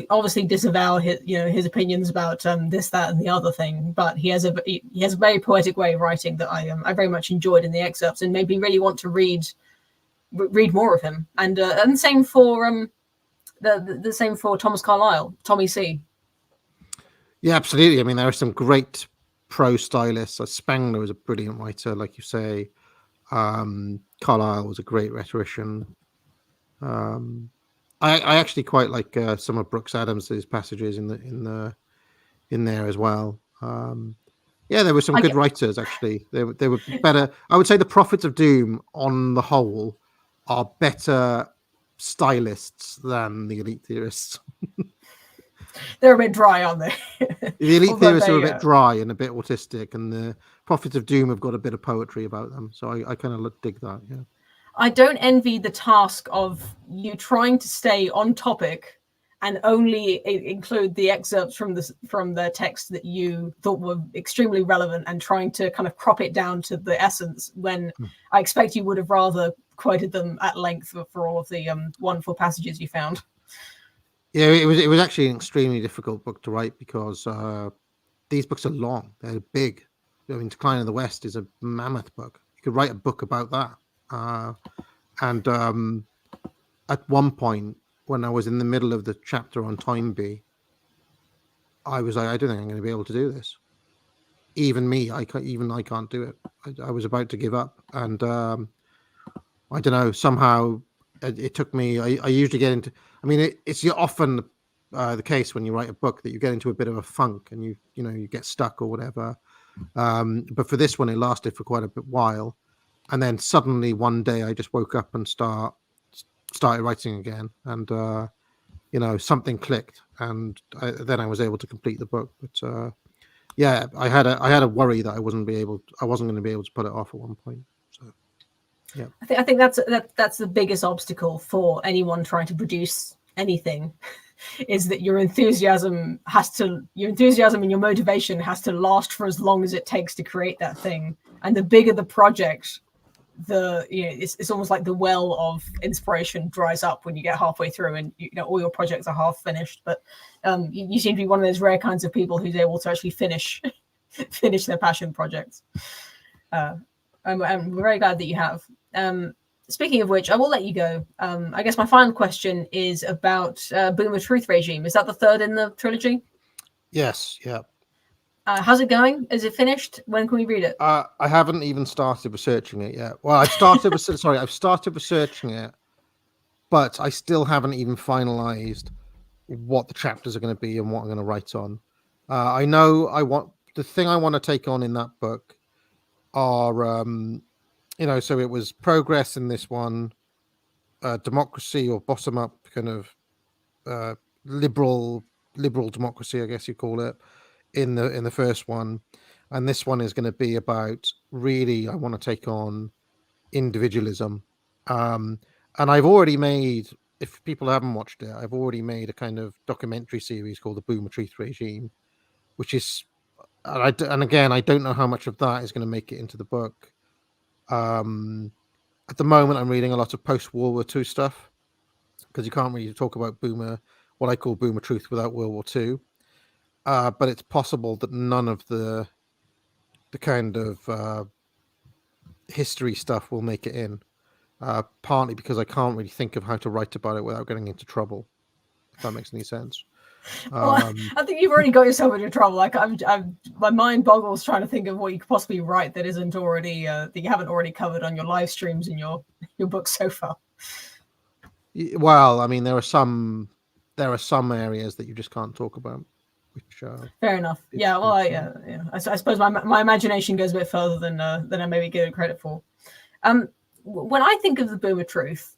Speaker 1: obviously disavow his opinions about this, that, and the other thing, but he has a very poetic way of writing that I very much enjoyed in the excerpts, and made me really want to read more of him. And same for the same for Thomas Carlyle, Tommy C.
Speaker 2: Yeah, absolutely. I mean, there are some great prose stylists. Spengler was a brilliant writer, like you say. Carlyle was a great rhetorician. I actually quite like some of Brooks Adams's passages in there as well. There were some good writers, actually. They were better. I would say the Prophets of Doom, on the whole, are better stylists than the Elite Theorists.
Speaker 1: They're a bit dry, aren't they?
Speaker 2: The Elite Theorists are a bit dry and a bit autistic, and the Prophets of Doom have got a bit of poetry about them. So I kind of dig that, yeah.
Speaker 1: I don't envy the task of you trying to stay on topic and only include the excerpts from the text that you thought were extremely relevant, and trying to kind of crop it down to the essence, when I expect you would have rather quoted them at length for all of the wonderful passages you found.
Speaker 2: Yeah, it was actually an extremely difficult book to write, because these books are long. They're big. I mean, Decline of the West is a mammoth book. You could write a book about that. And at one point, when I was in the middle of the chapter on Toynbee, I was like, I don't think I'm going to be able to do this. Even I can't do it. I was about to give up, and I don't know. Somehow, it took me. I usually get into. I mean, it's often the case when you write a book that you get into a bit of a funk, and you get stuck or whatever. But for this one, it lasted for quite a while, and then suddenly one day I just woke up and started writing again, and something clicked, and then I was able to complete the book. But I had a worry that I wasn't going to be able to put it off at one point. So yeah,
Speaker 1: I think that's the biggest obstacle for anyone trying to produce anything, is that your enthusiasm and your motivation has to last for as long as it takes to create that thing. And the bigger the project, it's almost like the well of inspiration dries up when you get halfway through and all your projects are half finished. But you seem to be one of those rare kinds of people who's able to actually finish their passion projects. I'm very glad that you have. Speaking of which, I will let you go. I guess my final question is about Boomer Truth Regime. Is that the third in the trilogy?
Speaker 2: Yes, yeah.
Speaker 1: How's it going? Is it finished? When can we read it?
Speaker 2: I haven't even started researching it yet. Well, I've started researching it, but I still haven't even finalized what the chapters are going to be and what I'm going to write on. I know the thing I want to take on in that book are, so it was progress in this one, democracy or bottom up kind of liberal democracy, I guess you call it, in the first one, and this one is going to be about really I want to take on individualism, and I've already made, if people haven't watched it, I've already made a kind of documentary series called the Boomer Truth Regime, which is, and again, I don't know how much of that is going to make it into the book. At the moment, I'm reading a lot of post-World War II stuff because you can't really talk about what I call Boomer Truth without World War II. But it's possible that none of the kind of history stuff will make it in, partly because I can't really think of how to write about it without getting into trouble, if that makes any sense.
Speaker 1: Well, I think you've already got yourself into trouble. Like my mind boggles trying to think of what you could possibly write that isn't already that you haven't already covered on your live streams and your book so far.
Speaker 2: Well, I mean, there are some areas that you just can't talk about. Which
Speaker 1: fair enough. Yeah. Well, I suppose my imagination goes a bit further than I maybe give it credit for. When I think of the Boomer Truth,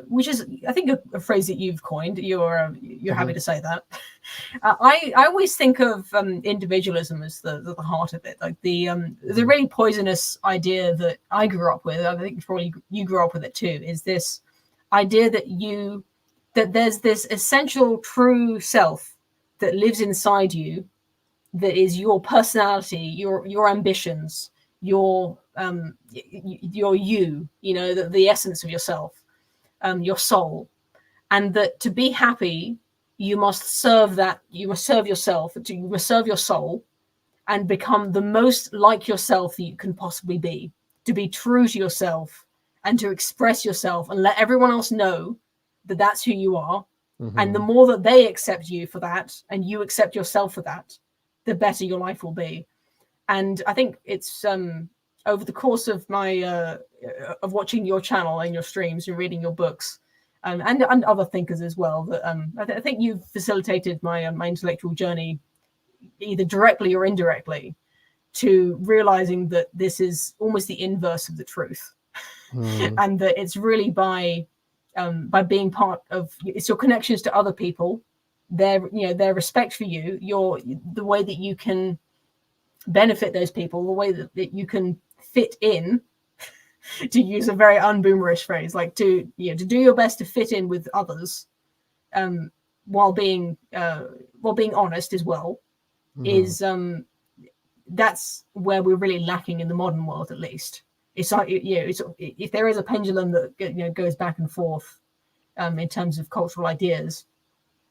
Speaker 1: which is, I think, a phrase that you've coined. You're happy to say that. I always think of individualism as the heart of it, like the really poisonous idea that I grew up with. I think probably you grew up with it too. Is this idea that there's this essential true self that lives inside you, that is your personality, your ambitions, your the essence of yourself, your soul, and that to be happy you must serve yourself, you must serve your soul and become the most like yourself that you can possibly be, to be true to yourself and to express yourself and let everyone else know that that's who you are. Mm-hmm. And the more that they accept you for that and you accept yourself for that, the better your life will be. And I think it's over the course of my of watching your channel and your streams and reading your books, and other thinkers as well, that I think you've facilitated my intellectual journey, either directly or indirectly, to realizing that this is almost the inverse of the truth. And that it's really by being part of, it's your connections to other people, their respect for you, the way that you can benefit those people, the way that you can fit in, to use a very unboomerish phrase, like to do your best to fit in with others, while being honest as well, is that's where we're really lacking in the modern world, at least. It's like, if there is a pendulum that goes back and forth in terms of cultural ideas,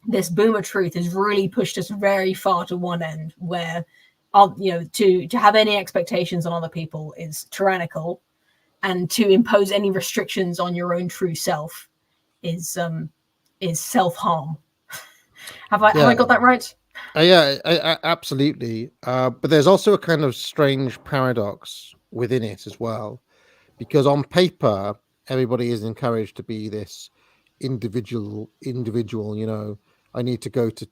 Speaker 1: this Boomer Truth has really pushed us very far to one end, where to have any expectations on other people is tyrannical, and to impose any restrictions on your own true self is self-harm. Have I got that right?
Speaker 2: I absolutely. But there's also a kind of strange paradox within it as well, because on paper everybody is encouraged to be this individual. I need to go to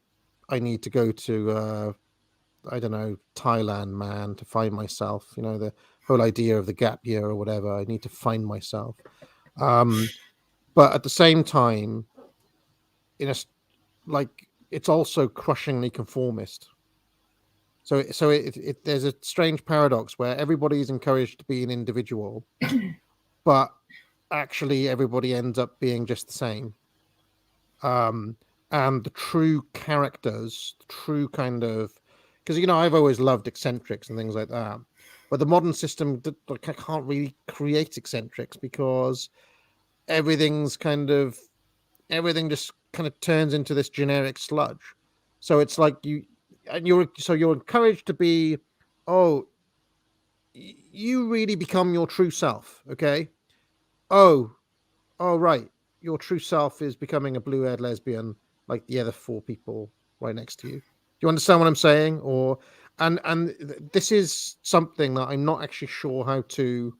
Speaker 2: I don't know, Thailand, man, to find myself. The whole idea of the gap year or whatever. I need to find myself. But at the same time, it's also crushingly conformist. So there's a strange paradox where everybody is encouraged to be an individual, but actually everybody ends up being just the same. and the true characters, the true kind of, because I've always loved eccentrics and things like that, but the modern system, like, I can't really create eccentrics because everything just kind of turns into this generic sludge. So it's like you're encouraged to be, oh, you really become your true self, okay? Oh, right, your true self is becoming a blue-haired lesbian like the other four people right next to you. Do you understand what I'm saying? Or and this is something that I'm not actually sure how to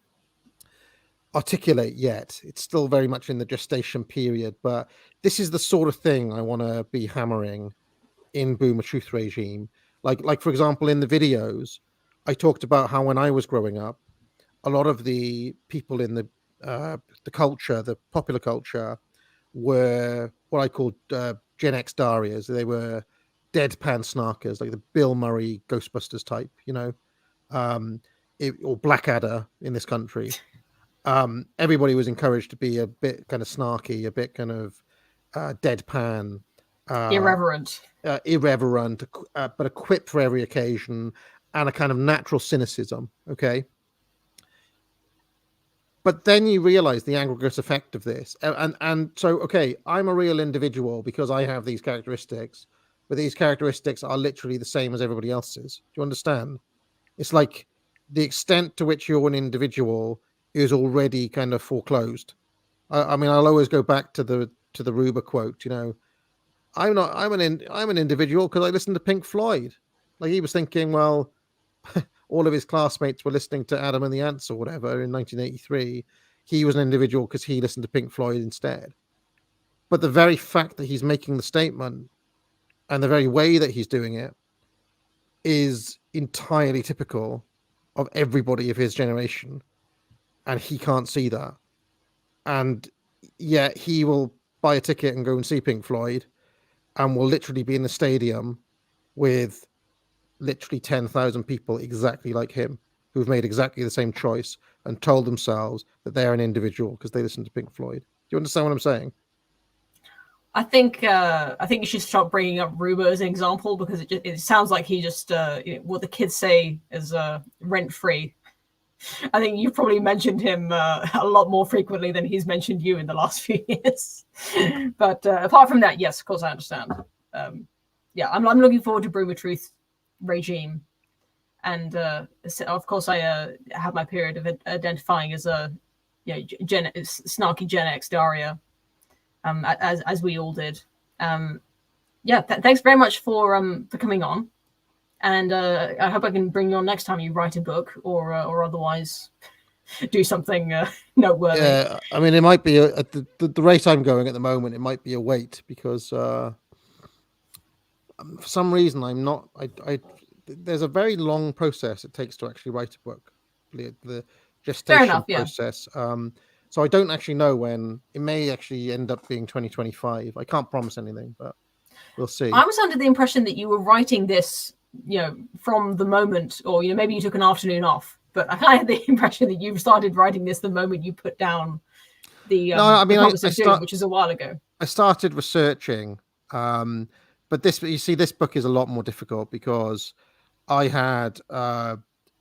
Speaker 2: articulate yet. It's still very much in the gestation period, but this is the sort of thing I want to be hammering in Boomer Truth Regime. Like for example, in the videos, I talked about how when I was growing up, a lot of the people in the culture, the popular culture, were what I called Gen X Darias. They were deadpan snarkers, like the Bill Murray Ghostbusters type, or Blackadder in this country. Everybody was encouraged to be a bit kind of snarky, a bit kind of deadpan,
Speaker 1: Irreverent.
Speaker 2: irreverent, but a quip for every occasion, and a kind of natural cynicism. Okay. But then you realize the aggregate effect of this. And so, okay, I'm a real individual because I have these characteristics, but these characteristics are literally the same as everybody else's. Do you understand? It's like the extent to which you're an individual is already kind of foreclosed. I mean, I'll always go back to the Ruber quote. I'm an individual because I listen to Pink Floyd. Like, he was thinking, well, all of his classmates were listening to Adam and the Ants or whatever in 1983. He was an individual because he listened to Pink Floyd instead. But the very fact that he's making the statement and the very way that he's doing it is entirely typical of everybody of his generation. And he can't see that. And yet he will buy a ticket and go and see Pink Floyd and will literally be in the stadium with literally 10,000 people exactly like him who've made exactly the same choice and told themselves that they're an individual because they listen to Pink Floyd. Do you understand what I'm saying?
Speaker 1: I think you should start bringing up Ruba as an example because it sounds like he just what the kids say is rent free. I think you've probably mentioned him a lot more frequently than he's mentioned you in the last few years. But apart from that, yes, of course I understand. Yeah, I'm looking forward to Boomer Truth Regime, and of course I have my period of identifying as a snarky Gen X Daria, as we all did. Thanks very much for coming on, and I hope I can bring you on next time you write a book or otherwise do something noteworthy.
Speaker 2: Yeah, I mean, it might be at the rate I'm going at the moment, it might be a wait because for some reason I'm not. There's a very long process it takes to actually write a book, the gestation process. So I don't actually know when. It may actually end up being 2025. I can't promise anything, but we'll see.
Speaker 1: I was under the impression that you were writing this, from the moment, or maybe you took an afternoon off. But I had the impression that you started writing this the moment you put down the which is a while ago.
Speaker 2: I started researching, but this book is a lot more difficult because I had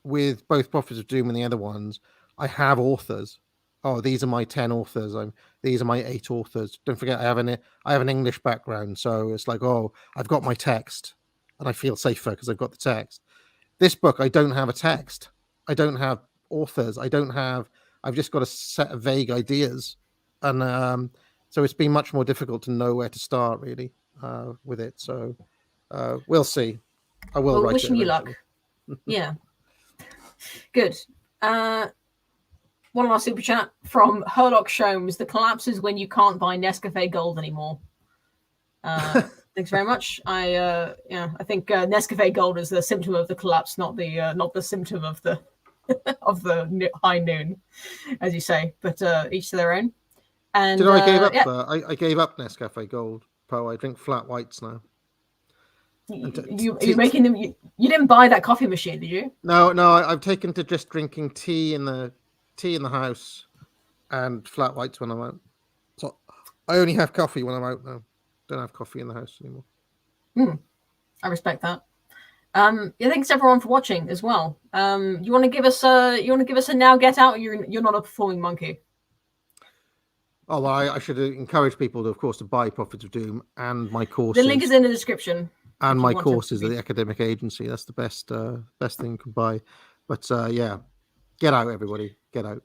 Speaker 2: with both Prophets of Doom and the other ones, I have authors. Oh, these are my 10 authors. These are my 8 authors. Don't forget, I have an English background, so it's like, oh, I've got my text, and I feel safer because I've got the text. This book, I don't have a text. I don't have authors. I've just got a set of vague ideas, and so it's been much more difficult to know where to start really with it. So we'll see. I will write
Speaker 1: wishing
Speaker 2: it
Speaker 1: you luck. Yeah. Good. One last super chat from Herlock Shomes. The collapse is when you can't buy Nescafe Gold anymore. Thanks very much. I think Nescafe Gold is the symptom of the collapse, not the symptom of the of the high noon, as you say. But each to their own. And
Speaker 2: I gave up. I gave up Nescafe Gold. Poe. I drink flat whites now.
Speaker 1: You're making them. You didn't buy that coffee machine, did you?
Speaker 2: No. I've taken to just drinking tea in the house and flat whites when I'm out. So I only have coffee when I'm out now. don't have coffee in the house anymore.
Speaker 1: I respect that. Yeah, thanks everyone for watching as well. You want to give us a now get out? You're not a performing monkey.
Speaker 2: Oh, well, I should encourage people to, of course, to buy Prophets of Doom and my courses.
Speaker 1: The link is in the description.
Speaker 2: And my courses at the academic agency. That's the best thing you can buy. But yeah, get out, everybody. Get out.